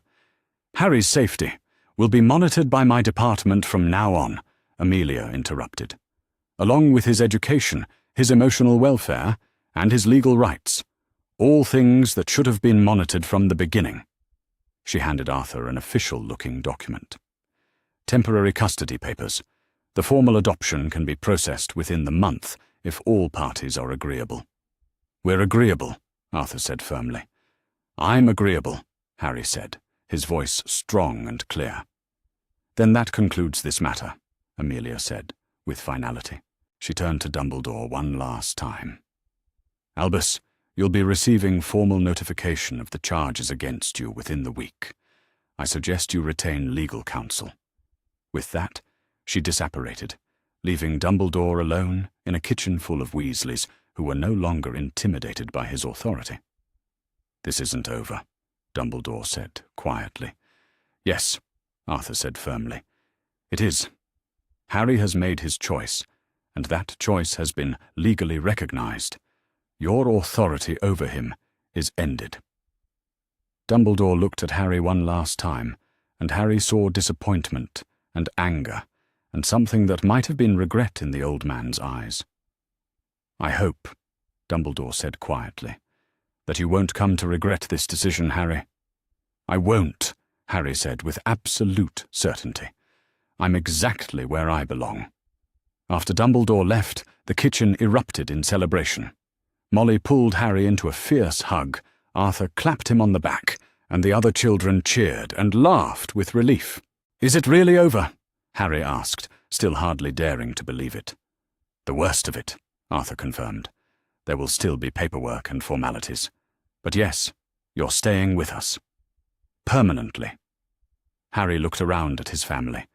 "Harry's safety will be monitored by my department from now on," Amelia interrupted. "Along with his education, his emotional welfare, and his legal rights. All things that should have been monitored from the beginning." She handed Arthur an official-looking document. "Temporary custody papers. The formal adoption can be processed within the month if all parties are agreeable." "We're agreeable," Arthur said firmly. "I'm agreeable," Harry said, his voice strong and clear. "Then that concludes this matter," Amelia said, with finality. She turned to Dumbledore one last time. "Albus, you'll be receiving formal notification of the charges against you within the week. I suggest you retain legal counsel." With that, she disapparated, leaving Dumbledore alone in a kitchen full of Weasleys who were no longer intimidated by his authority. "This isn't over," Dumbledore said quietly. "Yes," Arthur said firmly. "It is. Harry has made his choice, and that choice has been legally recognized. Your authority over him is ended." Dumbledore looked at Harry one last time, and Harry saw disappointment and anger, and something that might have been regret in the old man's eyes. "I hope," Dumbledore said quietly, "that you won't come to regret this decision, Harry." "I won't," Harry said with absolute certainty. "I'm exactly where I belong." After Dumbledore left, the kitchen erupted in celebration. Molly pulled Harry into a fierce hug, Arthur clapped him on the back, and the other children cheered and laughed with relief. "Is it really over?" Harry asked, still hardly daring to believe it. "The worst of it," Arthur confirmed. "There will still be paperwork and formalities. But yes, you're staying with us. Permanently." Harry looked around at his family,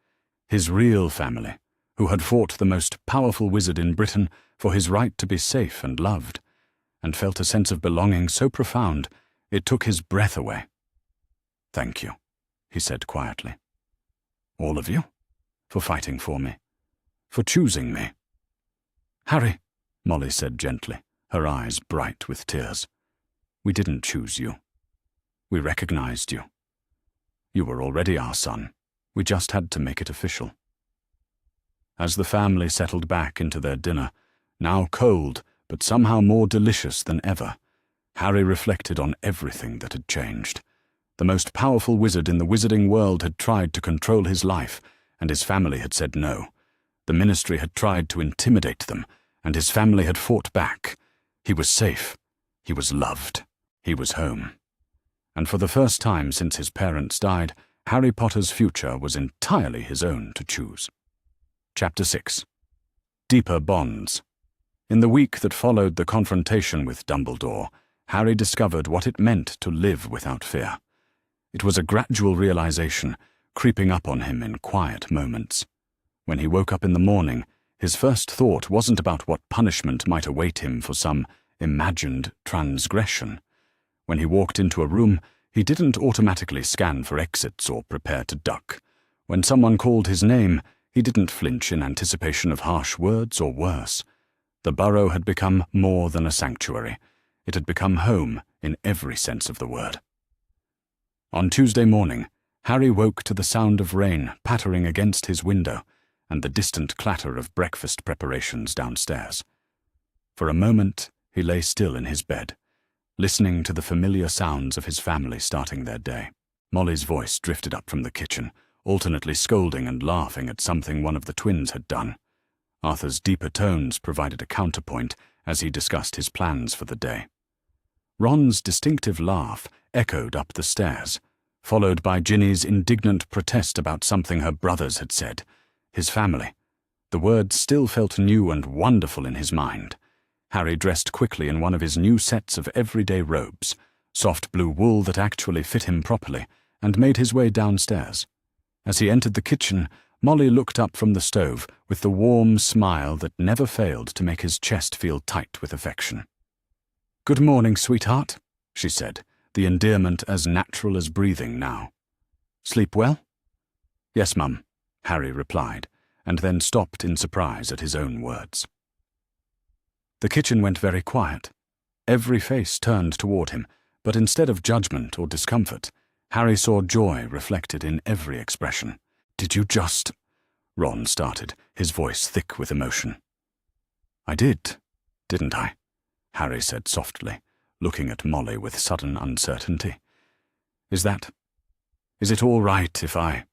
his real family, who had fought the most powerful wizard in Britain for his right to be safe and loved, and felt a sense of belonging so profound it took his breath away. "Thank you," he said quietly. "All of you? For fighting for me. For choosing me." "Harry," Molly said gently, her eyes bright with tears, "we didn't choose you. We recognized you. You were already our son. We just had to make it official." As the family settled back into their dinner, now cold but somehow more delicious than ever, Harry reflected on everything that had changed. The most powerful wizard in the wizarding world had tried to control his life, and his family had said no. The ministry had tried to intimidate them, and his family had fought back. He was safe. He was loved. He was home. And for the first time since his parents died, Harry Potter's future was entirely his own to choose. Chapter 6. Deeper Bonds. In the week that followed the confrontation with Dumbledore, Harry discovered what it meant to live without fear. It was a gradual realization, creeping up on him in quiet moments. When he woke up in the morning, his first thought wasn't about what punishment might await him for some imagined transgression. When he walked into a room, he didn't automatically scan for exits or prepare to duck. When someone called his name, he didn't flinch in anticipation of harsh words or worse. The burrow had become more than a sanctuary. It had become home in every sense of the word. On Tuesday morning, Harry woke to the sound of rain pattering against his window and the distant clatter of breakfast preparations downstairs. For a moment, he lay still in his bed, listening to the familiar sounds of his family starting their day. Molly's voice drifted up from the kitchen, alternately scolding and laughing at something one of the twins had done. Arthur's deeper tones provided a counterpoint as he discussed his plans for the day. Ron's distinctive laugh echoed up the stairs, followed by Ginny's indignant protest about something her brothers had said. His family. The words still felt new and wonderful in his mind. Harry dressed quickly in one of his new sets of everyday robes, soft blue wool that actually fit him properly, and made his way downstairs. As he entered the kitchen, Molly looked up from the stove with the warm smile that never failed to make his chest feel tight with affection. "Good morning, sweetheart," she said, the endearment as natural as breathing now. "Sleep well?" "Yes, Mum," Harry replied, and then stopped in surprise at his own words. The kitchen went very quiet. Every face turned toward him, but instead of judgment or discomfort, Harry saw joy reflected in every expression. "Did you just—" Ron started, his voice thick with emotion. "I did, didn't I?" Harry said softly, looking at Molly with sudden uncertainty. Is it all right if I—"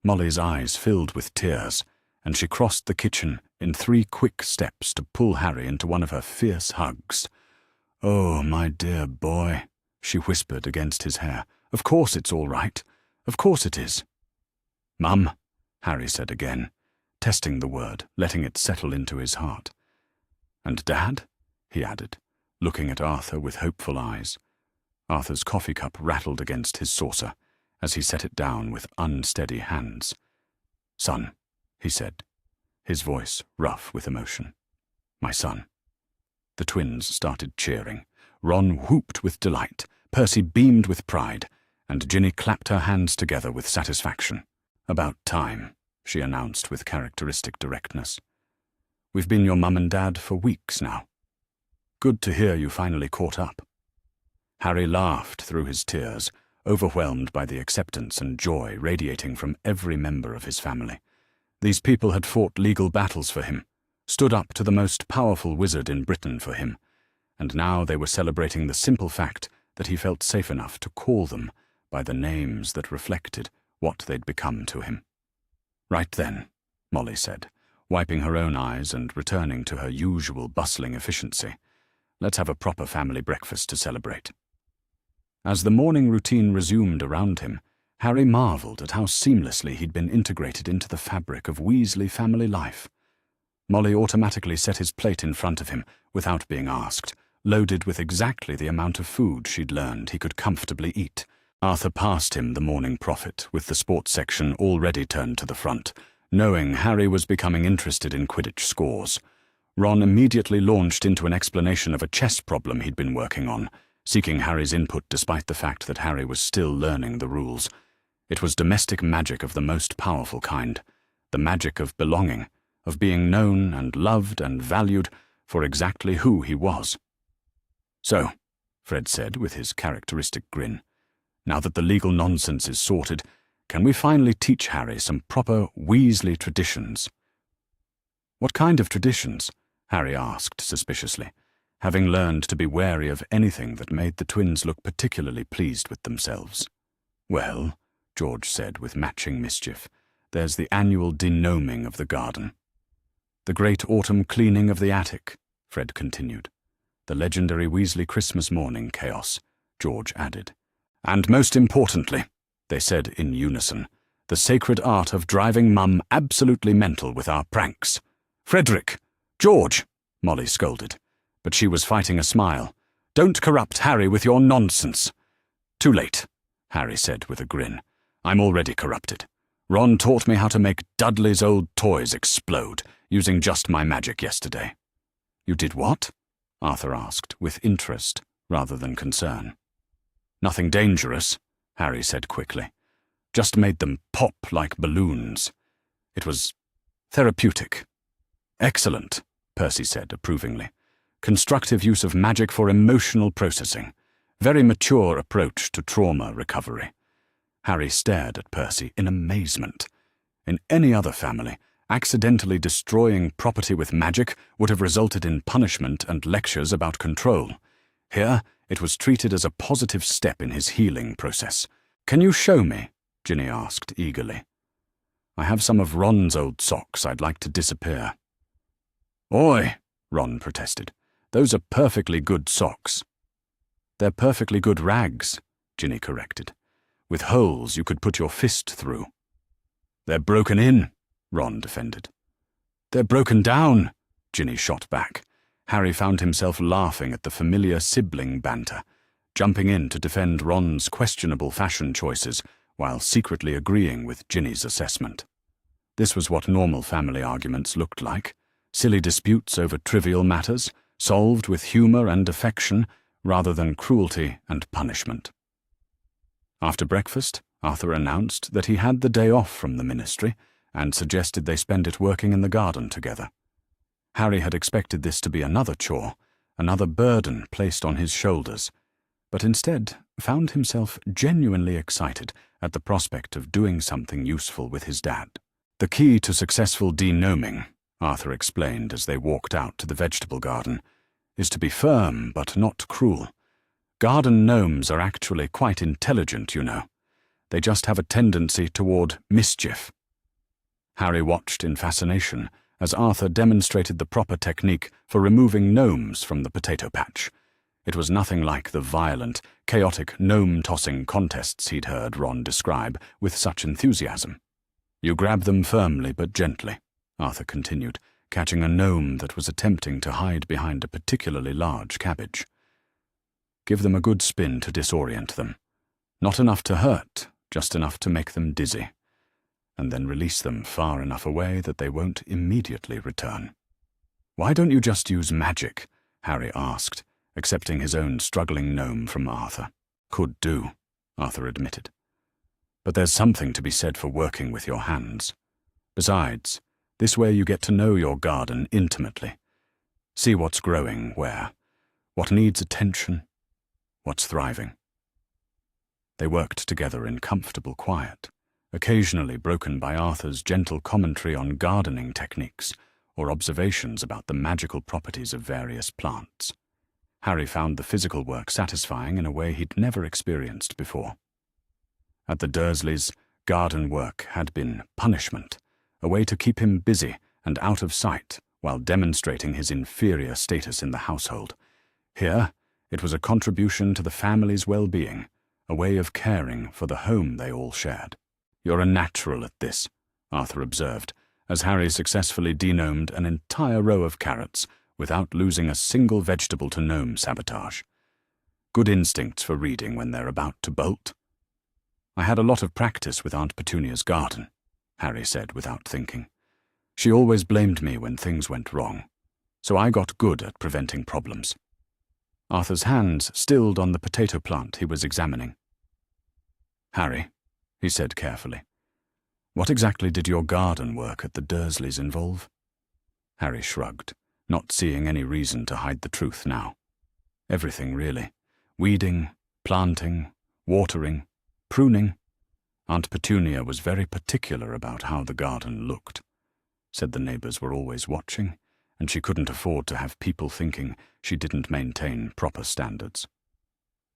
Molly's eyes filled with tears, and she crossed the kitchen in 3 quick steps to pull Harry into one of her fierce hugs. "Oh, my dear boy," she whispered against his hair. "Of course it's all right. Of course it is." "Mum," Harry said again, testing the word, letting it settle into his heart. "And Dad?" he added, looking at Arthur with hopeful eyes. Arthur's coffee cup rattled against his saucer as he set it down with unsteady hands. "Son," he said, his voice rough with emotion. "My son." The twins started cheering. Ron whooped with delight, Percy beamed with pride, and Ginny clapped her hands together with satisfaction. "About time," she announced with characteristic directness. "We've been your mum and dad for weeks now. Good to hear you finally caught up." Harry laughed through his tears, overwhelmed by the acceptance and joy radiating from every member of his family. These people had fought legal battles for him, stood up to the most powerful wizard in Britain for him, and now they were celebrating the simple fact that he felt safe enough to call them by the names that reflected what they'd become to him. "Right then," Molly said, wiping her own eyes and returning to her usual bustling efficiency. "Let's have a proper family breakfast to celebrate." As the morning routine resumed around him, Harry marvelled at how seamlessly he'd been integrated into the fabric of Weasley family life. Molly automatically set his plate in front of him without being asked, loaded with exactly the amount of food she'd learned he could comfortably eat. Arthur passed him the morning prophet, with the sports section already turned to the front, knowing Harry was becoming interested in Quidditch scores. Ron immediately launched into an explanation of a chess problem he'd been working on, seeking Harry's input despite the fact that Harry was still learning the rules. It was domestic magic of the most powerful kind, the magic of belonging, of being known and loved and valued for exactly who he was. "So," Fred said with his characteristic grin, "now that the legal nonsense is sorted, can we finally teach Harry some proper Weasley traditions?" "What kind of traditions?" Harry asked suspiciously, having learned to be wary of anything that made the twins look particularly pleased with themselves. "Well," George said with matching mischief, "there's the annual denoming of the garden." "The great autumn cleaning of the attic," Fred continued. "The legendary Weasley Christmas morning chaos," George added. "And most importantly," they said in unison, "the sacred art of driving Mum absolutely mental with our pranks." "Frederick! George!" Molly scolded, but she was fighting a smile. "Don't corrupt Harry with your nonsense." "Too late," Harry said with a grin. "I'm already corrupted. Ron taught me how to make Dudley's old toys explode, using just my magic yesterday." "You did what?" Arthur asked, with interest rather than concern. "Nothing dangerous," Harry said quickly. "Just made them pop like balloons. It was therapeutic." "Excellent," Percy said approvingly. "Constructive use of magic for emotional processing. Very mature approach to trauma recovery." Harry stared at Percy in amazement. In any other family, accidentally destroying property with magic would have resulted in punishment and lectures about control. Here, it was treated as a positive step in his healing process. "Can you show me?" Ginny asked eagerly. "I have some of Ron's old socks I'd like to disappear." "Oi!" Ron protested. "Those are perfectly good socks." "They're perfectly good rags," Ginny corrected, "with holes you could put your fist through." "They're broken in," Ron defended. "They're broken down," Ginny shot back. Harry found himself laughing at the familiar sibling banter, jumping in to defend Ron's questionable fashion choices while secretly agreeing with Ginny's assessment. This was what normal family arguments looked like. Silly disputes over trivial matters, solved with humor and affection rather than cruelty and punishment. After breakfast, Arthur announced that he had the day off from the ministry and suggested they spend it working in the garden together. Harry had expected this to be another chore, another burden placed on his shoulders, but instead found himself genuinely excited at the prospect of doing something useful with his dad. "The key to successful denoming," Arthur explained as they walked out to the vegetable garden, "is to be firm but not cruel. Garden gnomes are actually quite intelligent, you know. They just have a tendency toward mischief." Harry watched in fascination as Arthur demonstrated the proper technique for removing gnomes from the potato patch. It was nothing like the violent, chaotic gnome-tossing contests he'd heard Ron describe with such enthusiasm. "You grab them firmly but gently," Arthur continued, catching a gnome that was attempting to hide behind a particularly large cabbage. "Give them a good spin to disorient them. Not enough to hurt, just enough to make them dizzy. And then release them far enough away that they won't immediately return." "Why don't you just use magic?" Harry asked, accepting his own struggling gnome from Arthur. "Could do," Arthur admitted. "But there's something to be said for working with your hands. Besides, this way you get to know your garden intimately. See what's growing where, what needs attention, what's thriving." They worked together in comfortable quiet, occasionally broken by Arthur's gentle commentary on gardening techniques or observations about the magical properties of various plants. Harry found the physical work satisfying in a way he'd never experienced before. At the Dursleys, garden work had been punishment, a way to keep him busy and out of sight while demonstrating his inferior status in the household. Here, It was a contribution to the family's well-being, a way of caring for the home they all shared. "You're a natural at this," Arthur observed, as Harry successfully degnomed an entire row of carrots without losing a single vegetable to gnome sabotage. "Good instincts for reading when they're about to bolt." "I had a lot of practice with Aunt Petunia's garden," Harry said without thinking. "She always blamed me when things went wrong, so I got good at preventing problems." Arthur's hands stilled on the potato plant he was examining. "Harry," he said carefully, "what exactly did your garden work at the Dursleys involve?" Harry shrugged, not seeing any reason to hide the truth now. "Everything, really. Weeding, planting, watering, pruning. Aunt Petunia was very particular about how the garden looked. Said the neighbors were always watching, and she couldn't afford to have people thinking she didn't maintain proper standards."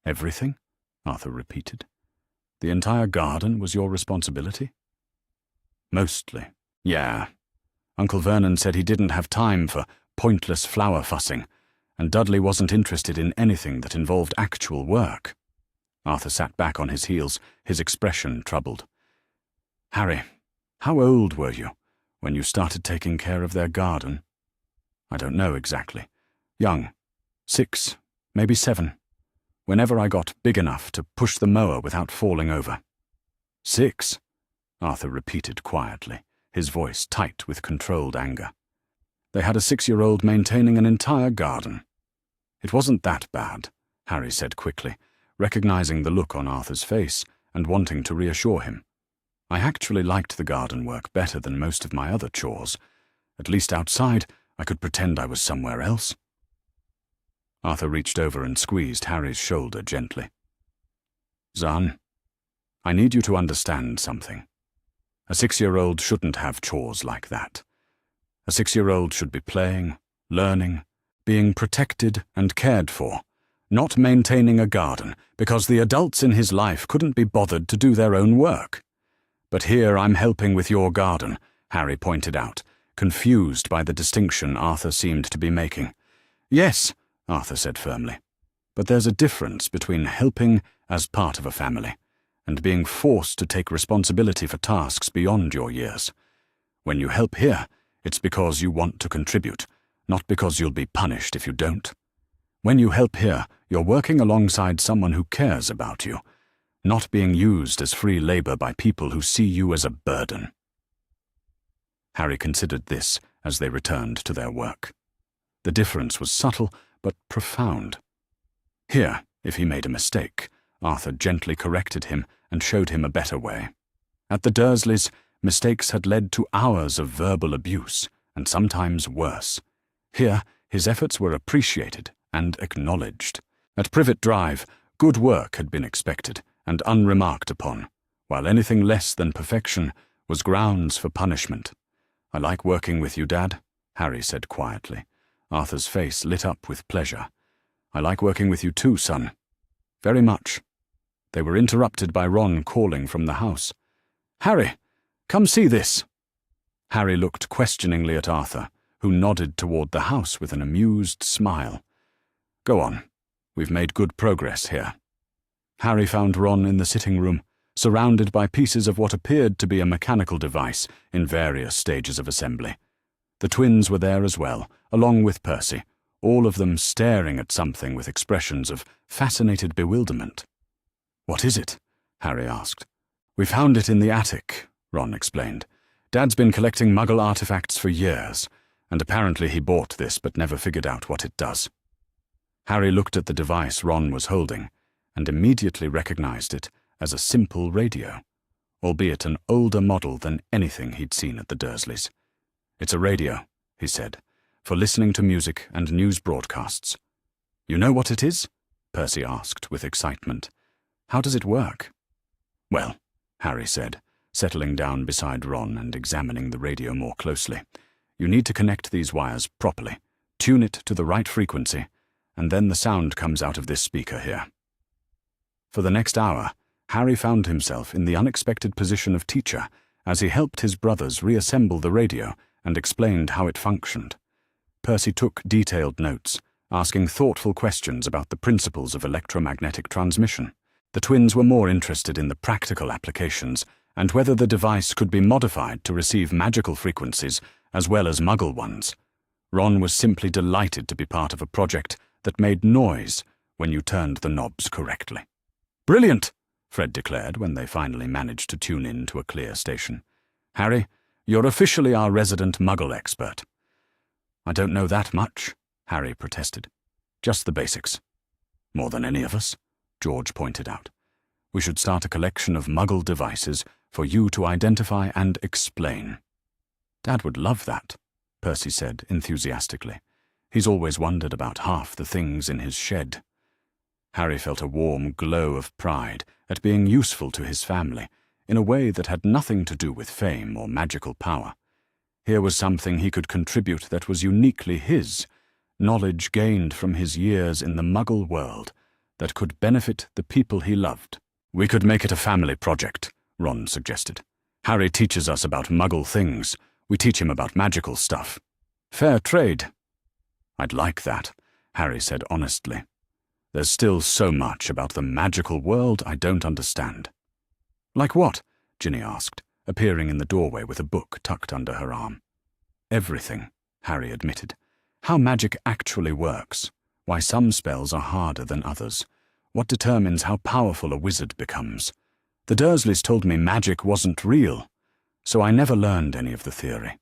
"Everything?" Arthur repeated. "The entire garden was your responsibility?" "Mostly, yeah. Uncle Vernon said he didn't have time for pointless flower fussing, and Dudley wasn't interested in anything that involved actual work." Arthur sat back on his heels, his expression troubled. "Harry, how old were you when you started taking care of their garden?" "I don't know exactly. Young. 6, maybe 7. Whenever I got big enough to push the mower without falling over." "6?" Arthur repeated quietly, his voice tight with controlled anger. "They had a 6-year-old maintaining an entire garden." "It wasn't that bad," Harry said quickly, recognizing the look on Arthur's face and wanting to reassure him. "I actually liked the garden work better than most of my other chores. At least outside, I could pretend I was somewhere else." Arthur reached over and squeezed Harry's shoulder gently. "Zahn, I need you to understand something. A 6-year-old shouldn't have chores like that. A 6-year-old should be playing, learning, being protected and cared for, not maintaining a garden because the adults in his life couldn't be bothered to do their own work. But here I'm helping with your garden," Harry pointed out, confused by the distinction Arthur seemed to be making. "Yes," Arthur said firmly, "but there's a difference between helping as part of a family and being forced to take responsibility for tasks beyond your years. When you help here, it's because you want to contribute, not because you'll be punished if you don't. When you help here, you're working alongside someone who cares about you, not being used as free labor by people who see you as a burden." Harry considered this as they returned to their work. The difference was subtle but profound. Here, if he made a mistake, Arthur gently corrected him and showed him a better way. At the Dursleys, mistakes had led to hours of verbal abuse, and sometimes worse. Here, his efforts were appreciated and acknowledged. At Privet Drive, good work had been expected and unremarked upon, while anything less than perfection was grounds for punishment. "I like working with you, Dad," Harry said quietly. Arthur's face lit up with pleasure. "I like working with you too, son. Very much." They were interrupted by Ron calling from the house. "Harry, come see this." Harry looked questioningly at Arthur, who nodded toward the house with an amused smile. "Go on. We've made good progress here." Harry found Ron in the sitting room, surrounded by pieces of what appeared to be a mechanical device in various stages of assembly. The twins were there as well, along with Percy, all of them staring at something with expressions of fascinated bewilderment. "What is it?" Harry asked. "We found it in the attic," Ron explained. "Dad's been collecting Muggle artifacts for years, and apparently he bought this but never figured out what it does." Harry looked at the device Ron was holding and immediately recognized it as a simple radio, albeit an older model than anything he'd seen at the Dursleys. "It's a radio," he said, "for listening to music and news broadcasts." "You know what it is?" Percy asked with excitement. "How does it work?" "Well," Harry said, settling down beside Ron and examining the radio more closely, "you need to connect these wires properly, tune it to the right frequency, and then the sound comes out of this speaker here." For the next hour, Harry found himself in the unexpected position of teacher as he helped his brothers reassemble the radio and explained how it functioned. Percy took detailed notes, asking thoughtful questions about the principles of electromagnetic transmission. The twins were more interested in the practical applications and whether the device could be modified to receive magical frequencies as well as Muggle ones. Ron was simply delighted to be part of a project that made noise when you turned the knobs correctly. "Brilliant!" Fred declared when they finally managed to tune in to a clear station. "Harry, you're officially our resident Muggle expert." "I don't know that much," Harry protested. "Just the basics." "More than any of us," George pointed out. "We should start a collection of Muggle devices for you to identify and explain." "Dad would love that," Percy said enthusiastically. "He's always wondered about half the things in his shed." Harry felt a warm glow of pride at being useful to his family in a way that had nothing to do with fame or magical power. Here was something he could contribute that was uniquely his, knowledge gained from his years in the Muggle world that could benefit the people he loved. "We could make it a family project," Ron suggested. "Harry teaches us about Muggle things. We teach him about magical stuff. Fair trade." "I'd like that," Harry said honestly. "There's still so much about the magical world I don't understand." "Like what?" Ginny asked, appearing in the doorway with a book tucked under her arm. "Everything," Harry admitted. "How magic actually works, why some spells are harder than others, what determines how powerful a wizard becomes. The Dursleys told me magic wasn't real, so I never learned any of the theory."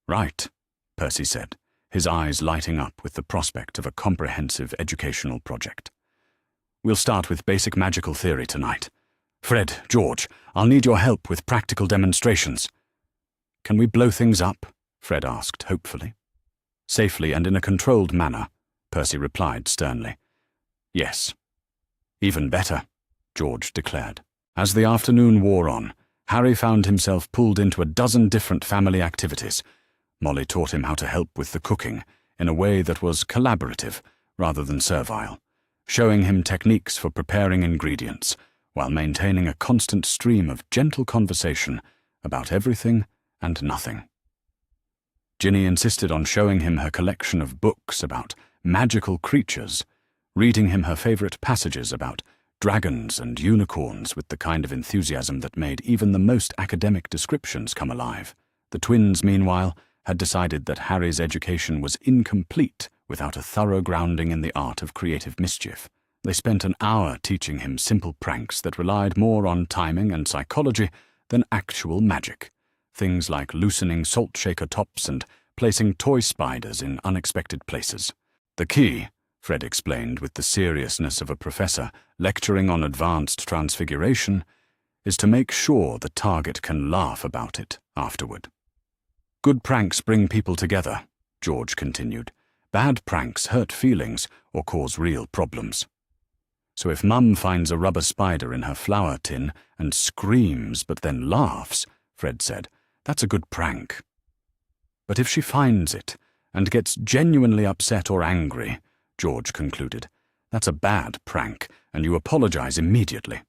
"Right," Percy said, his eyes lighting up with the prospect of a comprehensive educational project. "We'll start with basic magical theory tonight. Fred, George, I'll need your help with practical demonstrations." "Can we blow things up?" Fred asked hopefully. "Safely and in a controlled manner," Percy replied sternly. "Yes." "Even better," George declared. As the afternoon wore on, Harry found himself pulled into a dozen different family activities. Molly taught him how to help with the cooking in a way that was collaborative rather than servile, showing him techniques for preparing ingredients while maintaining a constant stream of gentle conversation about everything and nothing. Ginny insisted on showing him her collection of books about magical creatures, reading him her favorite passages about dragons and unicorns with the kind of enthusiasm that made even the most academic descriptions come alive. The twins, meanwhile, had decided that Harry's education was incomplete without a thorough grounding in the art of creative mischief. They spent an hour teaching him simple pranks that relied more on timing and psychology than actual magic, things like loosening salt shaker tops and placing toy spiders in unexpected places. "The key," Fred explained with the seriousness of a professor lecturing on advanced transfiguration, "is to make sure the target can laugh about it afterward." "Good pranks bring people together," George continued. "Bad pranks hurt feelings or cause real problems. So if Mum finds a rubber spider in her flour tin and screams but then laughs," Fred said, "that's a good prank. But if she finds it and gets genuinely upset or angry," George concluded, "that's a bad prank, and you apologize immediately."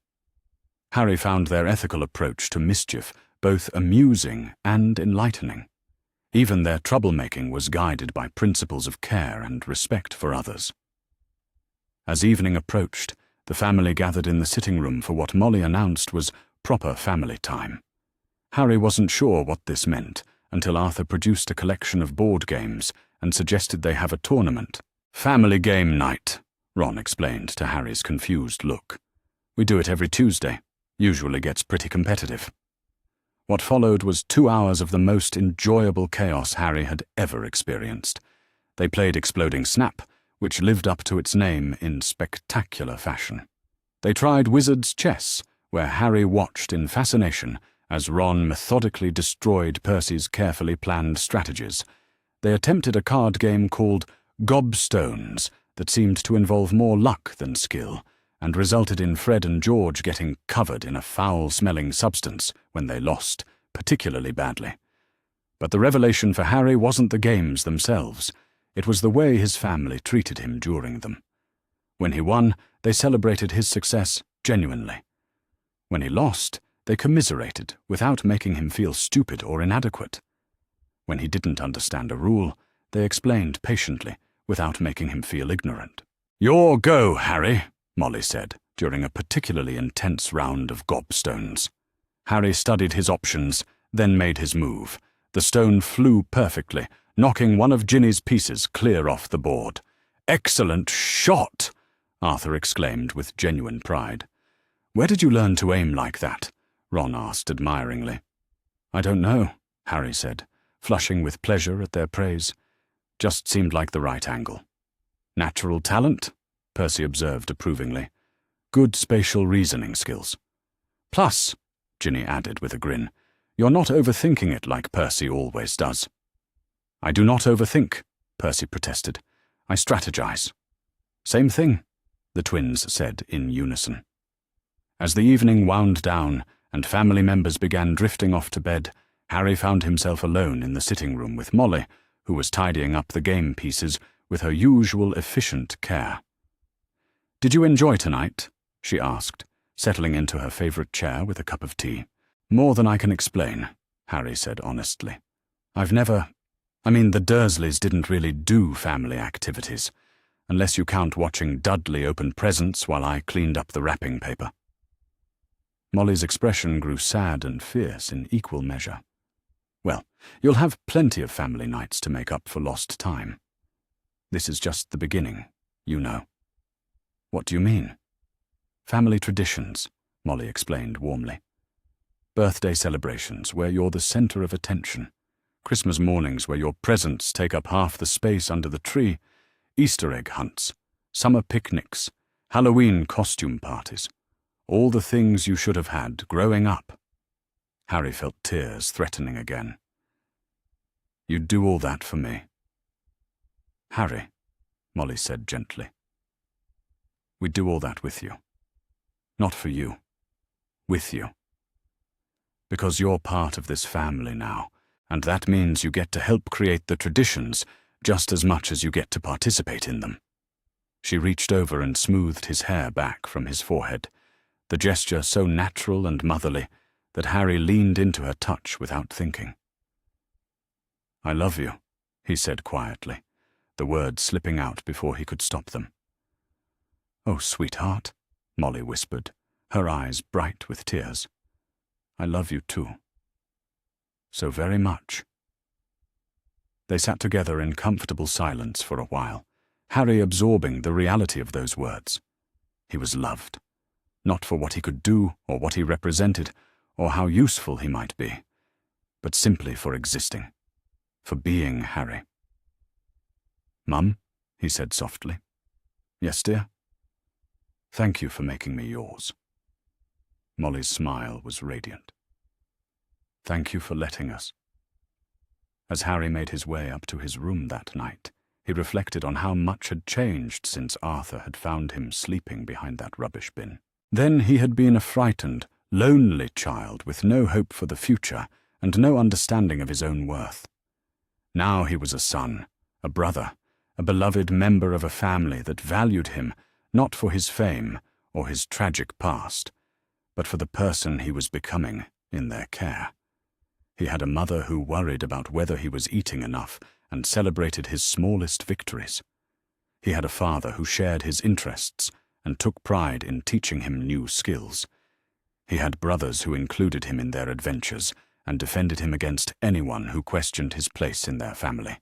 Harry found their ethical approach to mischief both amusing and enlightening. Even their troublemaking was guided by principles of care and respect for others. As evening approached, the family gathered in the sitting room for what Molly announced was proper family time. Harry wasn't sure what this meant until Arthur produced a collection of board games and suggested they have a tournament. "Family game night," Ron explained to Harry's confused look. "We do it every Tuesday. Usually gets pretty competitive." What followed was 2 hours of the most enjoyable chaos Harry had ever experienced. They played Exploding Snap, which lived up to its name in spectacular fashion. They tried Wizard's Chess, where Harry watched in fascination as Ron methodically destroyed Percy's carefully planned strategies. They attempted a card game called Gobstones that seemed to involve more luck than skill, and resulted in Fred and George getting covered in a foul-smelling substance when they lost, particularly badly. But the revelation for Harry wasn't the games themselves. It was the way his family treated him during them. When he won, they celebrated his success genuinely. When he lost, they commiserated without making him feel stupid or inadequate. When he didn't understand a rule, they explained patiently without making him feel ignorant. "Your go, Harry," Molly said, during a particularly intense round of gobstones. Harry studied his options, then made his move. The stone flew perfectly, knocking one of Ginny's pieces clear off the board. "Excellent shot!" Arthur exclaimed with genuine pride. "Where did you learn to aim like that?" Ron asked admiringly. "I don't know," Harry said, flushing with pleasure at their praise. "Just seemed like the right angle." "Natural talent," Percy observed approvingly. "Good spatial reasoning skills. Plus," Ginny added with a grin, "you're not overthinking it like Percy always does." "I do not overthink," Percy protested. "I strategize." "Same thing," the twins said in unison. As the evening wound down and family members began drifting off to bed, Harry found himself alone in the sitting room with Molly, who was tidying up the game pieces with her usual efficient care. "Did you enjoy tonight?" she asked, settling into her favorite chair with a cup of tea. "More than I can explain," Harry said honestly. The Dursleys didn't really do family activities, unless you count watching Dudley open presents while I cleaned up the wrapping paper." Molly's expression grew sad and fierce in equal measure. "Well, you'll have plenty of family nights to make up for lost time. This is just the beginning, you know." "What do you mean?" "Family traditions," Molly explained warmly. "Birthday celebrations where you're the center of attention. Christmas mornings where your presents take up half the space under the tree. Easter egg hunts, summer picnics, Halloween costume parties. All the things you should have had growing up." Harry felt tears threatening again. "You'd do all that for me?" "Harry," Molly said gently, "we'd do all that with you. Not for you, with you. Because you're part of this family now, and that means you get to help create the traditions just as much as you get to participate in them." She reached over and smoothed his hair back from his forehead, the gesture so natural and motherly that Harry leaned into her touch without thinking. "I love you," he said quietly, the words slipping out before he could stop them. "Oh, sweetheart," Molly whispered, her eyes bright with tears. "I love you too. So very much." They sat together in comfortable silence for a while, Harry absorbing the reality of those words. He was loved, not for what he could do or what he represented or how useful he might be, but simply for existing, for being Harry. "Mum," he said softly. "Yes, dear?" "Thank you for making me yours." Molly's smile was radiant. "Thank you for letting us." As Harry made his way up to his room that night, he reflected on how much had changed since Arthur had found him sleeping behind that rubbish bin. Then he had been a frightened, lonely child with no hope for the future and no understanding of his own worth. Now he was a son, a brother, a beloved member of a family that valued him not for his fame or his tragic past, but for the person he was becoming in their care. He had a mother who worried about whether he was eating enough and celebrated his smallest victories. He had a father who shared his interests and took pride in teaching him new skills. He had brothers who included him in their adventures and defended him against anyone who questioned his place in their family.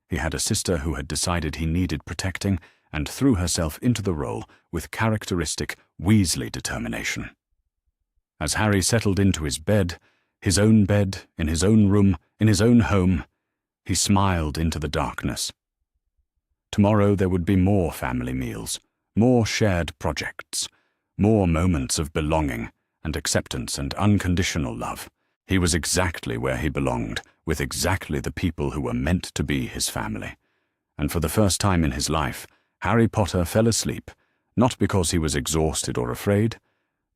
He had a sister who had decided he needed protecting and threw herself into the role with characteristic Weasley determination. As Harry settled into his bed, in his own room, in his own home, he smiled into the darkness. Tomorrow there would be more family meals, more shared projects, more moments of belonging and acceptance and unconditional love. He was exactly where he belonged, with exactly the people who were meant to be his family. And for the first time in his life, Harry Potter fell asleep, not because he was exhausted or afraid,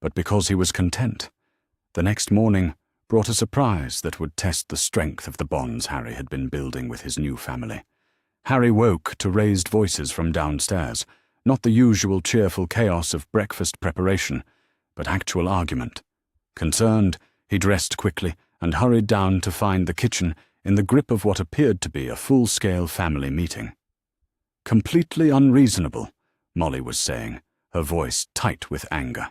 but because he was content. The next morning brought a surprise that would test the strength of the bonds Harry had been building with his new family. Harry woke to raised voices from downstairs, not the usual cheerful chaos of breakfast preparation, but actual argument. Concerned, he dressed quickly and hurried down to find the kitchen in the grip of what appeared to be a full-scale family meeting. Completely unreasonable, Molly was saying, her voice tight with anger.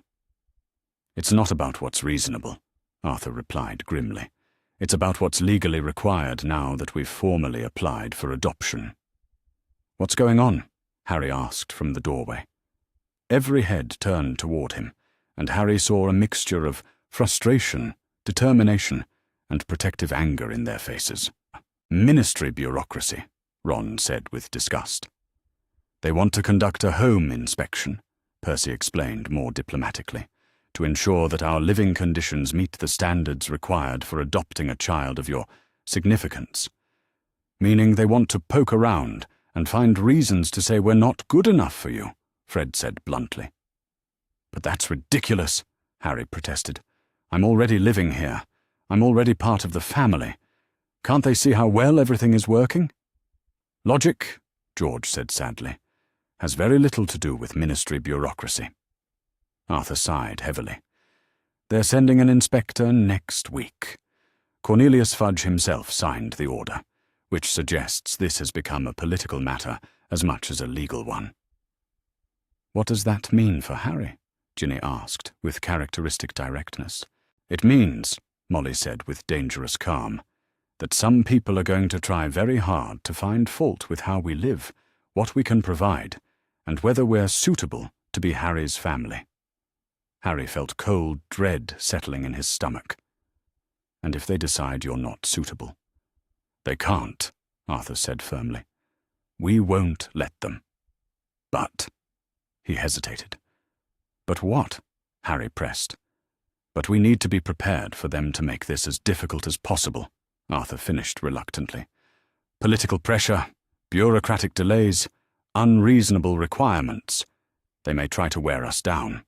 It's not about what's reasonable, Arthur replied grimly. It's about what's legally required now that we've formally applied for adoption. What's going on? Harry asked from the doorway. Every head turned toward him, and Harry saw a mixture of frustration, determination, and protective anger in their faces. Ministry bureaucracy, Ron said with disgust. They want to conduct a home inspection, Percy explained more diplomatically, to ensure that our living conditions meet the standards required for adopting a child of your significance. Meaning they want to poke around and find reasons to say we're not good enough for you, Fred said bluntly. But that's ridiculous, Harry protested. I'm already living here. I'm already part of the family. Can't they see how well everything is working? Logic, George said sadly, has very little to do with ministry bureaucracy. Arthur sighed heavily. They're sending an inspector next week. Cornelius Fudge himself signed the order, which suggests this has become a political matter as much as a legal one. What does that mean for Harry? Ginny asked, with characteristic directness. It means, Molly said with dangerous calm, that some people are going to try very hard to find fault with how we live, what we can provide, and whether we're suitable to be Harry's family. Harry felt cold dread settling in his stomach. And if they decide you're not suitable? They can't, Arthur said firmly. We won't let them. But, he hesitated. But what? Harry pressed. But we need to be prepared for them to make this as difficult as possible, Arthur finished reluctantly. Political pressure, bureaucratic delays, unreasonable requirements. They may try to wear us down.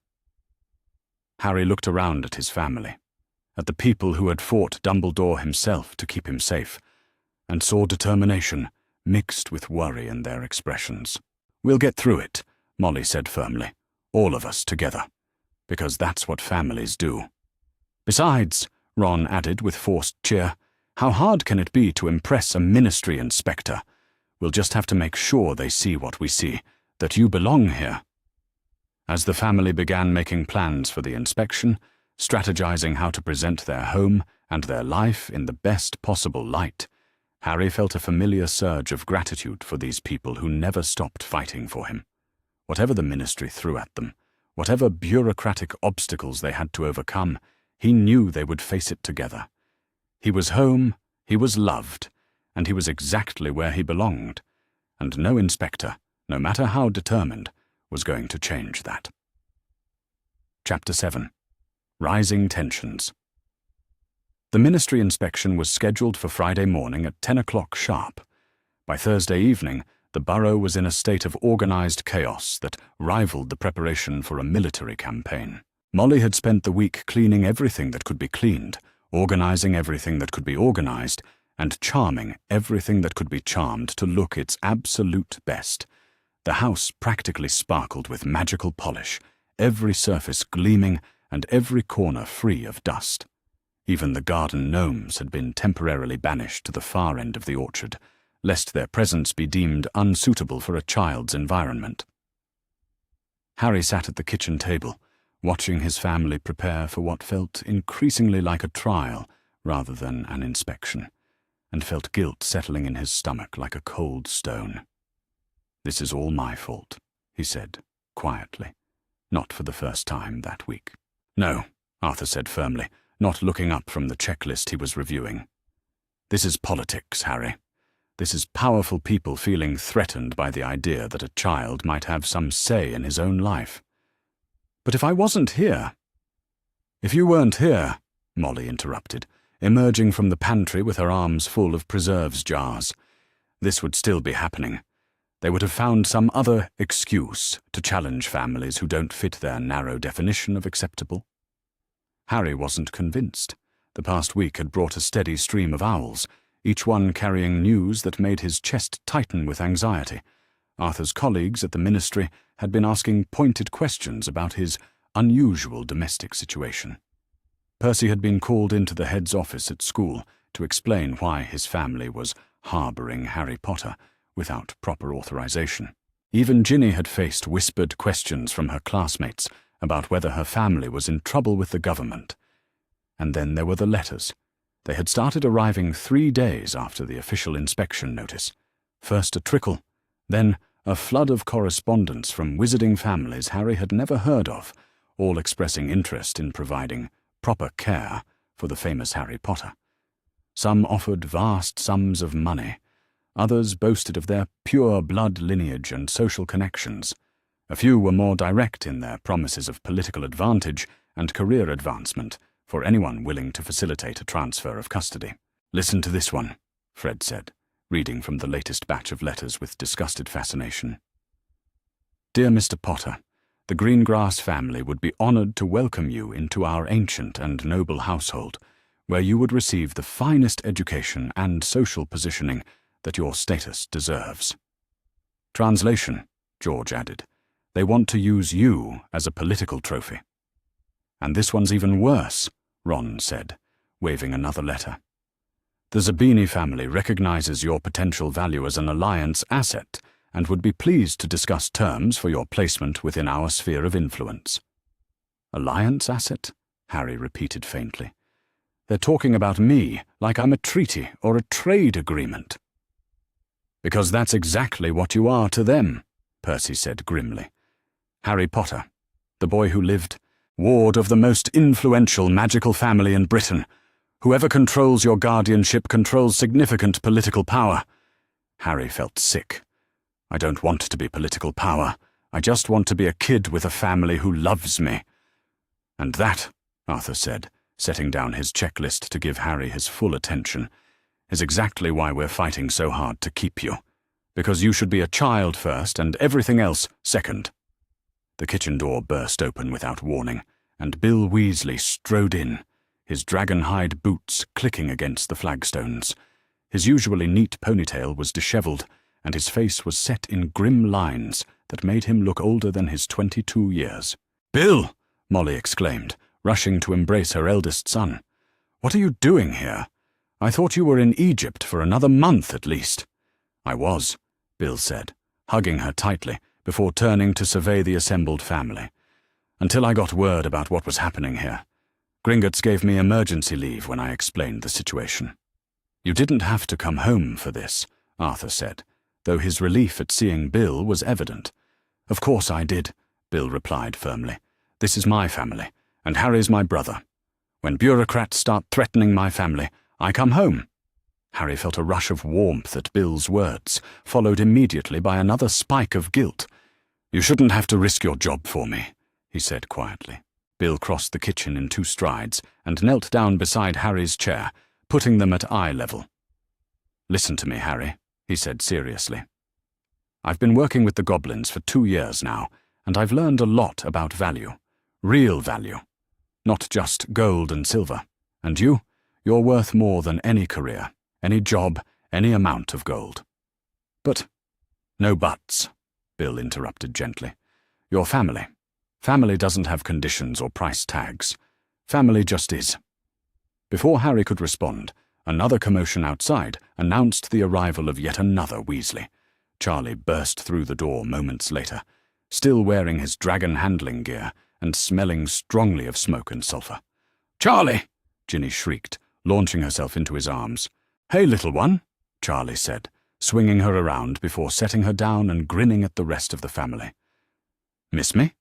Harry looked around at his family, at the people who had fought Dumbledore himself to keep him safe, and saw determination mixed with worry in their expressions. We'll get through it, Molly said firmly, all of us together, because that's what families do. Besides, Ron added with forced cheer, how hard can it be to impress a ministry inspector? We'll just have to make sure they see what we see, that you belong here. As the family began making plans for the inspection, strategizing how to present their home and their life in the best possible light, Harry felt a familiar surge of gratitude for these people who never stopped fighting for him. Whatever the ministry threw at them, whatever bureaucratic obstacles they had to overcome, he knew they would face it together. He was home, he was loved, and he was exactly where he belonged, and no inspector, no matter how determined, was going to change that. Chapter 7. Rising Tensions. The ministry inspection was scheduled for Friday morning at 10 o'clock sharp. By Thursday evening, the borough was in a state of organized chaos that rivaled the preparation for a military campaign. Molly had spent the week cleaning everything that could be cleaned, organizing everything that could be organized, and charming everything that could be charmed to look its absolute best. The house practically sparkled with magical polish, every surface gleaming and every corner free of dust. Even the garden gnomes had been temporarily banished to the far end of the orchard, lest their presence be deemed unsuitable for a child's environment. Harry sat at the kitchen table, watching his family prepare for what felt increasingly like a trial rather than an inspection, and felt guilt settling in his stomach like a cold stone. This is all my fault, he said, quietly, not for the first time that week. No, Arthur said firmly, not looking up from the checklist he was reviewing. This is politics, Harry. This is powerful people feeling threatened by the idea that a child might have some say in his own life. But if I wasn't here... If you weren't here, Molly interrupted, emerging from the pantry with her arms full of preserves jars, this would still be happening. They would have found some other excuse to challenge families who don't fit their narrow definition of acceptable. Harry wasn't convinced. The past week had brought a steady stream of owls, each one carrying news that made his chest tighten with anxiety. Arthur's colleagues at the ministry had been asking pointed questions about his unusual domestic situation. Percy had been called into the head's office at school to explain why his family was harbouring Harry Potter without proper authorization. Even Ginny had faced whispered questions from her classmates about whether her family was in trouble with the government. And then there were the letters. They had started arriving 3 days after the official inspection notice. First a trickle, then a flood of correspondence from wizarding families Harry had never heard of, all expressing interest in providing proper care for the famous Harry Potter. Some offered vast sums of money. Others boasted of their pure blood lineage and social connections. A few were more direct in their promises of political advantage and career advancement for anyone willing to facilitate a transfer of custody. "Listen to this one," Fred said, reading from the latest batch of letters with disgusted fascination. "Dear Mr. Potter, the Greengrass family would be honored to welcome you into our ancient and noble household, where you would receive the finest education and social positioning that your status deserves." Translation, George added. "They want to use you as a political trophy." "And this one's even worse," Ron said, waving another letter. "The Zabini family recognizes your potential value as an alliance asset and would be pleased to discuss terms for your placement within our sphere of influence." "Alliance asset?" Harry repeated faintly. "They're talking about me like I'm a treaty or a trade agreement." "Because that's exactly what you are to them," Percy said grimly. "Harry Potter, the boy who lived, ward of the most influential magical family in Britain. Whoever controls your guardianship controls significant political power." Harry felt sick. "I don't want to be political power. I just want to be a kid with a family who loves me." "And that," Arthur said, setting down his checklist to give Harry his full attention, "is exactly why we're fighting so hard to keep you. Because you should be a child first and everything else second." The kitchen door burst open without warning, and Bill Weasley strode in, his dragon-hide boots clicking against the flagstones. His usually neat ponytail was dishevelled, and his face was set in grim lines that made him look older than his 22 years. "Bill!" Molly exclaimed, rushing to embrace her eldest son. "What are you doing here? I thought you were in Egypt for another month at least." "I was," Bill said, hugging her tightly before turning to survey the assembled family. "Until I got word about what was happening here. Gringotts gave me emergency leave when I explained the situation." "You didn't have to come home for this," Arthur said, though his relief at seeing Bill was evident. "Of course I did," Bill replied firmly. "This is my family, and Harry's my brother. When bureaucrats start threatening my family, I come home." Harry felt a rush of warmth at Bill's words, followed immediately by another spike of guilt. "You shouldn't have to risk your job for me," he said quietly. Bill crossed the kitchen in 2 strides and knelt down beside Harry's chair, putting them at eye level. "Listen to me, Harry," he said seriously. "I've been working with the goblins for 2 years now, and I've learned a lot about value. Real value. Not just gold and silver. And you're worth more than any career, any job, any amount of gold." "But—" "No buts," Bill interrupted gently. "Your family. Family doesn't have conditions or price tags. Family just is." Before Harry could respond, another commotion outside announced the arrival of yet another Weasley. Charlie burst through the door moments later, still wearing his dragon handling gear and smelling strongly of smoke and sulphur. "Charlie!" Ginny shrieked, launching herself into his arms. "Hey, little one," Charlie said, swinging her around before setting her down and grinning at the rest of the family. "Miss me?"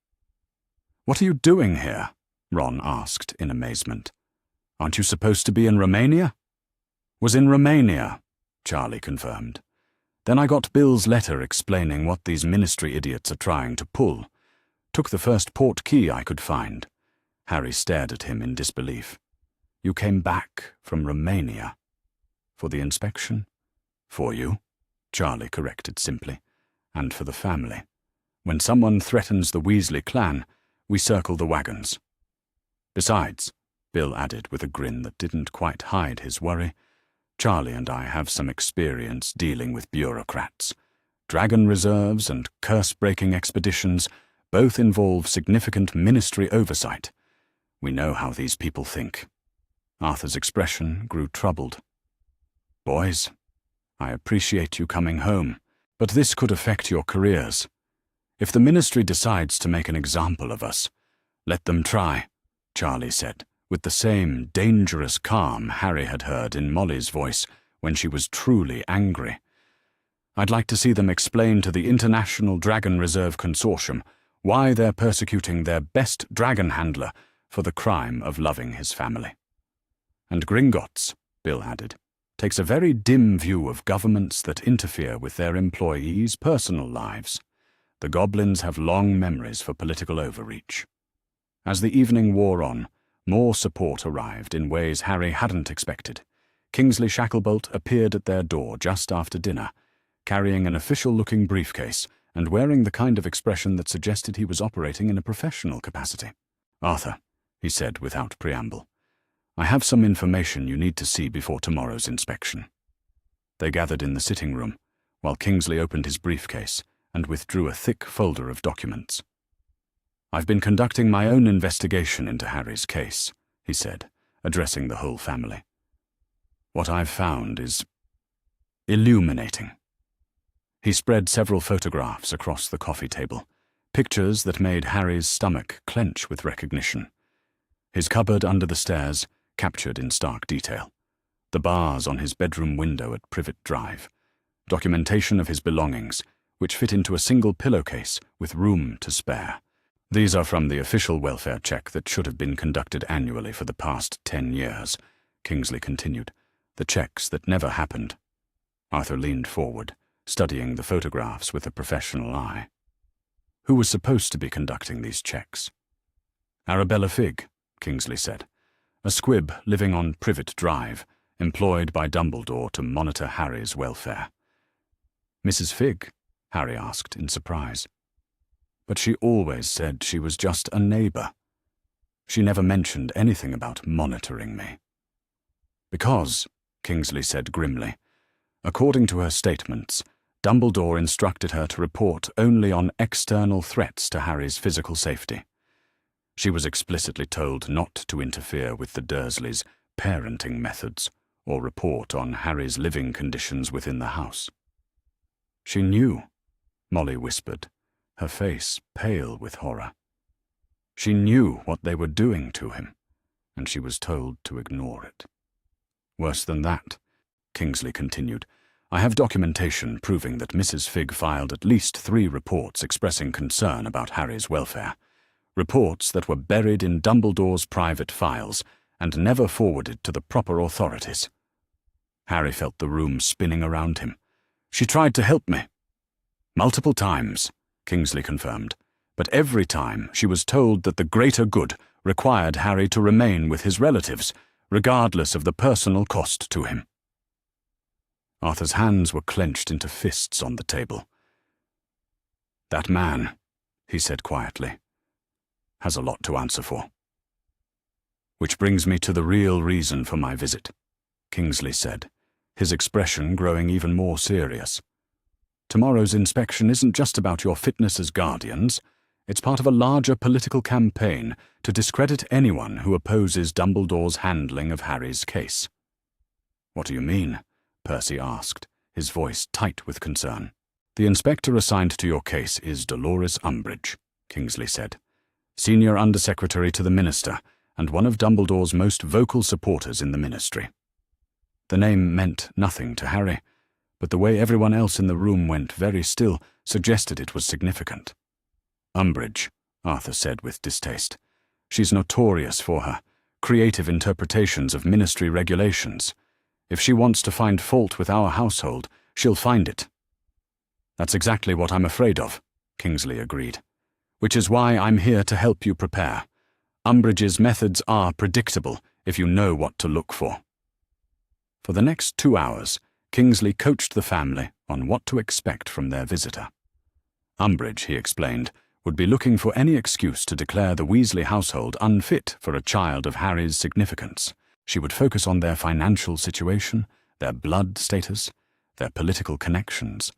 "What are you doing here?" Ron asked in amazement. "Aren't you supposed to be in Romania?" "Was in Romania," Charlie confirmed. "Then I got Bill's letter explaining what these ministry idiots are trying to pull. Took the first port key I could find." Harry stared at him in disbelief. "You came back from Romania. For the inspection?" "For you," Charlie corrected simply. "And for the family. When someone threatens the Weasley clan, we circle the wagons. Besides," Bill added with a grin that didn't quite hide his worry, "Charlie and I have some experience dealing with bureaucrats. Dragon reserves and curse-breaking expeditions both involve significant ministry oversight. We know how these people think." Arthur's expression grew troubled. "Boys, I appreciate you coming home, but this could affect your careers. If the ministry decides to make an example of us, let them try, Charlie said, with the same dangerous calm Harry had heard in Molly's voice when she was truly angry. I'd like to see them explain to the International Dragon Reserve Consortium why they're persecuting their best dragon handler for the crime of loving his family. And Gringotts, Bill added, takes a very dim view of governments that interfere with their employees' personal lives. The goblins have long memories for political overreach. As the evening wore on, more support arrived in ways Harry hadn't expected. Kingsley Shacklebolt appeared at their door just after dinner, carrying an official-looking briefcase and wearing the kind of expression that suggested he was operating in a professional capacity. "Arthur," he said without preamble, "I have some information you need to see before tomorrow's inspection." They gathered in the sitting room, while Kingsley opened his briefcase and withdrew a thick folder of documents. "I've been conducting my own investigation into Harry's case," he said, addressing the whole family. "What I've found is illuminating." He spread several photographs across the coffee table, pictures that made Harry's stomach clench with recognition. His cupboard under the stairs, captured in stark detail. The bars on his bedroom window at Privet Drive. Documentation of his belongings, which fit into a single pillowcase with room to spare. "These are from the official welfare check that should have been conducted annually for the past 10 years, Kingsley continued. "The checks that never happened." Arthur leaned forward, studying the photographs with a professional eye. Who was supposed to be conducting these checks? "Arabella Figg," Kingsley said. "A squib living on Privet Drive, employed by Dumbledore to monitor Harry's welfare." "Mrs. Figg?" Harry asked in surprise. "But she always said she was just a neighbor. She never mentioned anything about monitoring me." "Because," Kingsley said grimly, "according to her statements, Dumbledore instructed her to report only on external threats to Harry's physical safety. She was explicitly told not to interfere with the Dursleys' parenting methods or report on Harry's living conditions within the house." "She knew," Molly whispered, her face pale with horror. "She knew what they were doing to him, and she was told to ignore it." "Worse than that," Kingsley continued, "I have documentation proving that Mrs. Figg filed at least 3 reports expressing concern about Harry's welfare. Reports that were buried in Dumbledore's private files and never forwarded to the proper authorities." Harry felt the room spinning around him. "She tried to help me." "Multiple times," Kingsley confirmed, "but every time she was told that the greater good required Harry to remain with his relatives, regardless of the personal cost to him." Arthur's hands were clenched into fists on the table. "That man," he said quietly, "has a lot to answer for." "Which brings me to the real reason for my visit," Kingsley said, his expression growing even more serious. "Tomorrow's inspection isn't just about your fitness as guardians. It's part of a larger political campaign to discredit anyone who opposes Dumbledore's handling of Harry's case." "What do you mean?" Percy asked, his voice tight with concern. "The inspector assigned to your case is Dolores Umbridge," Kingsley said, "Senior Undersecretary to the Minister and one of Dumbledore's most vocal supporters in the Ministry." The name meant nothing to Harry, but the way everyone else in the room went very still suggested it was significant. "Umbridge," Arthur said with distaste. "She's notorious for her creative interpretations of Ministry regulations. If she wants to find fault with our household, she'll find it." "That's exactly what I'm afraid of," Kingsley agreed. "Which is why I'm here to help you prepare. Umbridge's methods are predictable if you know what to look for." For the next 2 hours, Kingsley coached the family on what to expect from their visitor. Umbridge, he explained, would be looking for any excuse to declare the Weasley household unfit for a child of Harry's significance. She would focus on their financial situation, their blood status, their political connections,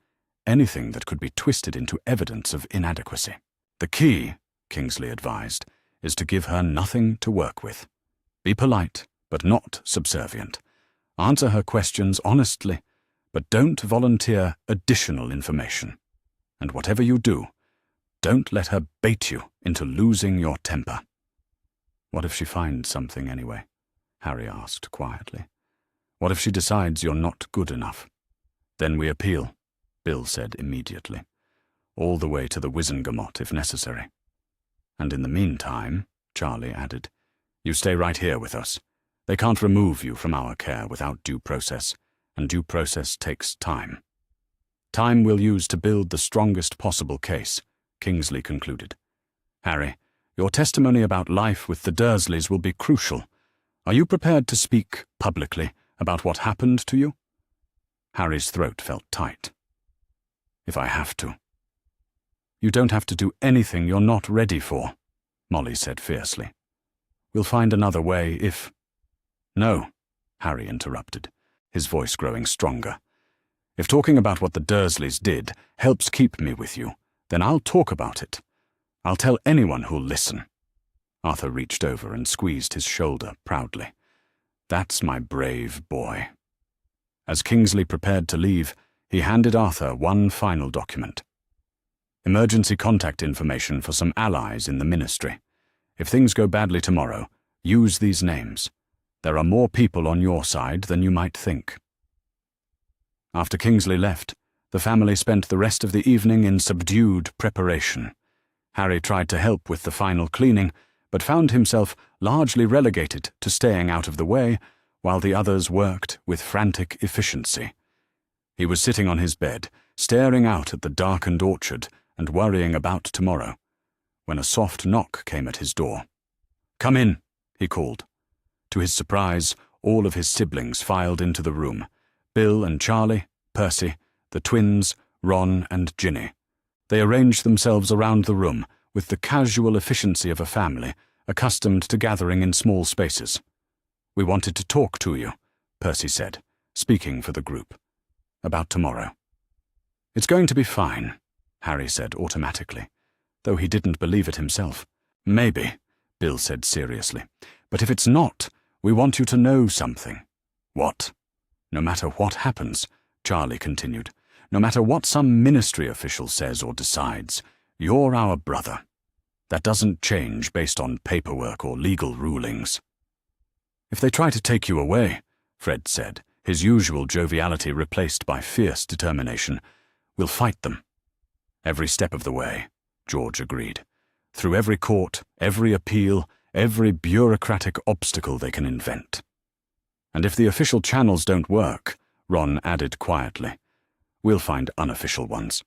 anything that could be twisted into evidence of inadequacy. "The key," Kingsley advised, "is to give her nothing to work with. Be polite, but not subservient. Answer her questions honestly, but don't volunteer additional information. And whatever you do, Don't let her bait you into losing your temper." "What if she finds something anyway?" Harry asked quietly. "What if she decides you're not good enough?" "Then we appeal," Bill said immediately. "All the way to the Wizengamot if necessary." "And in the meantime," Charlie added, "you stay right here with us. They can't remove you from our care without due process, and due process takes time." "Time we'll use to build the strongest possible case," Kingsley concluded. "Harry, your testimony about life with the Dursleys will be crucial. Are you prepared to speak publicly about what happened to you?" Harry's throat felt tight. "If I have to." "You don't have to do anything you're not ready for," Molly said fiercely. "We'll find another way if—" "No," Harry interrupted, his voice growing stronger. "If talking about what the Dursleys did helps keep me with you, then I'll talk about it. I'll tell anyone who'll listen." Arthur reached over and squeezed his shoulder proudly. "That's my brave boy." As Kingsley prepared to leave, he handed Arthur one final document. "Emergency contact information for some allies in the Ministry. If things go badly tomorrow, use these names. There are more people on your side than you might think." After Kingsley left, the family spent the rest of the evening in subdued preparation. Harry tried to help with the final cleaning, but found himself largely relegated to staying out of the way, while the others worked with frantic efficiency. He was sitting on his bed, staring out at the darkened orchard and worrying about tomorrow, when a soft knock came at his door. "Come in," he called. To his surprise, all of his siblings filed into the room: Bill and Charlie, Percy, the twins, Ron and Ginny. They arranged themselves around the room with the casual efficiency of a family, accustomed to gathering in small spaces. "We wanted to talk to you," Percy said, speaking for the group. "About tomorrow." "It's going to be fine," Harry said automatically, though he didn't believe it himself. "Maybe," Bill said seriously. "But if it's not, we want you to know something." "What?" "No matter what happens," Charlie continued, "no matter what some ministry official says or decides, you're our brother. That doesn't change based on paperwork or legal rulings." "If they try to take you away," Fred said, his usual joviality replaced by fierce determination, "we'll fight them." "Every step of the way," George agreed. "Through every court, every appeal, every bureaucratic obstacle they can invent." "And if the official channels don't work," Ron added quietly, "we'll find unofficial ones."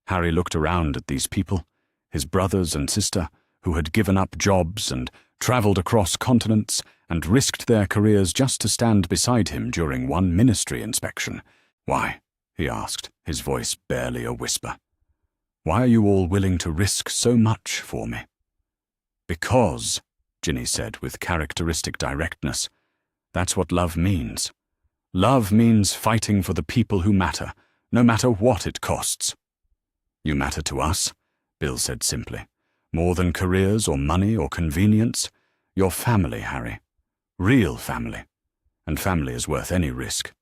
Harry looked around at these people, his brothers and sister, who had given up jobs and travelled across continents and risked their careers just to stand beside him during one ministry inspection. "Why?" he asked, his voice barely a whisper. "Why are you all willing to risk so much for me?" "Because," Ginny said with characteristic directness, "that's what love means. Love means fighting for the people who matter, no matter what it costs." "You matter to us," Bill said simply. "More than careers or money or convenience. You're family, Harry. Real family. And family is worth any risk."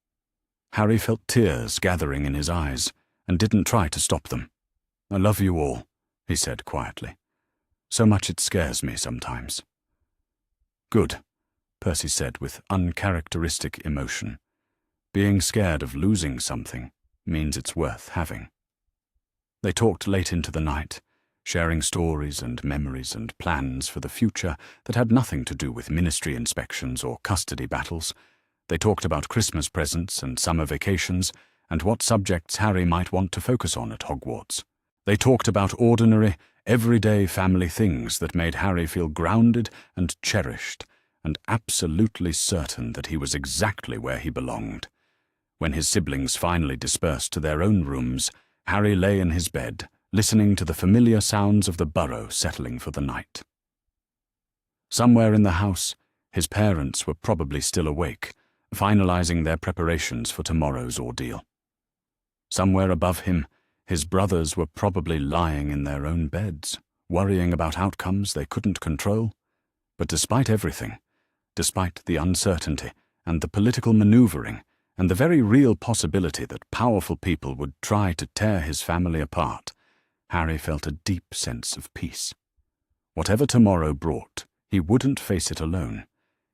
Harry felt tears gathering in his eyes and didn't try to stop them. "I love you all," he said quietly. "So much it scares me sometimes." "Good," Percy said with uncharacteristic emotion. "Being scared of losing something means it's worth having." They talked late into the night, sharing stories and memories and plans for the future that had nothing to do with ministry inspections or custody battles. They talked about Christmas presents and summer vacations and what subjects Harry might want to focus on at Hogwarts. They talked about ordinary, everyday family things that made Harry feel grounded and cherished and absolutely certain that he was exactly where he belonged. When his siblings finally dispersed to their own rooms, Harry lay in his bed, listening to the familiar sounds of the burrow settling for the night. Somewhere in the house, his parents were probably still awake, finalizing their preparations for tomorrow's ordeal. Somewhere above him, his brothers were probably lying in their own beds, worrying about outcomes they couldn't control. But despite everything, despite the uncertainty and the political maneuvering and the very real possibility that powerful people would try to tear his family apart, Harry felt a deep sense of peace. Whatever tomorrow brought, he wouldn't face it alone.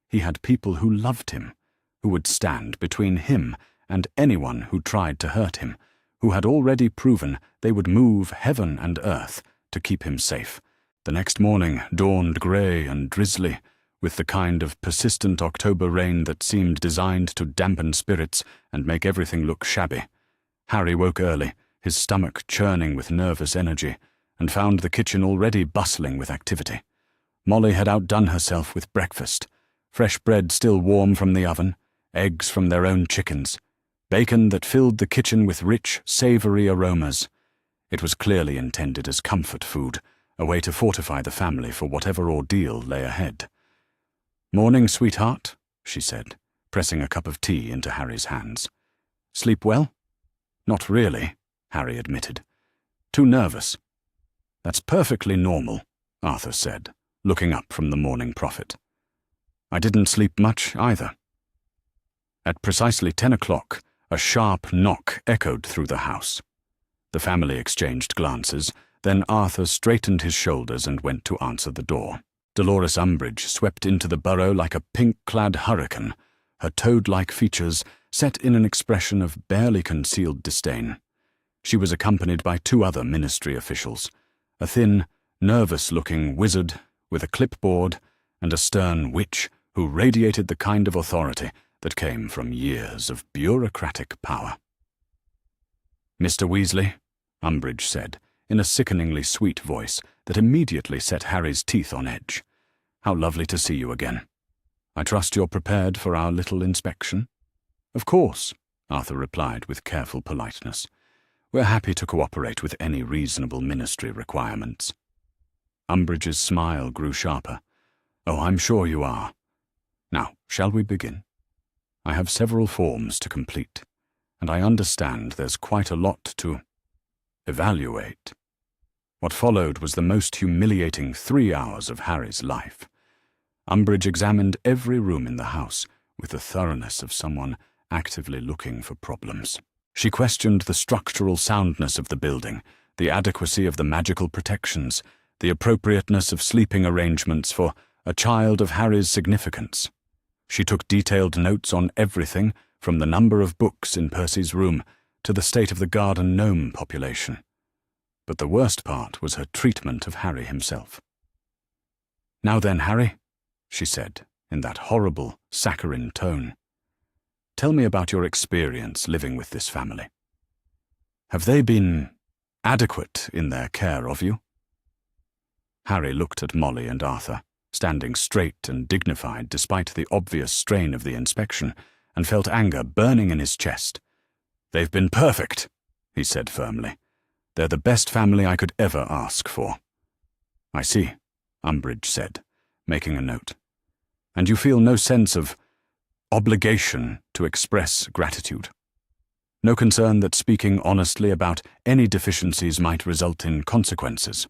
He had people who loved him, who would stand between him and anyone who tried to hurt him, who had already proven they would move heaven and earth to keep him safe. The next morning dawned grey and drizzly, with the kind of persistent October rain that seemed designed to dampen spirits and make everything look shabby. Harry woke early, his stomach churning with nervous energy, and found the kitchen already bustling with activity. Molly had outdone herself with breakfast. Fresh bread still warm from the oven, eggs from their own chickens, bacon that filled the kitchen with rich, savoury aromas. It was clearly intended as comfort food, a way to fortify the family for whatever ordeal lay ahead. "Morning, sweetheart," she said, pressing a cup of tea into Harry's hands. "Sleep well?" "Not really," Harry admitted. "Too nervous." "That's perfectly normal," Arthur said, looking up from the Morning Prophet. "I didn't sleep much either." At precisely 10 o'clock, a sharp knock echoed through the house. The family exchanged glances, then Arthur straightened his shoulders and went to answer the door. Dolores Umbridge swept into the burrow like a pink-clad hurricane, her toad-like features set in an expression of barely concealed disdain. She was accompanied by 2 other ministry officials, a thin, nervous-looking wizard with a clipboard and a stern witch who radiated the kind of authority that came from years of bureaucratic power. "Mr. Weasley," Umbridge said, in a sickeningly sweet voice that immediately set Harry's teeth on edge. "How lovely to see you again. I trust you're prepared for our little inspection?" "Of course," Arthur replied with careful politeness. "We're happy to cooperate with any reasonable ministry requirements." Umbridge's smile grew sharper. "Oh, I'm sure you are. Now, shall we begin? I have several forms to complete, and I understand there's quite a lot to evaluate." What followed was the most humiliating 3 hours of Harry's life. Umbridge examined every room in the house with the thoroughness of someone actively looking for problems. She questioned the structural soundness of the building, the adequacy of the magical protections, the appropriateness of sleeping arrangements for a child of Harry's significance. She took detailed notes on everything from the number of books in Percy's room to the state of the garden gnome population. But the worst part was her treatment of Harry himself. "Now then, Harry," she said, in that horrible, saccharine tone, "tell me about your experience living with this family. Have they been adequate in their care of you?" Harry looked at Molly and Arthur, standing straight and dignified despite the obvious strain of the inspection, and felt anger burning in his chest. "They've been perfect," he said firmly. "They're the best family I could ever ask for." "I see," Umbridge said, making a note. "And you feel no sense of obligation to express gratitude? No concern that speaking honestly about any deficiencies might result in consequences?"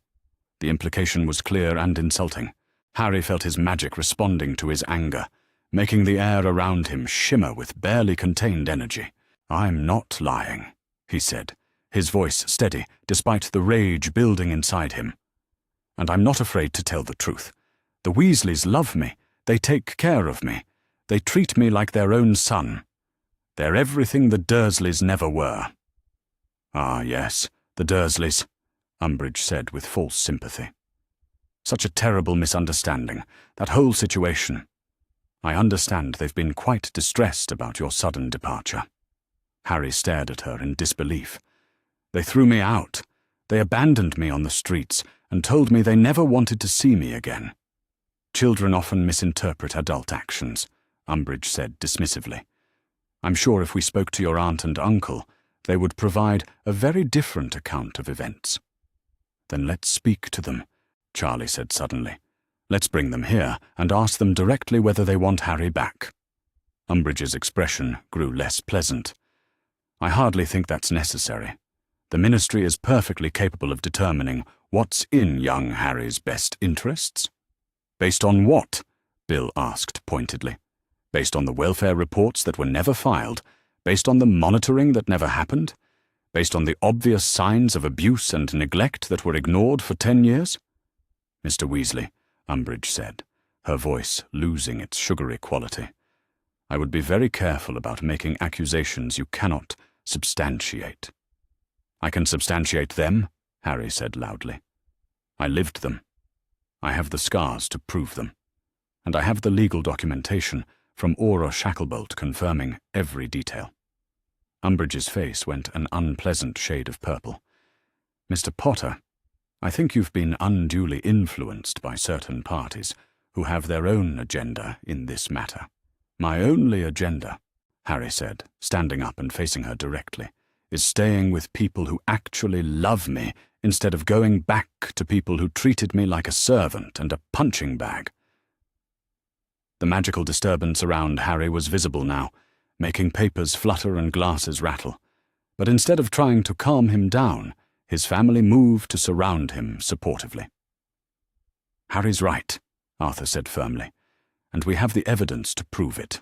The implication was clear and insulting. Harry felt his magic responding to his anger, making the air around him shimmer with barely contained energy. "I'm not lying," he said, his voice steady despite the rage building inside him. "And I'm not afraid to tell the truth. The Weasleys love me. They take care of me. They treat me like their own son. They're everything the Dursleys never were." "Ah, yes, the Dursleys," Umbridge said with false sympathy. "Such a terrible misunderstanding, that whole situation. I understand they've been quite distressed about your sudden departure." Harry stared at her in disbelief. "They threw me out. They abandoned me on the streets and told me they never wanted to see me again." "Children often misinterpret adult actions," Umbridge said dismissively. "I'm sure if we spoke to your aunt and uncle, they would provide a very different account of events." "Then let's speak to them," Charlie said suddenly. "Let's bring them here and ask them directly whether they want Harry back." Umbridge's expression grew less pleasant. "I hardly think that's necessary. The Ministry is perfectly capable of determining what's in young Harry's best interests." "Based on what?" Bill asked pointedly. "Based on the welfare reports that were never filed? Based on the monitoring that never happened? Based on the obvious signs of abuse and neglect that were ignored for 10 years? Mr. Weasley, Umbridge said, her voice losing its sugary quality. I would be very careful about making accusations you cannot substantiate. I can substantiate them, Harry said loudly. I lived them. I have the scars to prove them. And I have the legal documentation from Aura Shacklebolt confirming every detail. Umbridge's face went an unpleasant shade of purple. Mr. Potter, I think you've been unduly influenced by certain parties who have their own agenda in this matter. My only agenda, Harry said, standing up and facing her directly, is staying with people who actually love me instead of going back to people who treated me like a servant and a punching bag. The magical disturbance around Harry was visible now, making papers flutter and glasses rattle. But instead of trying to calm him down, his family moved to surround him supportively. Harry's right, Arthur said firmly, and we have the evidence to prove it.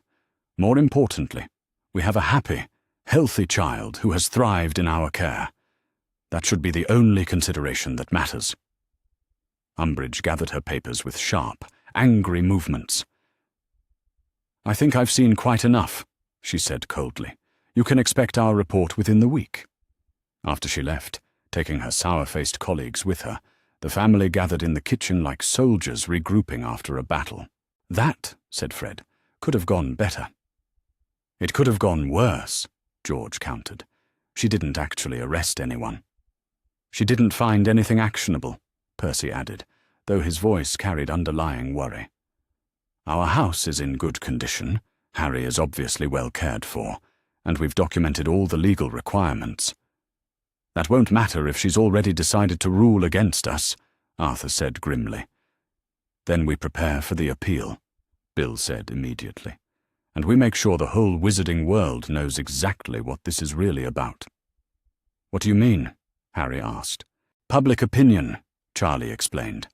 More importantly, we have a happy, healthy child who has thrived in our care. That should be the only consideration that matters. Umbridge gathered her papers with sharp, angry movements. I think I've seen quite enough, she said coldly. You can expect our report within the week. After she left, taking her sour-faced colleagues with her, the family gathered in the kitchen like soldiers regrouping after a battle. That, said Fred, could have gone better. It could have gone worse, George countered. She didn't actually arrest anyone. She didn't find anything actionable, Percy added, though his voice carried underlying worry. Our house is in good condition, Harry is obviously well cared for, and we've documented all the legal requirements. That won't matter if she's already decided to rule against us, Arthur said grimly. Then we prepare for the appeal, Bill said immediately, and we make sure the whole wizarding world knows exactly what this is really about. What do you mean? Harry asked. Public opinion, Charlie explained.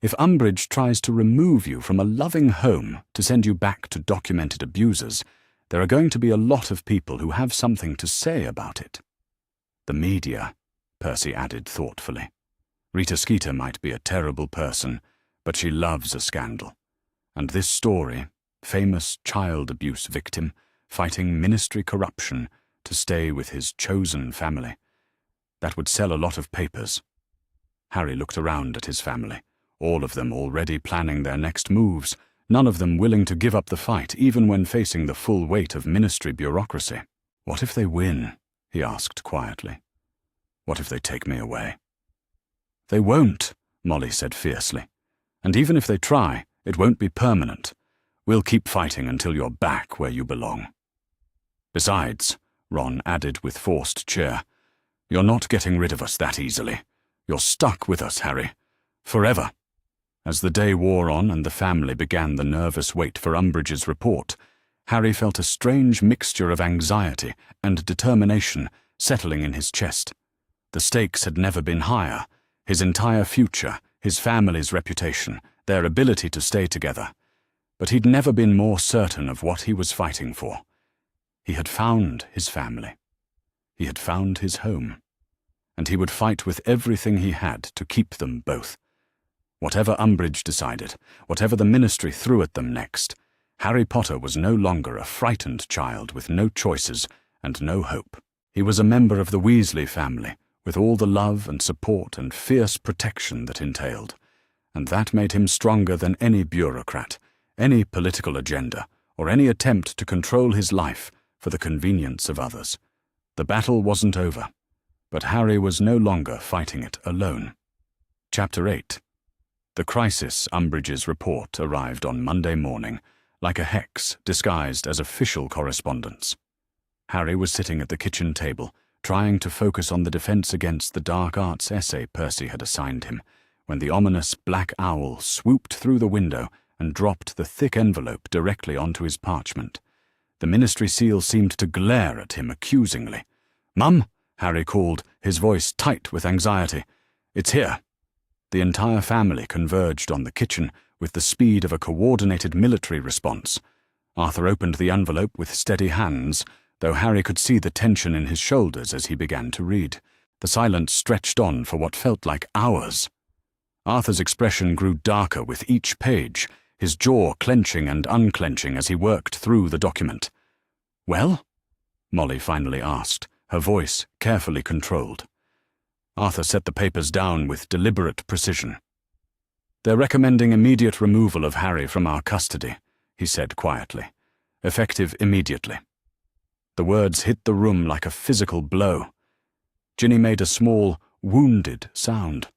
If Umbridge tries to remove you from a loving home to send you back to documented abusers, there are going to be a lot of people who have something to say about it. The media, Percy added thoughtfully. Rita Skeeter might be a terrible person, but she loves a scandal. And this story, famous child abuse victim, fighting ministry corruption to stay with his chosen family, that would sell a lot of papers. Harry looked around at his family, all of them already planning their next moves, none of them willing to give up the fight even when facing the full weight of ministry bureaucracy. What if they win? He asked quietly. What if they take me away? They won't, Molly said fiercely. And even if they try, it won't be permanent. We'll keep fighting until you're back where you belong. Besides, Ron added with forced cheer, you're not getting rid of us that easily. You're stuck with us, Harry. Forever. As the day wore on and the family began the nervous wait for Umbridge's report, Harry felt a strange mixture of anxiety and determination settling in his chest. The stakes had never been higher. His entire future, his family's reputation, their ability to stay together. But he'd never been more certain of what he was fighting for. He had found his family. He had found his home. And he would fight with everything he had to keep them both. Whatever Umbridge decided, whatever the ministry threw at them next, Harry Potter was no longer a frightened child with no choices and no hope. He was a member of the Weasley family, with all the love and support and fierce protection that entailed, and that made him stronger than any bureaucrat, any political agenda, or any attempt to control his life for the convenience of others. The battle wasn't over, but Harry was no longer fighting it alone. Chapter 8. The crisis Umbridge's report arrived on Monday morning, like a hex disguised as official correspondence. Harry was sitting at the kitchen table, trying to focus on the defense against the dark arts essay Percy had assigned him, when the ominous black owl swooped through the window and dropped the thick envelope directly onto his parchment. The ministry seal seemed to glare at him accusingly. "Mum," Harry called, his voice tight with anxiety. "It's here." The entire family converged on the kitchen with the speed of a coordinated military response. Arthur opened the envelope with steady hands, though Harry could see the tension in his shoulders as he began to read. The silence stretched on for what felt like hours. Arthur's expression grew darker with each page, his jaw clenching and unclenching as he worked through the document. "Well?" Molly finally asked, her voice carefully controlled. Arthur set the papers down with deliberate precision. "They're recommending immediate removal of Harry from our custody," he said quietly. "Effective immediately." The words hit the room like a physical blow. Ginny made a small, wounded sound.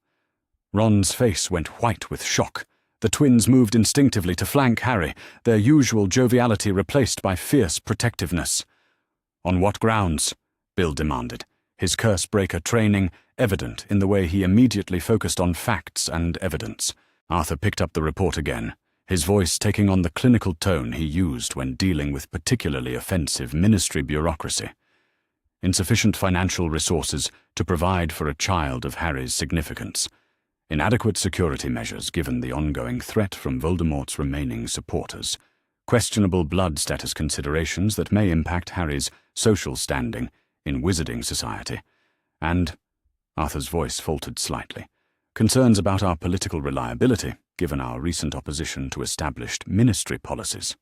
Ron's face went white with shock. The twins moved instinctively to flank Harry, their usual joviality replaced by fierce protectiveness. "On what grounds?" Bill demanded, his curse-breaker training evident in the way he immediately focused on facts and evidence. Arthur picked up the report again, his voice taking on the clinical tone he used when dealing with particularly offensive ministry bureaucracy. Insufficient financial resources to provide for a child of Harry's significance. Inadequate security measures given the ongoing threat from Voldemort's remaining supporters. Questionable blood status considerations that may impact Harry's social standing in wizarding society. And, Arthur's voice faltered slightly, concerns about our political reliability, given our recent opposition to established ministry policies.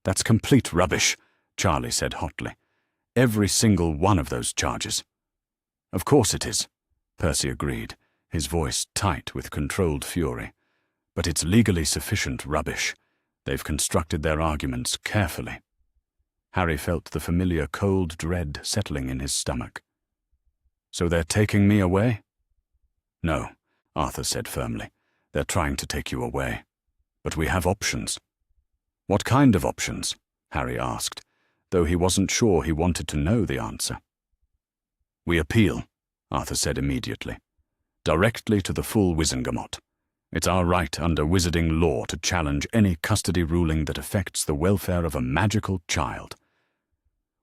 "That's complete rubbish," Charlie said hotly. "Every single one of those charges." "Of course it is," Percy agreed, his voice tight with controlled fury. "But it's legally sufficient rubbish. They've constructed their arguments carefully." Harry felt the familiar cold dread settling in his stomach. "So they're taking me away?" "No," Arthur said firmly. "They're trying to take you away. But we have options." "What kind of options?" Harry asked, though he wasn't sure he wanted to know the answer. "We appeal," Arthur said immediately. "Directly to the full Wizengamot. It's our right under wizarding law to challenge any custody ruling that affects the welfare of a magical child."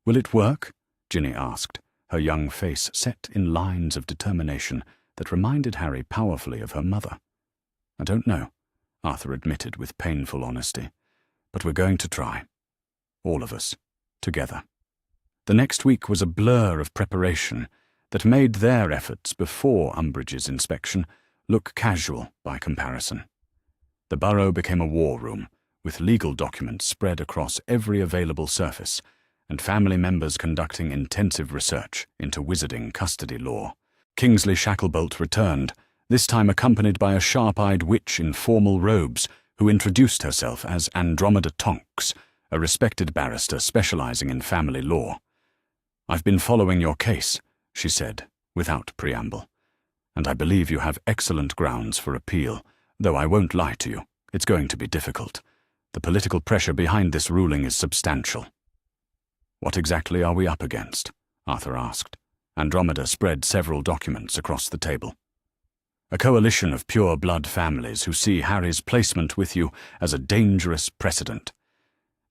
"Will it work?" Ginny asked, her young face set in lines of determination that reminded Harry powerfully of her mother. "I don't know," Arthur admitted with painful honesty, "but we're going to try. All of us, together." The next week was a blur of preparation that made their efforts before Umbridge's inspection look casual by comparison. The burrow became a war room, with legal documents spread across every available surface, and family members conducting intensive research into wizarding custody law. Kingsley Shacklebolt returned, this time accompanied by a sharp-eyed witch in formal robes who introduced herself as Andromeda Tonks, a respected barrister specializing in family law. "I've been following your case," she said, without preamble, "and I believe you have excellent grounds for appeal, though I won't lie to you, it's going to be difficult. The political pressure behind this ruling is substantial." "What exactly are we up against?" Arthur asked. Andromeda spread several documents across the table. "A coalition of pure-blood families who see Harry's placement with you as a dangerous precedent.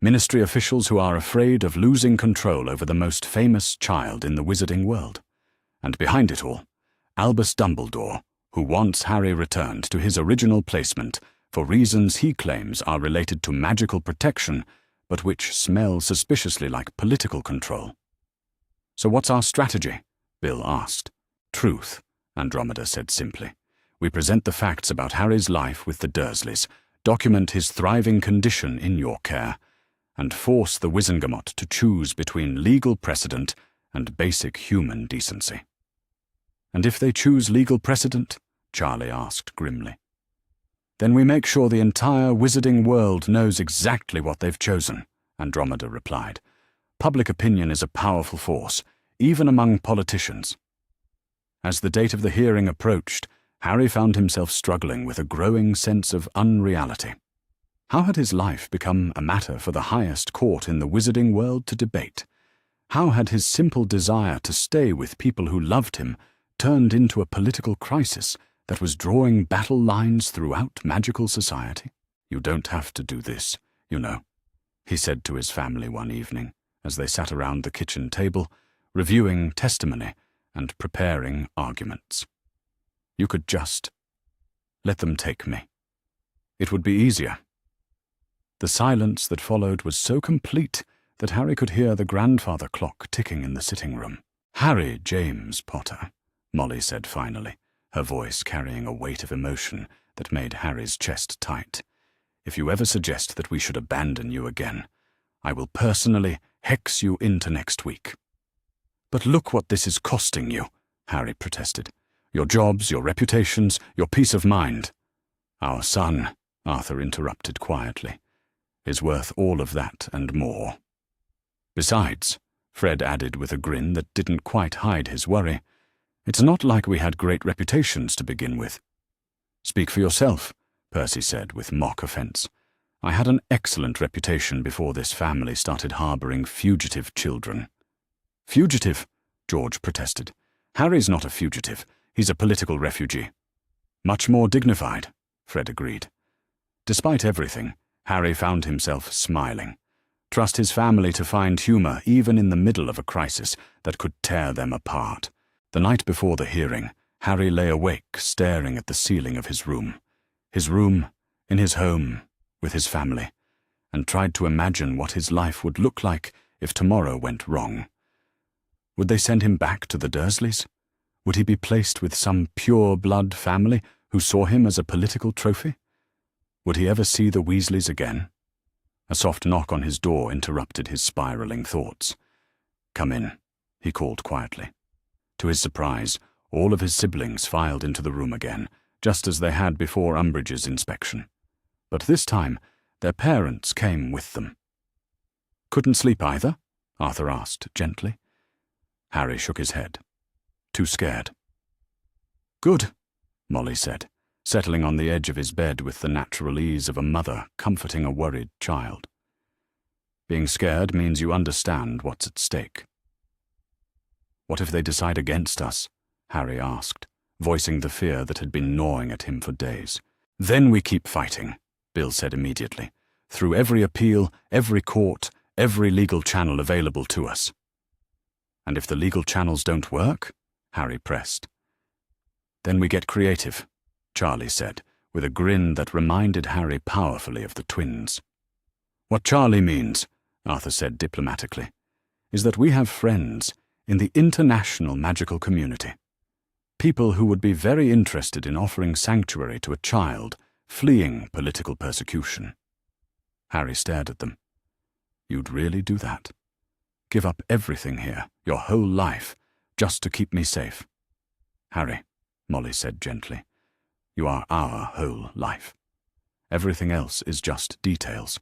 Ministry officials who are afraid of losing control over the most famous child in the wizarding world. And behind it all, Albus Dumbledore, who wants Harry returned to his original placement for reasons he claims are related to magical protection, but which smell suspiciously like political control." "So what's our strategy?" Bill asked. "Truth," Andromeda said simply. "We present the facts about Harry's life with the Dursleys, document his thriving condition in your care, and force the Wizengamot to choose between legal precedent and basic human decency." "And if they choose legal precedent?" Charlie asked grimly. "Then we make sure the entire wizarding world knows exactly what they've chosen," Andromeda replied. "Public opinion is a powerful force, even among politicians." As the date of the hearing approached, Harry found himself struggling with a growing sense of unreality. How had his life become a matter for the highest court in the wizarding world to debate? How had his simple desire to stay with people who loved him turned into a political crisis that was drawing battle lines throughout magical society? "You don't have to do this, you know," he said to his family one evening as they sat around the kitchen table, reviewing testimony and preparing arguments. "You could just let them take me. It would be easier." The silence that followed was so complete that Harry could hear the grandfather clock ticking in the sitting room. "Harry James Potter," Molly said finally, her voice carrying a weight of emotion that made Harry's chest tight. "If you ever suggest that we should abandon you again, I will personally hex you into next week." "But look what this is costing you," Harry protested. "Your jobs, your reputations, your peace of mind." "Our son," Arthur interrupted quietly, "is worth all of that and more." "Besides," Fred added with a grin that didn't quite hide his worry, "it's not like we had great reputations to begin with." "Speak for yourself," Percy said with mock offense. "I had an excellent reputation before this family started harboring fugitive children." "Fugitive?" George protested. "Harry's not a fugitive. He's a political refugee." "Much more dignified," Fred agreed. Despite everything, Harry found himself smiling. Trust his family to find humor even in the middle of a crisis that could tear them apart. The night before the hearing, Harry lay awake staring at the ceiling of his room, in his home, with his family, and tried to imagine what his life would look like if tomorrow went wrong. Would they send him back to the Dursleys? Would he be placed with some pure-blood family who saw him as a political trophy? Would he ever see the Weasleys again? A soft knock on his door interrupted his spiraling thoughts. "Come in," he called quietly. To his surprise, all of his siblings filed into the room again, just as they had before Umbridge's inspection. But this time, their parents came with them. "Couldn't sleep either?" Arthur asked gently. Harry shook his head. "Too scared." "Good," Molly said, settling on the edge of his bed with the natural ease of a mother comforting a worried child. "Being scared means you understand what's at stake." "What if they decide against us?" Harry asked, voicing the fear that had been gnawing at him for days. "Then we keep fighting," Bill said immediately, "through every appeal, every court, every legal channel available to us." "And if the legal channels don't work?" Harry pressed. "Then we get creative," Charlie said, with a grin that reminded Harry powerfully of the twins. "What Charlie means," Arthur said diplomatically, "is that we have friends in the international magical community. People who would be very interested in offering sanctuary to a child fleeing political persecution." Harry stared at them. "You'd really do that? Give up everything here, your whole life, just to keep me safe?" "Harry," Molly said gently, "you are our whole life. Everything else is just details."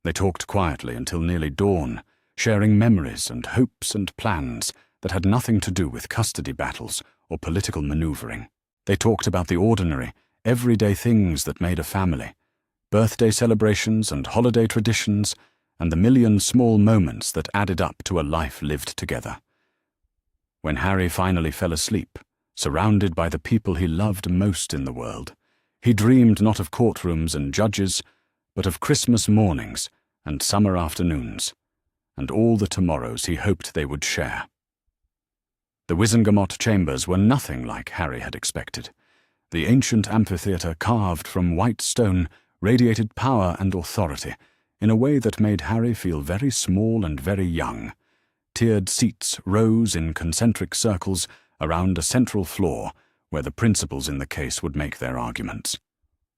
They talked quietly until nearly dawn, sharing memories and hopes and plans that had nothing to do with custody battles or political maneuvering. They talked about the ordinary, everyday things that made a family, birthday celebrations and holiday traditions, and the million small moments that added up to a life lived together. When Harry finally fell asleep, surrounded by the people he loved most in the world, he dreamed not of courtrooms and judges, but of Christmas mornings and summer afternoons, and all the tomorrows he hoped they would share. The Wizengamot chambers were nothing like Harry had expected. The ancient amphitheatre carved from white stone radiated power and authority in a way that made Harry feel very small and very young. Tiered seats rose in concentric circles around a central floor where the principals in the case would make their arguments.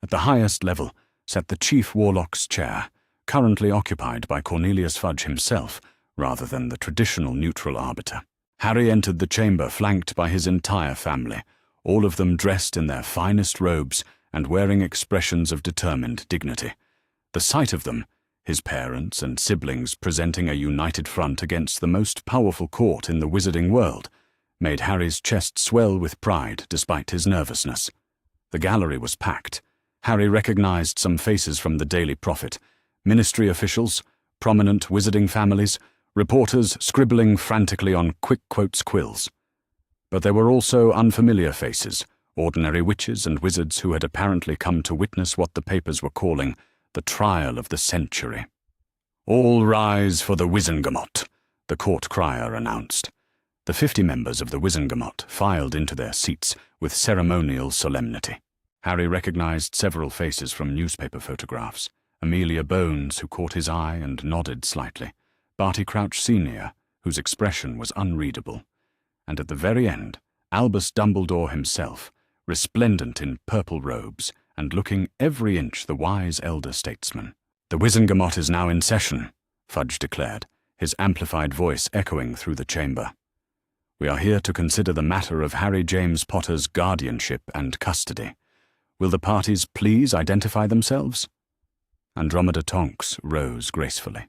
At the highest level sat the Chief Warlock's chair, currently occupied by Cornelius Fudge himself, rather than the traditional neutral arbiter. Harry entered the chamber flanked by his entire family, all of them dressed in their finest robes and wearing expressions of determined dignity. The sight of them, his parents and siblings presenting a united front against the most powerful court in the wizarding world, made Harry's chest swell with pride despite his nervousness. The gallery was packed. Harry recognized some faces from the Daily Prophet, ministry officials, prominent wizarding families, reporters scribbling frantically on quick quotes quills. But there were also unfamiliar faces, ordinary witches and wizards who had apparently come to witness what the papers were calling the trial of the century. "All rise for the Wizengamot," the court crier announced. The 50 members of the Wizengamot filed into their seats with ceremonial solemnity. Harry recognized several faces from newspaper photographs, Amelia Bones, who caught his eye and nodded slightly, Barty Crouch Sr., whose expression was unreadable, and at the very end, Albus Dumbledore himself, resplendent in purple robes and looking every inch the wise elder statesman. "The Wizengamot is now in session," Fudge declared, his amplified voice echoing through the chamber. "We are here to consider the matter of Harry James Potter's guardianship and custody. Will the parties please identify themselves?" Andromeda Tonks rose gracefully.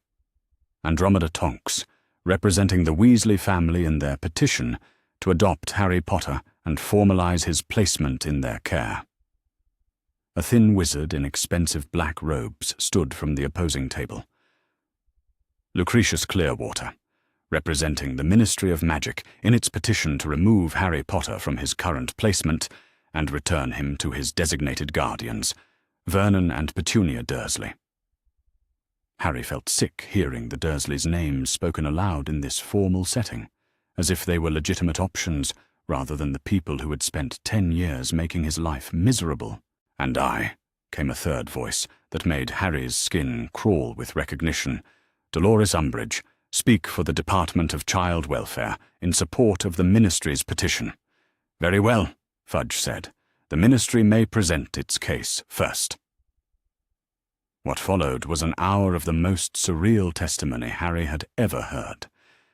Andromeda Tonks, representing the Weasley family in their petition to adopt Harry Potter and formalize his placement in their care. A thin wizard in expensive black robes stood from the opposing table. Lucretius Clearwater, representing the Ministry of Magic in its petition to remove Harry Potter from his current placement and return him to his designated guardians, Vernon and Petunia Dursley. Harry felt sick hearing the Dursleys' names spoken aloud in this formal setting, as if they were legitimate options rather than the people who had spent 10 years making his life miserable. "And I," came a third voice that made Harry's skin crawl with recognition, "Dolores Umbridge, speak for the Department of Child Welfare in support of the Ministry's petition." "Very well," Fudge said. "The Ministry may present its case first." What followed was an hour of the most surreal testimony Harry had ever heard.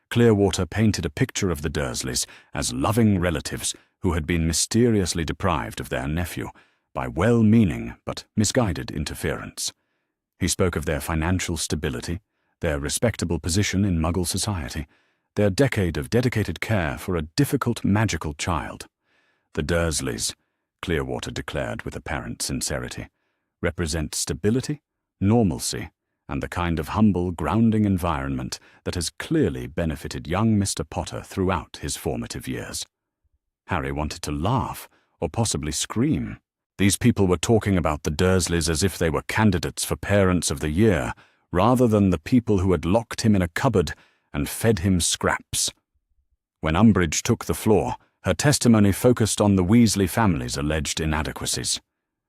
Clearwater painted a picture of the Dursleys as loving relatives who had been mysteriously deprived of their nephew by well-meaning but misguided interference. He spoke of their financial stability, their respectable position in Muggle society, their decade of dedicated care for a difficult magical child. "The Dursleys," Clearwater declared with apparent sincerity, "represent stability, normalcy, and the kind of humble, grounding environment that has clearly benefited young Mr. Potter throughout his formative years." Harry wanted to laugh, or possibly scream. These people were talking about the Dursleys as if they were candidates for Parents of the Year, rather than the people who had locked him in a cupboard and fed him scraps. When Umbridge took the floor, her testimony focused on the Weasley family's alleged inadequacies.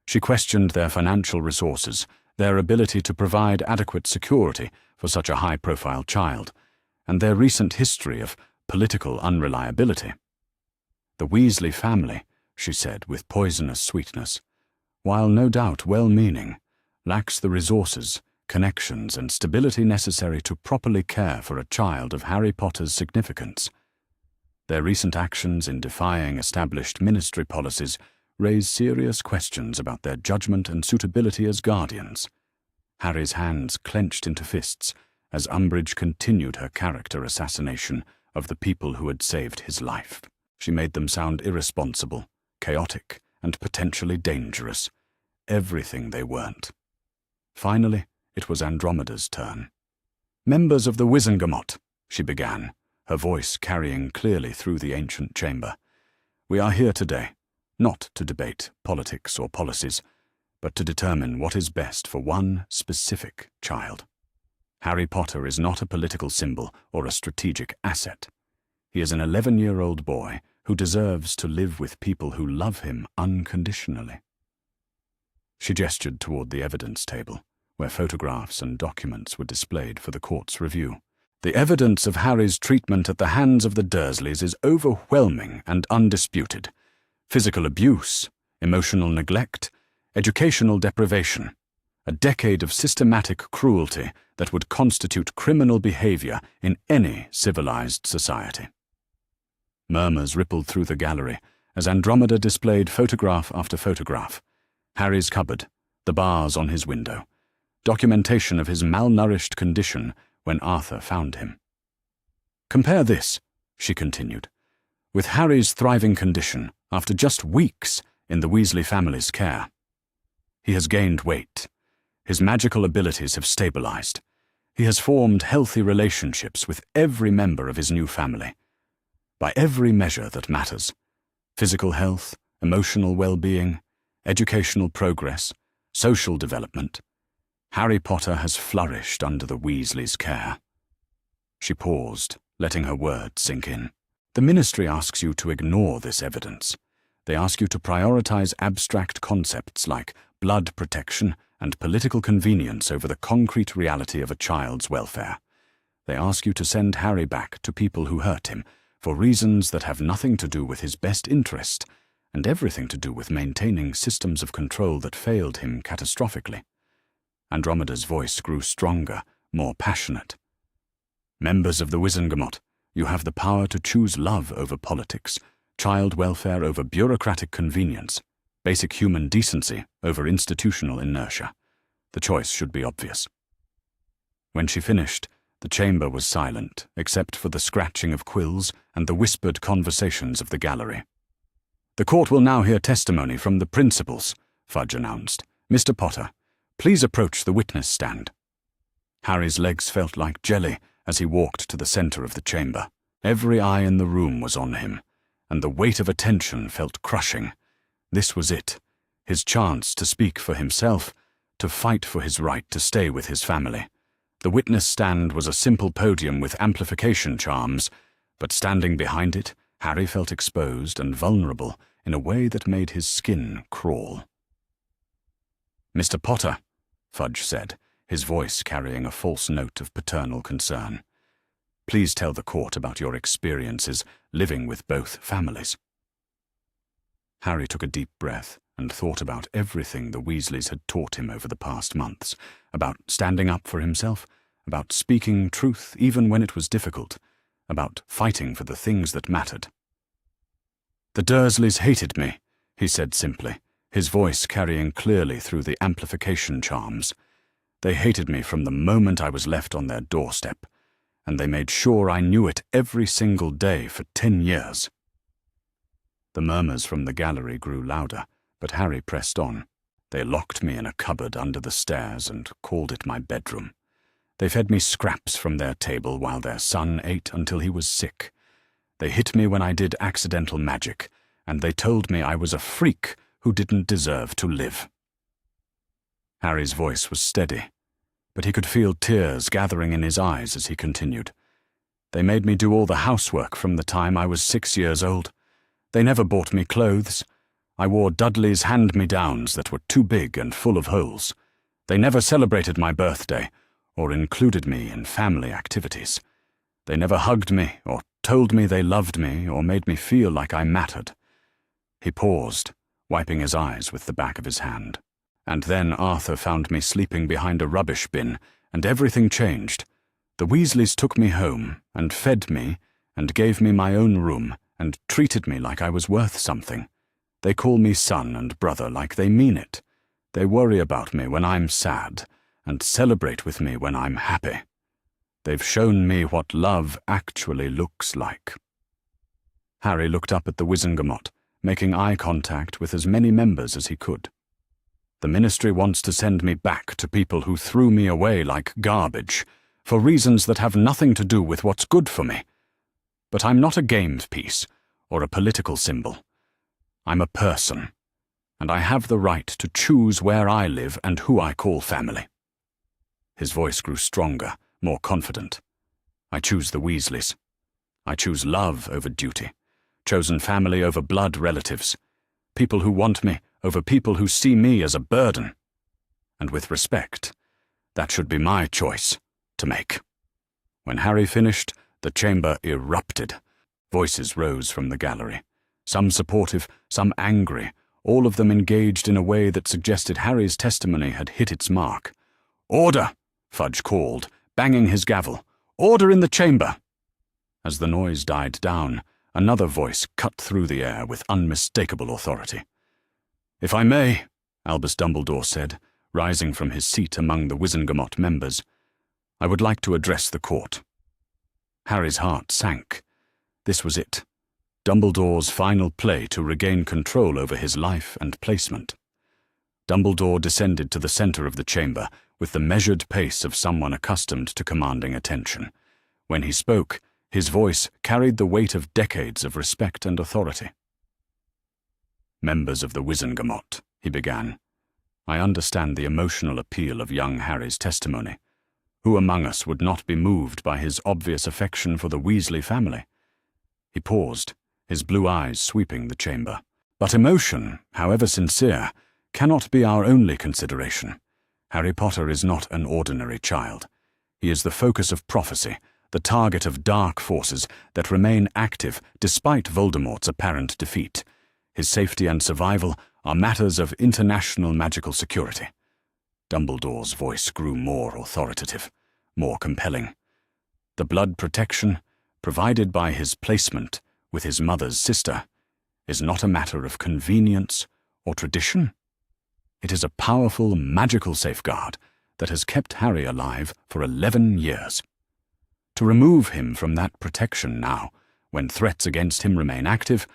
She questioned their financial resources, their ability to provide adequate security for such a high-profile child, and their recent history of political unreliability. "The Weasley family," she said with poisonous sweetness, "while no doubt well-meaning, lacks the resources, connections, and stability necessary to properly care for a child of Harry Potter's significance. Their recent actions in defying established ministry policies raise serious questions about their judgment and suitability as guardians." Harry's hands clenched into fists as Umbridge continued her character assassination of the people who had saved his life. She made them sound irresponsible, chaotic, and potentially dangerous. Everything they weren't. Finally, it was Andromeda's turn. "Members of the Wizengamot," she began, her voice carrying clearly through the ancient chamber. "We are here today, not to debate politics or policies, but to determine what is best for one specific child. Harry Potter is not a political symbol or a strategic asset. He is an 11-year-old boy who deserves to live with people who love him unconditionally." She gestured toward the evidence table, where photographs and documents were displayed for the court's review. "The evidence of Harry's treatment at the hands of the Dursleys is overwhelming and undisputed. Physical abuse, emotional neglect, educational deprivation, a decade of systematic cruelty that would constitute criminal behavior in any civilized society." Murmurs rippled through the gallery as Andromeda displayed photograph after photograph. Harry's cupboard, the bars on his window, documentation of his malnourished condition when Arthur found him. "Compare this," she continued, "with Harry's thriving condition after just weeks in the Weasley family's care. He has gained weight. His magical abilities have stabilized. He has formed healthy relationships with every member of his new family. By every measure that matters, physical health, emotional well-being, educational progress, social development, Harry Potter has flourished under the Weasleys' care." She paused, letting her words sink in. "The Ministry asks you to ignore this evidence. They ask you to prioritize abstract concepts like blood protection and political convenience over the concrete reality of a child's welfare. They ask you to send Harry back to people who hurt him for reasons that have nothing to do with his best interest and everything to do with maintaining systems of control that failed him catastrophically. Andromeda's voice grew stronger, more passionate. Members of the Wizengamot, you have the power to choose love over politics, child welfare over bureaucratic convenience, basic human decency over institutional inertia. The choice should be obvious. When she finished, the chamber was silent, except for the scratching of quills and the whispered conversations of the gallery. "The court will now hear testimony from the principals," Fudge announced. "Mr. Potter, please approach the witness stand." Harry's legs felt like jelly as he walked to the center of the chamber. Every eye in the room was on him, and the weight of attention felt crushing. This was it, his chance to speak for himself, to fight for his right to stay with his family. The witness stand was a simple podium with amplification charms, but standing behind it, Harry felt exposed and vulnerable in a way that made his skin crawl. "Mr. Potter," Fudge said, his voice carrying a false note of paternal concern, "please tell the court about your experiences living with both families." Harry took a deep breath and thought about everything the Weasleys had taught him over the past months, about standing up for himself, about speaking truth even when it was difficult, about fighting for the things that mattered. "The Dursleys hated me," he said simply, his voice carrying clearly through the amplification charms. "They hated me from the moment I was left on their doorstep, and they made sure I knew it every single day for 10 years. The murmurs from the gallery grew louder, but Harry pressed on. "They locked me in a cupboard under the stairs and called it my bedroom. They fed me scraps from their table while their son ate until he was sick. They hit me when I did accidental magic, and they told me I was a freak who didn't deserve to live." Harry's voice was steady, but he could feel tears gathering in his eyes as he continued. "They made me do all the housework from the time I was 6 years old. They never bought me clothes. I wore Dudley's hand-me-downs that were too big and full of holes. They never celebrated my birthday or included me in family activities. They never hugged me or told me they loved me or made me feel like I mattered." He paused, wiping his eyes with the back of his hand. "And then Arthur found me sleeping behind a rubbish bin, and everything changed. The Weasleys took me home and fed me and gave me my own room and treated me like I was worth something. They call me son and brother like they mean it. They worry about me when I'm sad and celebrate with me when I'm happy. They've shown me what love actually looks like." Harry looked up at the Wizengamot, making eye contact with as many members as he could. "The Ministry wants to send me back to people who threw me away like garbage, for reasons that have nothing to do with what's good for me. But I'm not a game piece or a political symbol. I'm a person, and I have the right to choose where I live and who I call family." His voice grew stronger, more confident. "I choose the Weasleys. I choose love over duty, chosen family over blood relatives, people who want me over people who see me as a burden. And with respect, that should be my choice to make." When Harry finished, the chamber erupted. Voices rose from the gallery, some supportive, some angry, all of them engaged in a way that suggested Harry's testimony had hit its mark. "Order!" Fudge called, banging his gavel. "Order in the chamber!" As the noise died down, another voice cut through the air with unmistakable authority. "If I may," Albus Dumbledore said, rising from his seat among the Wizengamot members, "I would like to address the court." Harry's heart sank. This was it. Dumbledore's final play to regain control over his life and placement. Dumbledore descended to the center of the chamber with the measured pace of someone accustomed to commanding attention. When he spoke, his voice carried the weight of decades of respect and authority. "Members of the Wizengamot," he began, "I understand the emotional appeal of young Harry's testimony. Who among us would not be moved by his obvious affection for the Weasley family?" He paused, his blue eyes sweeping the chamber. "But emotion, however sincere, cannot be our only consideration. Harry Potter is not an ordinary child. He is the focus of prophecy, the target of dark forces that remain active despite Voldemort's apparent defeat. His safety and survival are matters of international magical security. Dumbledore's voice grew more authoritative, more compelling. The blood protection, provided by his placement with his mother's sister, is not a matter of convenience or tradition. It is a powerful magical safeguard that has kept Harry alive for 11 years. To remove him from that protection now, when threats against him remain active,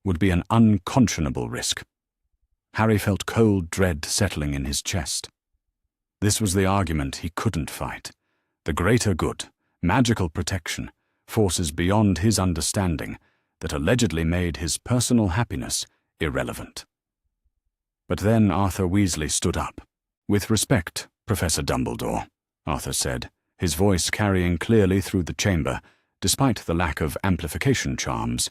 would be an unconscionable risk. Harry felt cold dread settling in his chest. This was the argument he couldn't fight. The greater good, magical protection, forces beyond his understanding that allegedly made his personal happiness irrelevant. But then Arthur Weasley stood up. "With respect, Professor Dumbledore," Arthur said, his voice carrying clearly through the chamber, despite the lack of amplification charms.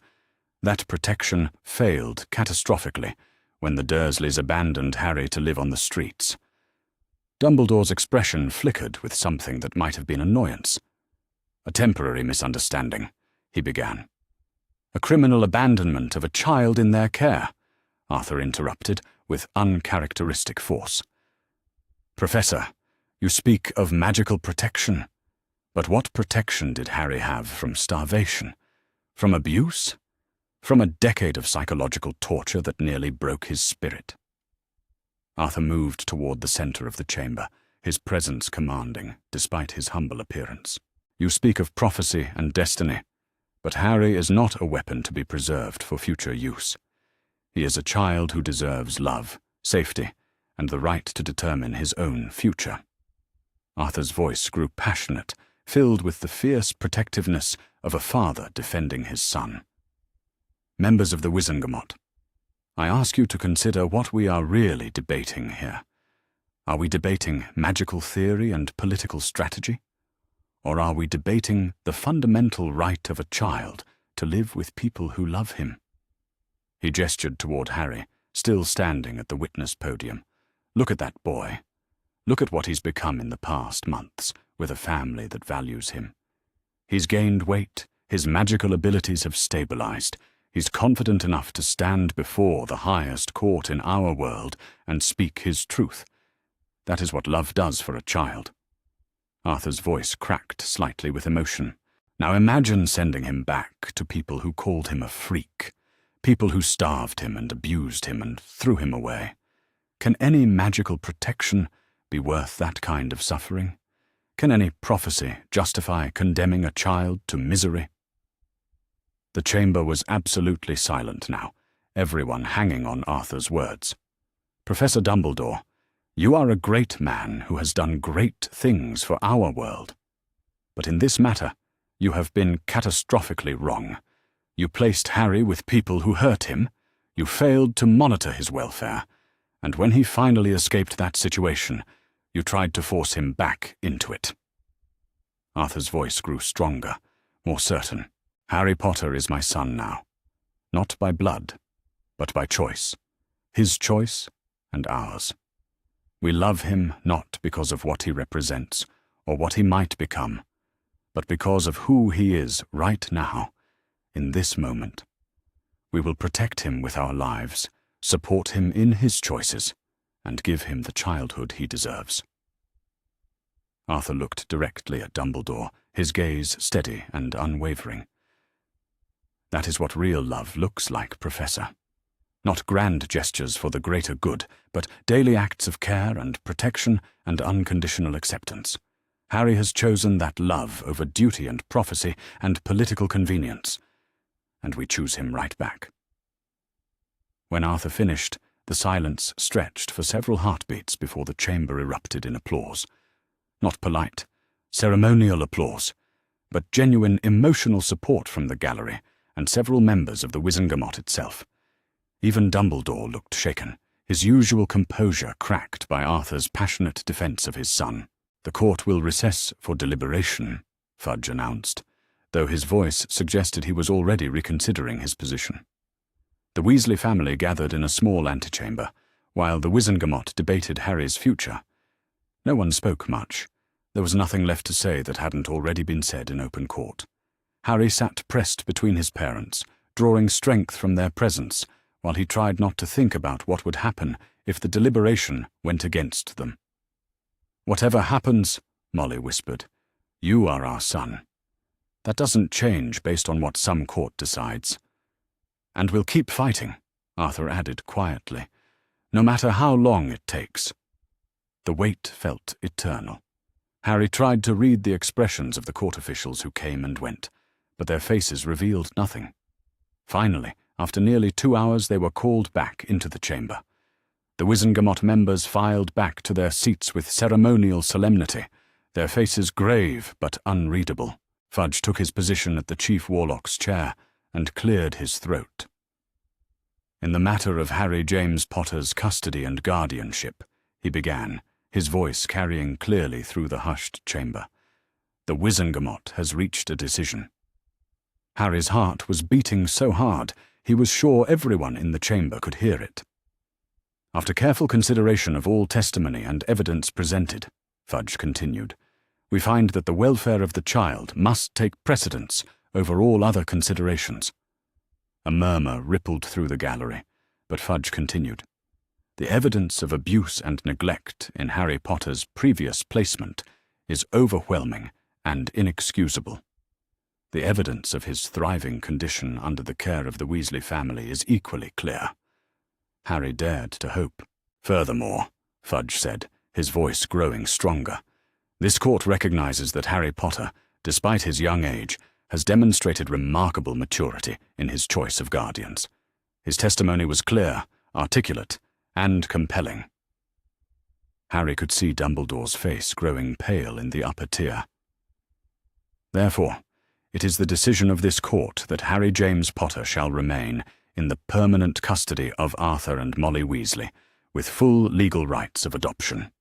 "That protection failed catastrophically when the Dursleys abandoned Harry to live on the streets." Dumbledore's expression flickered with something that might have been annoyance. "A temporary misunderstanding," he began. "A criminal abandonment of a child in their care," Arthur interrupted with uncharacteristic force. "Professor, you speak of magical protection. But what protection did Harry have from starvation? From abuse? From a decade of psychological torture that nearly broke his spirit?" Arthur moved toward the center of the chamber, his presence commanding, despite his humble appearance. "You speak of prophecy and destiny, but Harry is not a weapon to be preserved for future use. He is a child who deserves love, safety, and the right to determine his own future." Arthur's voice grew passionate, filled with the fierce protectiveness of a father defending his son. "Members of the Wizengamot, I ask you to consider what we are really debating here. Are we debating magical theory and political strategy? Or are we debating the fundamental right of a child to live with people who love him?" He gestured toward Harry, still standing at the witness podium. "Look at that boy. Look at what he's become in the past months, with a family that values him. He's gained weight, his magical abilities have stabilized. He's confident enough to stand before the highest court in our world and speak his truth. That is what love does for a child." Arthur's voice cracked slightly with emotion. "Now imagine sending him back to people who called him a freak, people who starved him and abused him and threw him away. Can any magical protection be worth that kind of suffering? Can any prophecy justify condemning a child to misery?" The chamber was absolutely silent now, everyone hanging on Arthur's words. "Professor Dumbledore, you are a great man who has done great things for our world. But in this matter, you have been catastrophically wrong. You placed Harry with people who hurt him, you failed to monitor his welfare, and when he finally escaped that situation, you tried to force him back into it." Arthur's voice grew stronger, more certain. "Harry Potter is my son now, not by blood, but by choice. His choice and ours. We love him not because of what he represents or what he might become, but because of who he is right now, in this moment. We will protect him with our lives, support him in his choices, and give him the childhood he deserves." Arthur looked directly at Dumbledore, his gaze steady and unwavering. "That is what real love looks like, Professor. Not grand gestures for the greater good, but daily acts of care and protection and unconditional acceptance. Harry has chosen that love over duty and prophecy and political convenience, and we choose him right back." When Arthur finished, the silence stretched for several heartbeats before the chamber erupted in applause. Not polite, ceremonial applause, but genuine emotional support from the gallery and several members of the Wizengamot itself. Even Dumbledore looked shaken, his usual composure cracked by Arthur's passionate defense of his son. "The court will recess for deliberation," Fudge announced, though his voice suggested he was already reconsidering his position. The Weasley family gathered in a small antechamber, while the Wizengamot debated Harry's future. No one spoke much. There was nothing left to say that hadn't already been said in open court. Harry sat pressed between his parents, drawing strength from their presence, while he tried not to think about what would happen if the deliberation went against them. "Whatever happens," Molly whispered, "you are our son. That doesn't change based on what some court decides. And we'll keep fighting," Arthur added quietly, "no matter how long it takes." The wait felt eternal. Harry tried to read the expressions of the court officials who came and went, but their faces revealed nothing. Finally, after nearly 2 hours, they were called back into the chamber. The Wizengamot members filed back to their seats with ceremonial solemnity, their faces grave but unreadable. Fudge took his position at the Chief Warlock's chair and cleared his throat. "In the matter of Harry James Potter's custody and guardianship," he began, his voice carrying clearly through the hushed chamber, "the Wizengamot has reached a decision." Harry's heart was beating so hard he was sure everyone in the chamber could hear it. "After careful consideration of all testimony and evidence presented," Fudge continued, "we find that the welfare of the child must take precedence over all other considerations." A murmur rippled through the gallery, but Fudge continued, "The evidence of abuse and neglect in Harry Potter's previous placement is overwhelming and inexcusable. The evidence of his thriving condition under the care of the Weasley family is equally clear." Harry dared to hope. "Furthermore," Fudge said, his voice growing stronger, "this court recognizes that Harry Potter, despite his young age, has demonstrated remarkable maturity in his choice of guardians. His testimony was clear, articulate, and compelling." Harry could see Dumbledore's face growing pale in the upper tier. "Therefore, it is the decision of this court that Harry James Potter shall remain in the permanent custody of Arthur and Molly Weasley, with full legal rights of adoption.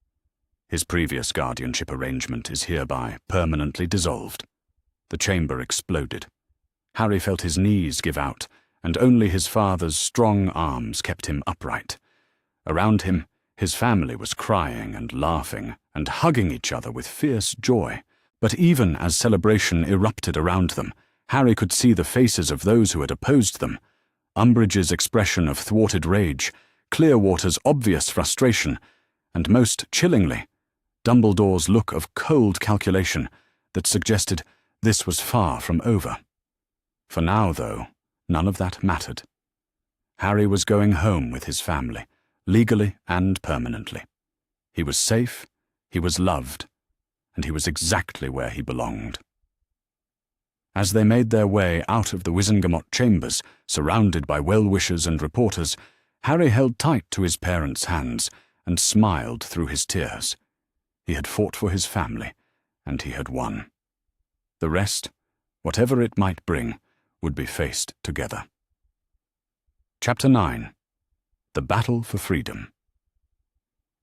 His previous guardianship arrangement is hereby permanently dissolved." The chamber exploded. Harry felt his knees give out, and only his father's strong arms kept him upright. Around him, his family was crying and laughing and hugging each other with fierce joy. But even as celebration erupted around them, Harry could see the faces of those who had opposed them. Umbridge's expression of thwarted rage, Clearwater's obvious frustration, and most chillingly, Dumbledore's look of cold calculation that suggested this was far from over. For now, though, none of that mattered. Harry was going home with his family, legally and permanently. He was safe, he was loved, and he was exactly where he belonged. As they made their way out of the Wizengamot chambers, surrounded by well-wishers and reporters, Harry held tight to his parents' hands and smiled through his tears. He had fought for his family, and he had won. The rest, whatever it might bring, would be faced together. Chapter 9. The Battle for Freedom.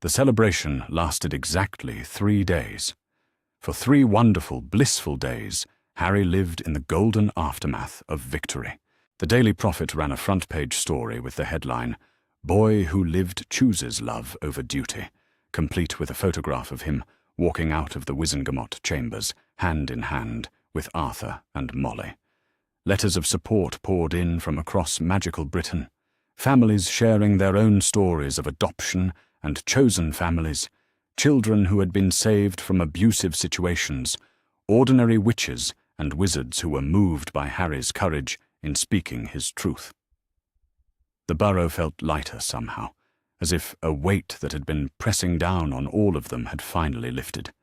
The celebration lasted exactly 3 days. For 3 wonderful, blissful days, Harry lived in the golden aftermath of victory. The Daily Prophet ran a front-page story with the headline, "Boy Who Lived Chooses Love Over Duty," complete with a photograph of him walking out of the Wizengamot chambers, hand in hand, with Arthur and Molly. Letters of support poured in from across magical Britain, families sharing their own stories of adoption and chosen families, children who had been saved from abusive situations, ordinary witches and wizards who were moved by Harry's courage in speaking his truth. The burrow felt lighter somehow, as if a weight that had been pressing down on all of them had finally lifted.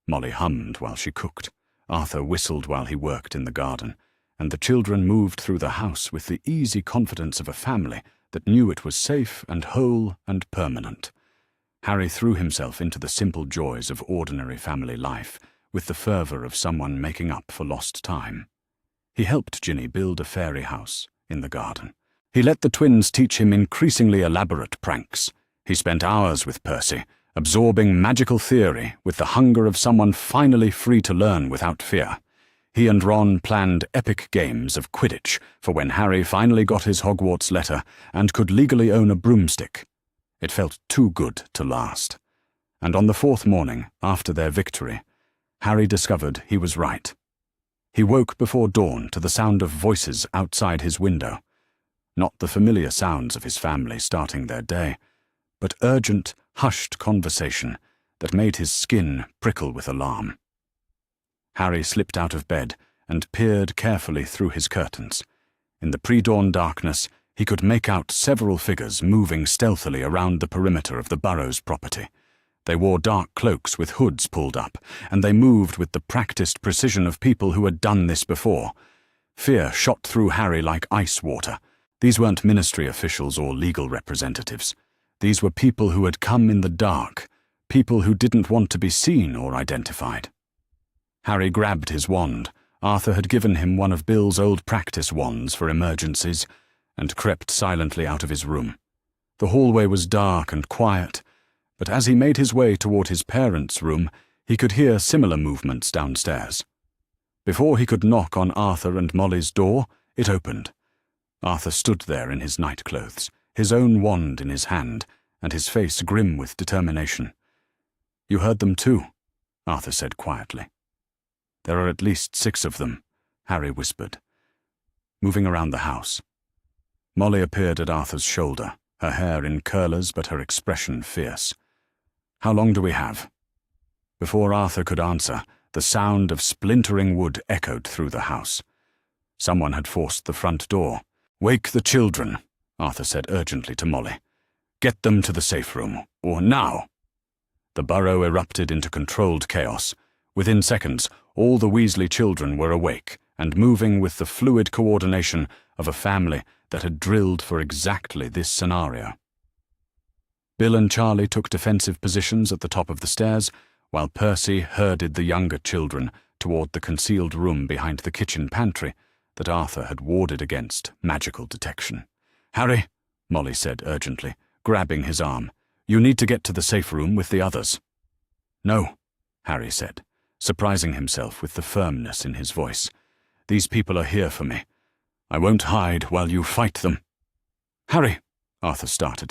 Molly hummed while she cooked, Arthur whistled while he worked in the garden, and the children moved through the house with the easy confidence of a family that knew it was safe and whole and permanent. Harry threw himself into the simple joys of ordinary family life with the fervour of someone making up for lost time. He helped Ginny build a fairy house in the garden. He let the twins teach him increasingly elaborate pranks. He spent hours with Percy, absorbing magical theory with the hunger of someone finally free to learn without fear. He and Ron planned epic games of Quidditch for when Harry finally got his Hogwarts letter and could legally own a broomstick. It felt too good to last. And on the fourth morning, after their victory, Harry discovered he was right. He woke before dawn to the sound of voices outside his window. Not the familiar sounds of his family starting their day, but urgent, hushed conversation that made his skin prickle with alarm. Harry slipped out of bed and peered carefully through his curtains. In the pre-dawn darkness, he could make out several figures moving stealthily around the perimeter of the Burrows' property. They wore dark cloaks with hoods pulled up, and they moved with the practiced precision of people who had done this before. Fear shot through Harry like ice water. These weren't ministry officials or legal representatives. These were people who had come in the dark, people who didn't want to be seen or identified. Harry grabbed his wand. Arthur had given him one of Bill's old practice wands for emergencies, and crept silently out of his room. The hallway was dark and quiet, but as he made his way toward his parents' room, he could hear similar movements downstairs. Before he could knock on Arthur and Molly's door, it opened. Arthur stood there in his nightclothes, his own wand in his hand, and his face grim with determination. "You heard them too," Arthur said quietly. "There are at least 6 of them," Harry whispered. Moving around the house, Molly appeared at Arthur's shoulder, her hair in curlers but her expression fierce. "How long do we have?" Before Arthur could answer, the sound of splintering wood echoed through the house. Someone had forced the front door. "Wake the children," Arthur said urgently to Molly. "Get them to the safe room, or now." The burrow erupted into controlled chaos. Within seconds, all the Weasley children were awake and moving with the fluid coordination of a family that had drilled for exactly this scenario. Bill and Charlie took defensive positions at the top of the stairs, while Percy herded the younger children toward the concealed room behind the kitchen pantry that Arthur had warded against magical detection. "Harry," Molly said urgently, grabbing his arm, "you need to get to the safe room with the others." "No," Harry said, surprising himself with the firmness in his voice. "These people are here for me. I won't hide while you fight them." "Harry," Arthur started,